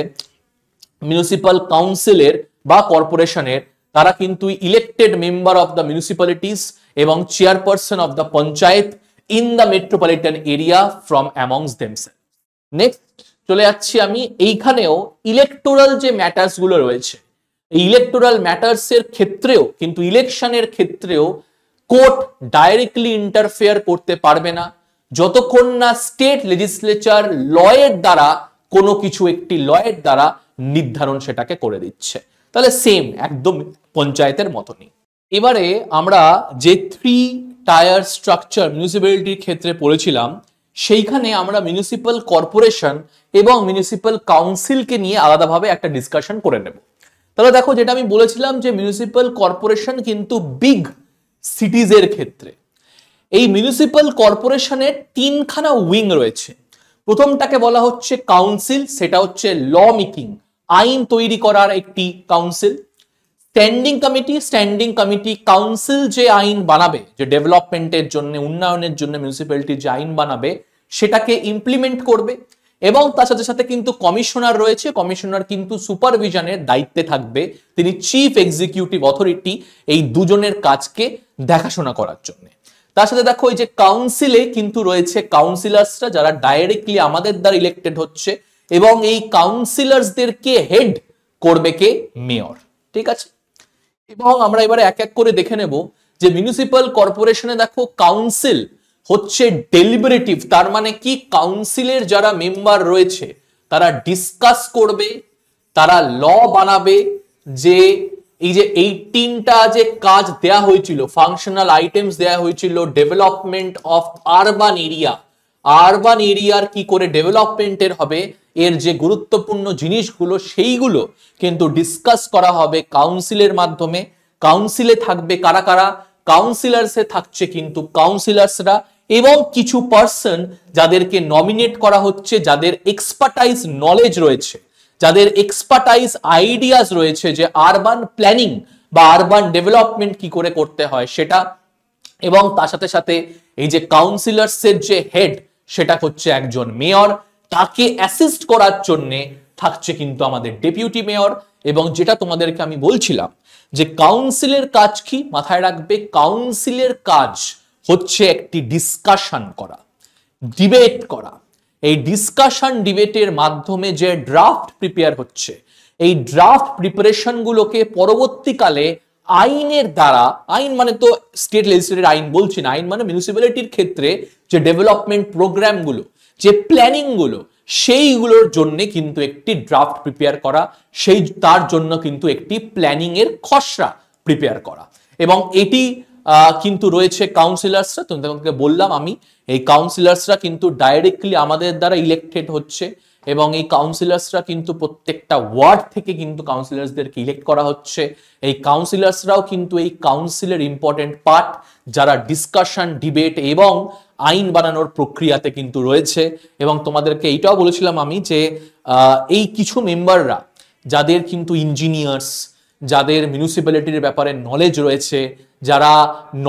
মিউনিসিপাল কাউন্সিলের বা কর্পোরেশনের, তারা কিন্তু elected member of the municipalities এবং chairperson of the panchayat in the metropolitan area from amongst themselves. Next চলে যাচ্ছি আমি, এইখানেও ইলেকটোরাল যে ম্যাটার্স গুলো রয়েছে, এই ইলেকটোরাল ম্যাটার্স এর ক্ষেত্রেও কিন্তু ইলেকশনের ক্ষেত্রেও কোর্ট ডাইরেক্টলি ইন্টারফেয়ার করতে পারবে না যতক্ষণ না স্টেট লেজিসলেচার লয়ের দ্বারা কোনো কিছু একটি লয়ের দ্বারা নির্ধারণ সেটাকে করে দিচ্ছে। তাহলে সেম একদম পঞ্চায়েতের মতনই। এবারে আমরা যে 3 টায়ার স্ট্রাকচার মিউনিসিপ্যালিটির ক্ষেত্রে পড়েছিলাম, সেইখানে আমরা মিউনিসিপাল কর্পোরেশন এবং মিউনিসিপাল কাউন্সিলকে নিয়ে আলাদাভাবে একটা ডিসকাশন করে নেব। তাহলে দেখো, যেটা আমি বলেছিলাম যে মিউনিসিপাল কর্পোরেশন কিন্তু বিগ সিটিজের ক্ষেত্রে, এই মিউনিসিপাল কর্পোরেশনের 3খানা উইং রয়েছে। প্রথমটাকে বলা হচ্ছে কাউন্সিল, সেটা হচ্ছে ল মেকিং, আইন তৈরি করার একটি council. Standing committee, standing committee council যে আইন বানাবে, যে ডেভেলপমেন্টের জন্য, উন্নয়নের জন্য মিউনিসিপ্যালিটি যে আইন বানাবে সেটাকে ইমপ্লিমেন্ট করবে। এবং তার সাথে সাথে কিন্তু কমিশনার রয়েছে, কমিশনার কিন্তু সুপারভিশনের দায়িত্বে থাকবে, তিনি চিফ এক্সিকিউটিভ অথরিটি, এই দুজনের কাজকে দেখাশোনা করার জন্য। তার সাথে দেখো, এই যে কাউন্সিলে কিন্তু রয়েছে কাউন্সিলার্সরা, যারা ডাইরেক্টলি আমাদের দ্বারা ইলেক্টেড হচ্ছে, এবং এই কাউন্সিলার্সদেরকে হেড করবে কে? মেয়র। ঠিক আছে, এবং আমরা এবারে এক এক করে দেখে নেব যে মিউনিসিপাল কর্পোরেশনে দেখো কাউন্সিল হচ্ছে ডেলিবারেটিভ, তার মানে কি কাউন্সিলের যারা মেম্বার রয়েছে তারা ডিসকাস করবে, তারা ল বানাবে, যে এই যে 18টা যে কাজ দেয়া হয়েছিল, ফাংশনাল আইটেমস দেয়া হয়েছিল, development of urban area, urban এরিয়ার কি করে ডেভেলপমেন্টের হবে, এর যে গুরুত্বপূর্ণ জিনিসগুলো সেইগুলো কিন্তু ডিসকাস করা হবে কাউন্সিলের মাধ্যমে। কাউন্সিলে থাকবে কারা কারা? কাউন্সিলার্সে থাকছে কিন্তু কাউন্সিলার্সরা এবং কিছু পার্সন যাদেরকে নমিনেট করা হচ্ছে, যাদের এক্সপার্টাইজ নলেজ রয়েছে, যাদের এক্সপার্টাইজ আইডিয়াস রয়েছে যে আরবান প্ল্যানিং বা আরবান ডেভেলপমেন্ট কি করে করতে হয় সেটা। এবং তার সাথে সাথে এই যে কাউন্সিলার্সের যে হেড, সেটা হচ্ছে একজন মেয়র, তাকে অ্যাসিস্ট করার জন্য থাকছে কিন্তু আমাদের ডেপুটি মেয়র। এবং যেটা তোমাদেরকে আমি বলছিলাম যে কাউন্সিলের কাজ কি, মাথায় রাখবে, কাউন্সিলের কাজ হচ্ছে একটি ডিসকাশন করা, ডিবেট করা। এই ডিসকাশন ডিবেটের মাধ্যমে যে ড্রাফট প্রিপেয়ার হচ্ছে, এই ড্রাফট প্রিপারেশন গুলোকে পরবর্তীকালে আইনের দ্বারা, আইন মানে তো স্টেট লেজিসলেটিভ আইন বলছি না, আইন মানে মিউনিসিপ্যালিটির ক্ষেত্রে যে ডেভেলপমেন্ট প্রোগ্রামগুলো, যে প্ল্যানিং গুলো, সেইগুলোর জন্য কিন্তু একটি ড্রাফট প্রিপেয়ার করা, সেই তার জন্য কিন্তু একটি প্ল্যানিং এর খসড়া প্রিপেয়ার করা। এবং এটি কিন্তু রয়েছে কাউন্সিলার্সরা, তোমাদেরকে বললাম আমি, এই কাউন্সিলার্সরা কিন্তু ডাইরেক্টলি আমাদের দ্বারা ইলেক্টেড হচ্ছে, এবং এই কাউন্সিলার্সরা কিন্তু প্রত্যেকটা ওয়ার্ড থেকে কিন্তু কাউন্সিলার্সদেরকে ইলেক্ট করা হচ্ছে। এই কাউন্সিলার্সরাও কিন্তু এই কাউন্সিলের ইম্পর্টেন্ট পার্ট, যারা ডিসকাশন, ডিবেট এবং আইন বানানোর প্রক্রিয়াতে কিন্তু রয়েছে। এবং তোমাদেরকে এইটাও বলেছিলাম আমি যে এই কিছু মেম্বাররা যাদের কিন্তু ইঞ্জিনিয়ার্স, যাদের মিউনিসিপ্যালিটির ব্যাপারে নলেজ রয়েছে, যারা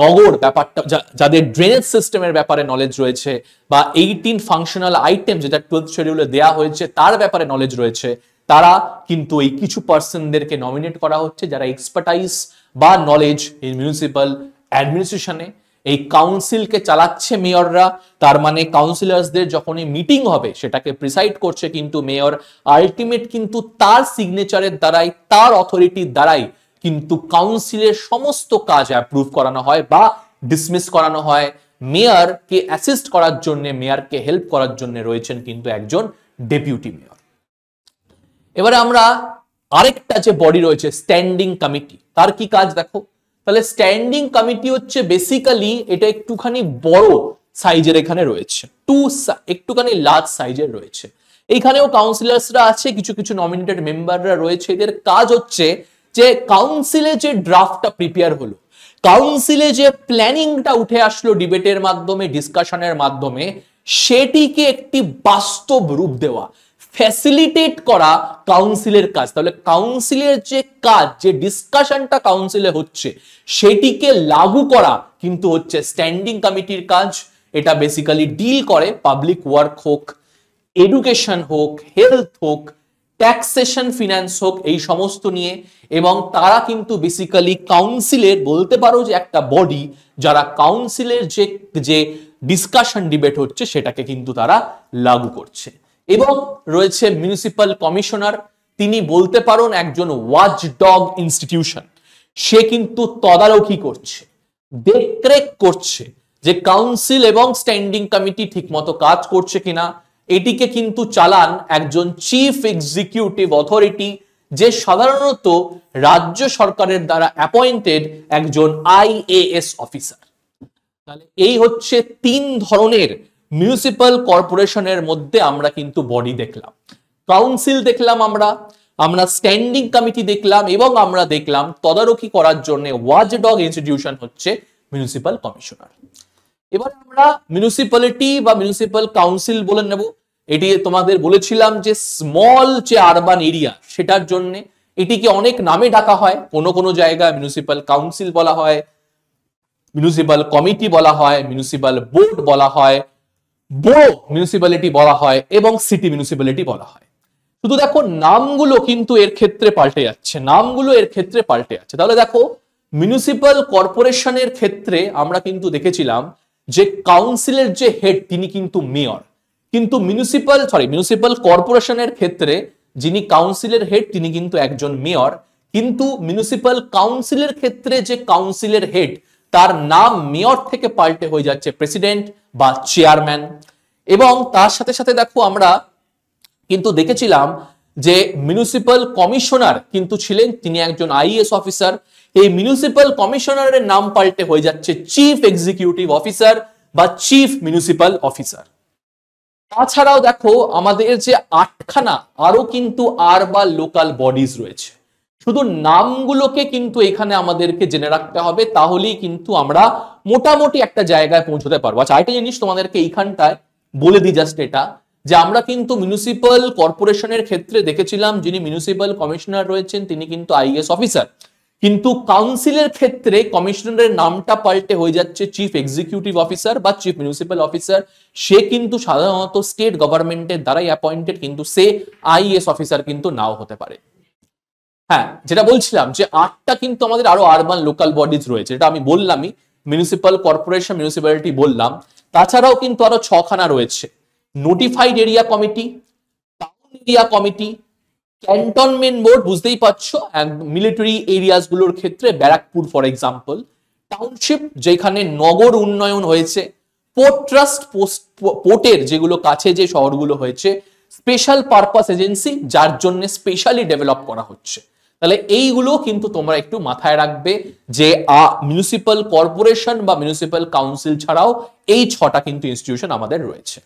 নগর ব্যাপারটা, যাদের ড্রেনেজ সিস্টেমের ব্যাপারে নলেজ রয়েছে, বা 18 ফাংশনাল আইটেম যেটা 12th শিডিউলে দেয়া হয়েছে তার ব্যাপারে নলেজ রয়েছে, তারা কিন্তু এই কিছু পার্সনদেরকে নমিনেট করা হচ্ছে, যারা এক্সপার্টাইজ বা নলেজ এই মিউনিসিপাল অ্যাডমিনিস্ট্রেশনে। এই কাউন্সিলকে চালাচ্ছে মেয়ররা, তার মানে কাউন্সিলার্সদের যখনই মিটিং হবে সেটাকে প্রিসাইড করছে কিন্তু মেয়র। আলটিমেট কিন্তু তার সিগনেচারের দ্বারাই, তার অথরিটির দ্বারাই কিন্তু কাউন্সিলের সমস্ত কাজ অ্যাপ্রুভ করানো হয় বা ডিসমিস করানো হয়। মেয়রকে অ্যাসিস্ট করার জন্য, মেয়রকে হেল্প করার জন্য রয়েছেন কিন্তু একজন ডেপুটি মেয়র। এবারে আমরা আরেকটা যে বডি রয়েছে স্ট্যান্ডিং কমিটি, তার কি কাজ দেখো। তাহলে স্ট্যান্ডিং কমিটি হচ্ছে বেসিক্যালি এটা একটুখানি বড় সাইজের এখানে রয়েছে, একটুখানি লার্জ সাইজের রয়েছে। এইখানেও কাউন্সিলার্সরা আছে, কিছু কিছু নমিনেটেড মেম্বাররা রয়েছে। এদের কাজ হচ্ছে যে কাউন্সিলে যে ড্রাফটটা প্রিপেয়ার হলো, কাউন্সিলে যে প্ল্যানিংটা উঠে আসলো ডিবেটের মাধ্যমে, ডিসকাশনের মাধ্যমে, সেটিকে একটি বাস্তব রূপ দেওয়া, ফ্যাসিলিটেট করা কাউন্সিলের কাজ। তাহলে কাউন্সিলের যে কাজ, যে ডিসকাশনটা কাউন্সিলে হচ্ছে, সেটিকে লাগু করা কিন্তু হচ্ছে স্ট্যান্ডিং কমিটির কাজ। এটা বেসিক্যালি ডিল করে পাবলিক ওয়ার্ক হোক, এডুকেশন হোক, হেলথ হোক, ট্যাক্সেশন, ফিনান্স হোক, এই সমস্ত নিয়ে। এবং তারা কিন্তু বেসিক্যালি কাউন্সিলের বলতে পারো যে একটা বডি, যারা কাউন্সিলের যে ডিসকাশন ডিবেট হচ্ছে সেটাকে কিন্তু তারা লাগু করছে। এবং রয়েছে মিউনিসিপাল কমিশনার, তিনি বলতে পারেন একজন ওয়াচডগ ইনস্টিটিউশন। সে কিন্তু তদারকি করছে, দেখরেখ করছে যে কাউন্সিল এবং স্ট্যান্ডিং কমিটি ঠিকমতো কাজ করছে কিনা। এটিকে কিন্তু চালান একজন চিফ এক্সিকিউটিভ অথরিটি, যে সাধারণত রাজ্য সরকারের দ্বারা অ্যাপয়েন্টেড একজন IAS অফিসার। তাহলে এই হচ্ছে তিন ধরনের মিউনিসিপাল কর্পোরেশনের মধ্যে আমরা কিন্তু বডি দেখলাম। কাউন্সিল দেখলাম আমরা স্ট্যান্ডিং কমিটি দেখলাম, এবং আমরা দেখলাম তদারকি করার জন্য ওয়াচডগ ইনস্টিটিউশন হচ্ছে মিউনিসিপাল কমিশনার। এবার আমরা মিউনিসিপ্যালিটি বা মিউনিসিপাল কাউন্সিল বলে নেব। এটি তোমাদের বলেছিলাম যে স্মল যে আরবান এরিয়া, সেটার জন্য এটিকে অনেক নামে ডাকা হয়। কোনো কোনো জায়গায় মিউনিসিপাল কাউন্সিল বলা হয়, মিউনিসিপাল কমিটি বলা হয়, মিউনিসিপাল বোর্ড বলা হয়, বড় মিউনিসিপ্যালিটি বলা হয়, এবং সিটি মিউনিসিপ্যালিটি বলা হয়। শুধু দেখো নামগুলো কিন্তু এর ক্ষেত্রে পাল্টে যাচ্ছে, নামগুলো এর ক্ষেত্রে পাল্টে যাচ্ছে। তাহলে দেখো মিউনিসিপাল কর্পোরেশনের ক্ষেত্রে আমরা কিন্তু দেখেছিলাম যে কাউন্সিলের যে হেড তিনি কিন্তু মেয়র, কিন্তু মিউনিসিপাল কর্পোরেশনের ক্ষেত্রে যিনি কাউন্সিলের হেড তিনি কিন্তু একজন মেয়র। কিন্তু মিউনিসিপাল কাউন্সিলের ক্ষেত্রে যে কাউন্সিলের হেড, তার নাম মেয়র থেকে পাল্টে হয়ে যাচ্ছে প্রেসিডেন্ট বা চেয়ারম্যান। এবং তার সাথে সাথে দেখো আমরা কিন্তু দেখেছিলাম যে মিউনিসিপাল কমিশনার কিন্তু ছিলেন, তিনি একজন IAS অফিসার। এই মিউনিসিপাল কমিশনারের নাম পাল্টে হয়ে যাচ্ছে চিফ এক্সিকিউটিভ অফিসার বা চিফ মিউনিসিপাল অফিসার। তাছাড়াও দেখো আমাদের যে 8খানা আরো কিন্তু বা লোকাল বডিজ রয়েছে। শুধু নামগুলোকে কিন্তু এখানে আমাদেরকে জেনে রাখতে হবে, তাহলেই কিন্তু আমরা মোটামুটি একটা জায়গায় পৌঁছতে পারবো। আচ্ছা, আরেকটা জিনিস তোমাদেরকে এইখানটায় বলে দিই জাস্ট এটা, যে আমরা কিন্তু মিউনিসিপাল কর্পোরেশনের ক্ষেত্রে দেখেছিলাম যিনি মিউনিসিপাল কমিশনার রয়েছেন তিনি কিন্তু IAS অফিসার, কিন্তু কাউন্সিলের ক্ষেত্রে কমিশনারের নামটা পাল্টে হয়ে যাচ্ছে চিফ এক্সিকিউটিভ অফিসার বা চিফ মিউনিসিপাল অফিসার। সে কিন্তু সাধারণত স্টেট গভর্নমেন্টের দ্বারাই অ্যাপয়েন্টেড, কিন্তু সে IAS অফিসার কিন্তু নাও হতে পারে। হ্যাঁ, যেটা বলছিলাম যে 8টা কিন্তু আমাদের আরো আরবান লোকাল বডিজ রয়েছে, এটা আমি বললামই, মিউনিসিপাল কর্পোরেশন, মিউনিসিপ্যালিটি বললাম। তাছাড়াও কিন্তু আরো 6খানা রয়েছে, notified area committee, town area committee, cantonment board, বুঝতেই পারছো মিলিটারি এরিয়াস গুলোর ক্ষেত্রে ব্যারাকপুর ফর এক্সাম্পল, টাউনশিপ যেখানে নগর উন্নয়ন হয়েছে, পোর্ট ট্রাস্ট, পোর্টের যেগুলো কাছে যে শহরগুলো হয়েছে, স্পেশাল পারপাস এজেন্সি যার জন্য স্পেশালি ডেভেলপ করা হচ্ছে। তাহলে এইগুলো কিন্তু তোমরা একটু মাথায় রাখবে যে মিউনিসিপাল কর্পোরেশন বা মিউনিসিপাল কাউন্সিল ছাড়াও এই 6টা কিন্তু ইনস্টিটিউশন আমাদের রয়েছে।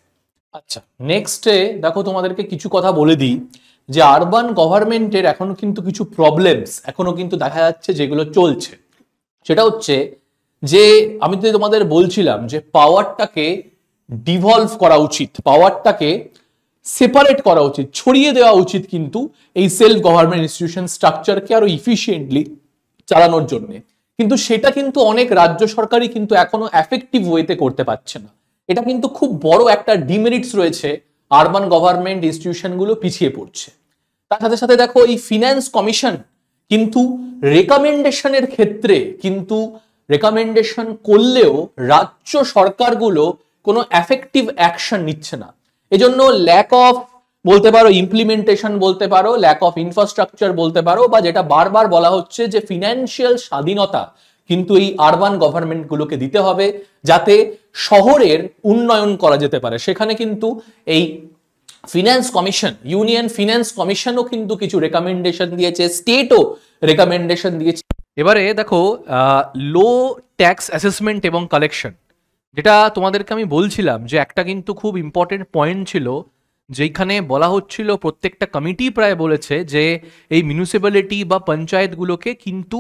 আচ্ছা, নেক্সটে দেখো তোমাদেরকে কিছু কথা বলে দিই যে আরবান গভর্নমেন্টের এখনো কিন্তু কিছু প্রবলেমস এখনো কিন্তু দেখা যাচ্ছে যেগুলো চলছে। সেটা হচ্ছে যে আমি তো তোমাদের বলছিলাম যে পাওয়ারটাকে ডিভলভ করা উচিত, পাওয়ারটাকে সেপারেট করা উচিত, ছড়িয়ে দেওয়া উচিত কিন্তু এই সেলফ গভর্নমেন্ট ইনস্টিটিউশন স্ট্রাকচারকে আরো ইফিশিয়েন্টলি চালানোর জন্য। কিন্তু সেটা কিন্তু অনেক রাজ্য সরকারই কিন্তু এখনো এফেক্টিভ ওয়েতে করতে পারছে না। এটা কিন্তু খুব বড় একটা ডিমেরিটস রয়েছে, আরবান গভর্নমেন্ট ইনস্টিটিউশনগুলো পিছিয়ে পড়ছে। তার সাথে সাথে দেখো এই ফিনান্স কমিশন কিন্তু রেকমেন্ডেশনের ক্ষেত্রে কিন্তু রেকমেন্ডেশন করলেও রাজ্য সরকারগুলো কোনো এফেক্টিভ অ্যাকশন নিচ্ছে না। এজন্য ল্যাক অফ বলতে পারো ইমপ্লিমেন্টেশন, বলতে পারো ল্যাক অফ ইনফ্রাস্ট্রাকচার বলতে পারো, বা যেটা বারবার বলা হচ্ছে যে ফিনান্সিয়াল স্বাধীনতা কিন্তু এই আরবান গভর্নমেন্ট গুলোকে দিতে হবে যাতে শহরের উন্নয়ন করা যেতে পারে। সেখানে কিন্তু এই ফিনান্স কমিশন, ইউনিয়ন ফিনান্স কমিশনও কিন্তু কিছু রেকমেন্ডেশন দিয়েছে, স্টেটও রেকমেন্ডেশন দিয়েছে। এবারে দেখো লো ট্যাক্স অ্যাসেসমেন্ট এবং কালেকশন, যেটা তোমাদেরকে আমি বলছিলাম যে একটা কিন্তু খুব ইম্পর্টেন্ট পয়েন্ট ছিল, যেখানে বলা হচ্ছিল প্রত্যেকটা কমিটি প্রায় বলেছে যে এই মিউনিসিপ্যালিটি বা পঞ্চায়েতগুলোকে কিন্তু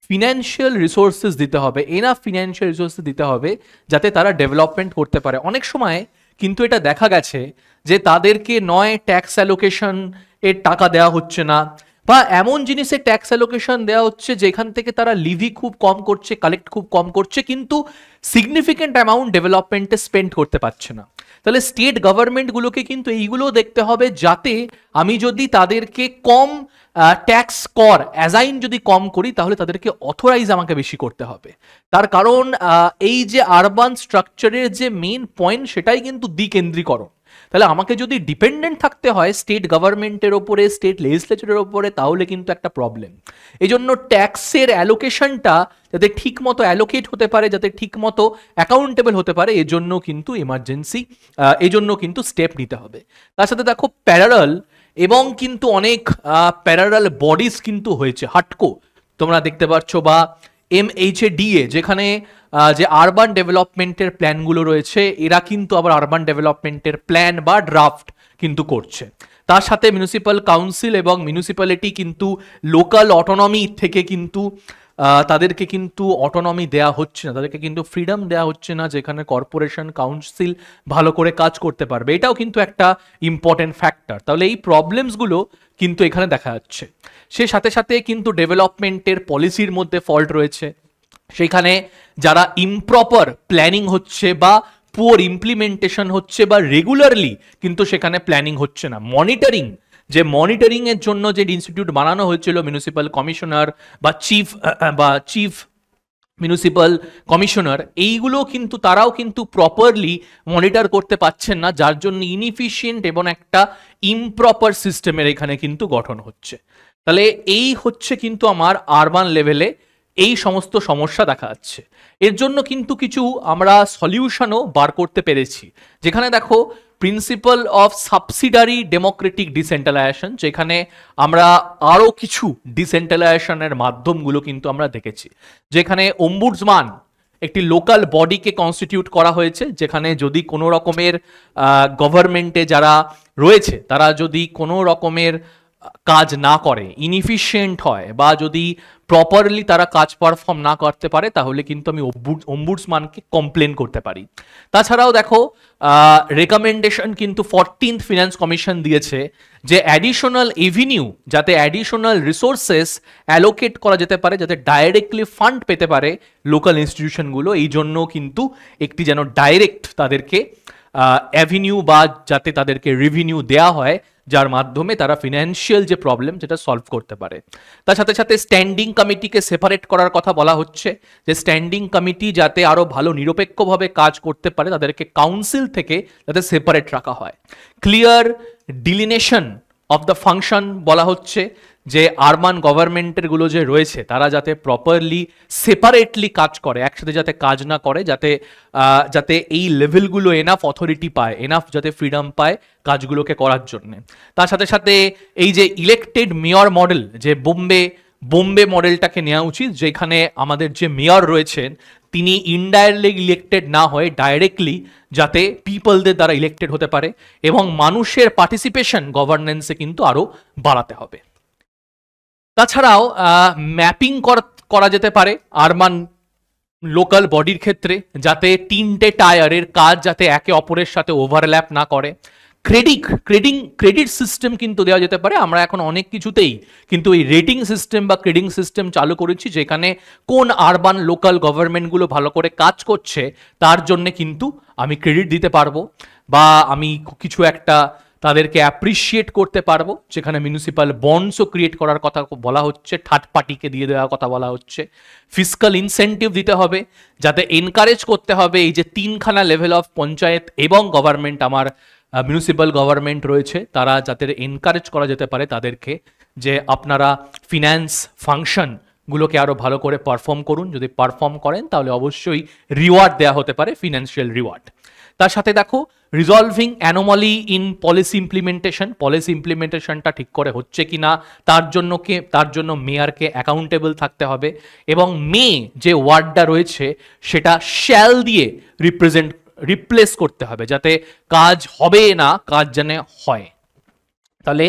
ফিনান্সিয়াল রিসোর্সেস দিতে হবে, এনাফ ফিনান্সিয়াল রিসোর্সেস দিতে হবে যাতে তারা ডেভেলপমেন্ট করতে পারে। অনেক সময় কিন্তু এটা দেখা গেছে যে তাদেরকে নয় ট্যাক্স অ্যালোকেশন এর টাকা দেওয়া হচ্ছে না, বা এমন জিনিসে ট্যাক্স অ্যালোকেশন দেওয়া হচ্ছে যেখান থেকে তারা লিভি খুব কম করছে, কালেক্ট খুব কম করছে, কিন্তু সিগনিফিক্যান্ট অ্যামাউন্ট ডেভেলপমেন্টে স্পেন্ড করতে পারছে না। তাহলে স্টেট গভর্নমেন্টগুলোকে কিন্তু এইগুলো দেখতে হবে, যাতে আমি যদি তাদেরকে কম ট্যাক্স কর অ্যাজাইন যদি কম করি, তাহলে তাদেরকে অথরাইজ আমাকে বেশি করতে হবে। তার কারণ এই যে আরবান স্ট্রাকচারের যে মেইন পয়েন্ট, সেটাই কিন্তু দ্বিকেন্দ্রীকরণ। তাহলে আমাকে যদি ডিপেন্ডেন্ট থাকতে হয় স্টেট গভর্নমেন্টের ওপরে, স্টেট লেজিসলেচারের ওপরে, তাহলে কিন্তু একটা প্রবলেম। এই জন্য ট্যাক্সের অ্যালোকেশনটা যাতে ঠিক মতো অ্যালোকেট হতে পারে, যাতে ঠিক মতো অ্যাকাউন্টেবল হতে পারে, এজন্য কিন্তু এমার্জেন্সি, এজন্য কিন্তু স্টেপ নিতে হবে। তার সাথে দেখো প্যারালাল এবং কিন্তু অনেক প্যারালাল বডিজ কিন্তু হয়েছে, হাটকো তোমরা দেখতে পাচ্ছ, বা MHADA, যেখানে যে আরবান ডেভেলপমেন্টের প্ল্যানগুলো রয়েছে, এরা কিন্তু আবার আরবান ডেভেলপমেন্টের প্ল্যান বা ড্রাফট কিন্তু করছে। তার সাথে মিউনিসিপ্যাল কাউন্সিল এবং মিউনিসিপ্যালিটি কিন্তু লোকাল অটোনমি থেকে কিন্তু তাদেরকে কিন্তু অটোনমি দেওয়া হচ্ছে না, তাদেরকে কিন্তু ফ্রিডম দেওয়া হচ্ছে না, যেখানে কর্পোরেশন কাউন্সিল ভালো করে কাজ করতে পারবে। এটাও কিন্তু একটা ইম্পর্টেন্ট ফ্যাক্টর। তাহলে এই প্রবলেমসগুলো কিন্তু এখানে দেখা যাচ্ছে। সে সাথে সাথে কিন্তু ডেভেলপমেন্টের পলিসির মধ্যে ফল্ট রয়েছে, সেখানে যারা ইমপ্রপার প্ল্যানিং হচ্ছে বা পুয়ার ইমপ্লিমেন্টেশন হচ্ছে, বা রেগুলারলি কিন্তু সেখানে প্ল্যানিং হচ্ছে না। মনিটরিং, যে মনিটরিং এর জন্য যে ইনস্টিটিউট বানানো হয়েছিল, মিউনিসিপ্যাল কমিশনার বা চিফ মিউনিসিপ্যাল কমিশনার, এইগুলো কিন্তু তারাও কিন্তু প্রপারলি মনিটর করতে পারছেন না, যার জন্য ইনএফিশিয়েন্ট এবং একটা ইমপ্রপার সিস্টেমের এখানে কিন্তু গঠন হচ্ছে। তাহলে এই হচ্ছে কিন্তু আমার আরবান লেভেলে এই সমস্ত সমস্যা দেখা যাচ্ছে। এর জন্য কিন্তু কিছু আমরা সলিউশনও বার করতে পেরেছি, যেখানে দেখো principal of subsidiary Democratic decentralisation, যেখানে আমরা আরও কিছু ডিসেন্ট্রালাইজেশনের মাধ্যমগুলো কিন্তু আমরা দেখেছি, যেখানে ওম্বুডসম্যান একটি লোকাল বডিকে কনস্টিটিউট করা হয়েছে, যেখানে যদি কোনো রকমের গভর্নমেন্টে যারা রয়েছে তারা যদি কোনো রকমের কাজ না করে, ইনএফিশিয়েন্ট হয়, বা যদি প্রপারলি তারা কাজ পারফর্ম না করতে পারে, তাহলে কিন্তু আমি ওম্বুডসম্যানকে কমপ্লেন করতে পারি। তাছাড়াও দেখো রেকমেন্ডেশন কিন্তু 14th ফিনান্স কমিশন দিয়েছে যে অ্যাডিশনাল এভিনিউ, যাতে অ্যাডিশনাল রিসোর্সেস অ্যালোকেট করা যেতে পারে, যাতে ডাইরেক্টলি ফান্ড পেতে পারে লোকাল ইনস্টিটিউশনগুলো, এই জন্য কিন্তু একটি যেন ডাইরেক্ট তাদেরকে অ্যাভিনিউ বা যাতে তাদেরকে রেভিনিউ দেওয়া হয়, যার মাধ্যমে তারা ফিনান্সিয়াল যে প্রবলেম সেটা সলভ করতে পারে। তার সাথে সাথে স্ট্যান্ডিং কমিটিকে সেপারেট করার কথা বলা হচ্ছে, যে স্ট্যান্ডিং কমিটি যাতে আরো ভালো নিরপেক্ষভাবে কাজ করতে পারে, তাদেরকে কাউন্সিল থেকে যাতে সেপারেট রাখা হয়। ক্লিয়ার ডিলিনেশন অফ দ্য ফাংশন বলা হচ্ছে, যে আরবান গভর্নমেন্টের গুলো যে রয়েছে তারা যাতে প্রপারলি সেপারেটলি কাজ করে, একসাথে যাতে কাজ না করে, যাতে এই লেভেলগুলো এনাফ অথরিটি পায়, এনাফ যাতে ফ্রিডম পায় কাজগুলোকে করার জন্য। তার সাথে সাথে এই যে ইলেক্টেড মেয়র মডেল, যে বোম্বে মডেলটাকে নেওয়া উচিত, যেখানে আমাদের যে মেয়র রয়েছেন তিনি ইনডাইরেক্টলি ইলেক্টেড না হয়ে ডাইরেক্টলি যাতে পিপলদের দ্বারা ইলেক্টেড হতে পারে, এবং মানুষের পার্টিসিপেশন গভর্নেন্সে কিন্তু আরো বাড়াতে হবে। তাছাড়াও ম্যাপিং করা যেতে পারে আরবান লোকাল বডির ক্ষেত্রে, যাতে তিনটে টায়ারের কাজ যাতে একে অপরের সাথে ওভারল্যাপ না করে। ক্রেডিট সিস্টেম কিন্তু দেওয়া যেতে পারে। আমরা এখন অনেক কিছুতেই কিন্তু এই রেটিং সিস্টেম বা ক্রেডিট সিস্টেম চালু করেছি, যেখানে কোন আরবান লোকাল গভর্নমেন্টগুলো ভালো করে কাজ করছে তার জন্য কিন্তু আমি ক্রেডিট দিতে পারবো, বা আমি কিছু একটা তাদেরকে অ্যাপ্রিসিয়েট করতে পারবো, যেখানে মিউনিসিপ্যাল বন্ডসও ক্রিয়েট করার কথা বলা হচ্ছে, থার্ড পার্টিকে দিয়ে দেওয়ার কথা বলা হচ্ছে। ফিসকাল ইনসেন্টিভ দিতে হবে, যাতে এনকারেজ করতে হবে এই যে তিনখানা লেভেল অফ পঞ্চায়েত এবং গভর্নমেন্ট, আমার মিউনিসিপ্যাল গভর্নমেন্ট রয়েছে, তারা যাতে এনকারেজ করা যেতে পারে তাদেরকে, যে আপনারা ফিন্যান্স ফাংশনগুলোকে আরও ভালো করে পারফর্ম করুন। যদি পারফর্ম করেন তাহলে অবশ্যই রিওয়ার্ড দেওয়া হতে পারে, ফিনান্সিয়াল রিওয়ার্ড। তার সাথে দেখো রিজলভিং অ্যানোমালি ইন পলিসি ইমপ্লিমেন্টেশনটা ঠিক করে হচ্ছে কি না তার জন্য মেয়রকে অ্যাকাউন্টেবল থাকতে হবে, এবং মে যে ওয়ার্ডটা রয়েছে সেটা শ্যাল দিয়ে রিপ্লেস করতে হবে, যাতে কাজ হবে না, কাজ যেন হয়। তাহলে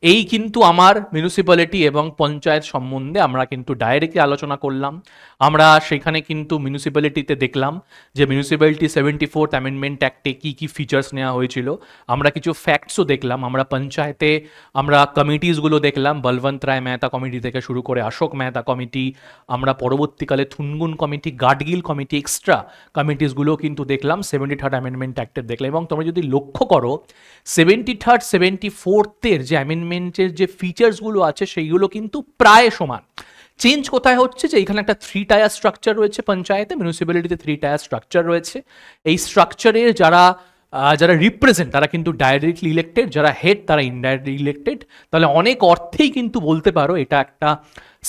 এই কিন্তু আমার মিউনিসিপ্যালিটি এবং পঞ্চায়েত সম্বন্ধে আমরা কিন্তু ডাইরেক্টলি আলোচনা করলাম। আমরা সেখানে কিন্তু মিউনিসিপ্যালিটিতে দেখলাম যে মিউনিসিপ্যালিটি 74th অ্যামেন্ডমেন্ট অ্যাক্টে কী কী ফিচার্স নেওয়া হয়েছিল, আমরা কিছু ফ্যাক্টসও দেখলাম। আমরা পঞ্চায়েতে আমরা কমিটিসগুলো দেখলাম, বলবন্ত রায় মেহতা কমিটি থেকে শুরু করে অশোক মেহতা কমিটি, আমরা পরবর্তীকালে থুনগুন কমিটি, গাডগিল কমিটি, এক্সট্রা কমিটিসগুলো কিন্তু দেখলাম 73rd অ্যামেন্ডমেন্ট অ্যাক্টের দেখলাম। এবং তোমরা যদি লক্ষ্য করো 73rd 74th যে অ্যামেন্ডমেন্টের যে ফিচার্সগুলো আছে সেইগুলো কিন্তু প্রায় সমান। চেঞ্জ কোথায় হচ্ছে যে এখানে একটা 3 টায়ার স্ট্রাকচার রয়েছে পঞ্চায়েতে, মিউনিসিপ্যালিটিতে 3 টায়ার স্ট্রাকচার রয়েছে। এই স্ট্রাকচারের যারা রিপ্রেজেন্ট তারা কিন্তু ডাইরেক্টলি ইলেক্টেড, যারা হেড তারা ইনডাইরেক্টলি ইলেক্টেড। তাহলে অনেক অর্থেই কিন্তু বলতে পারো এটা একটা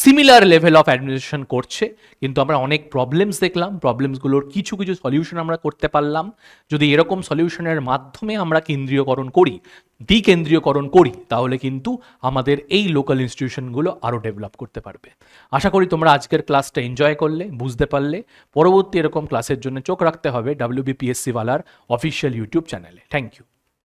সিমিলার লেভেল অফ অ্যাডমিনিস্ট্রেশন করছে। কিন্তু আমরা অনেক প্রবলেমস দেখলাম, প্রবলেমসগুলোর কিছু কিছু সলিউশন আমরা করতে পারলাম। যদি এরকম সলিউশনের মাধ্যমে আমরা দ্বিকেন্দ্রীয়করণ করি তাহলে কিন্তু আমাদের এই লোকাল ইনস্টিটিউশনগুলো আরও ডেভেলপ করতে পারবে। আশা করি তোমরা আজকের ক্লাসটা এনজয় করলে, বুঝতে পারলে। পরবর্তী এরকম ক্লাসের জন্য চোখ রাখতে হবে WBPSC ওয়ালার অফিসিয়াল ইউটিউব চ্যানেলে। Thank you.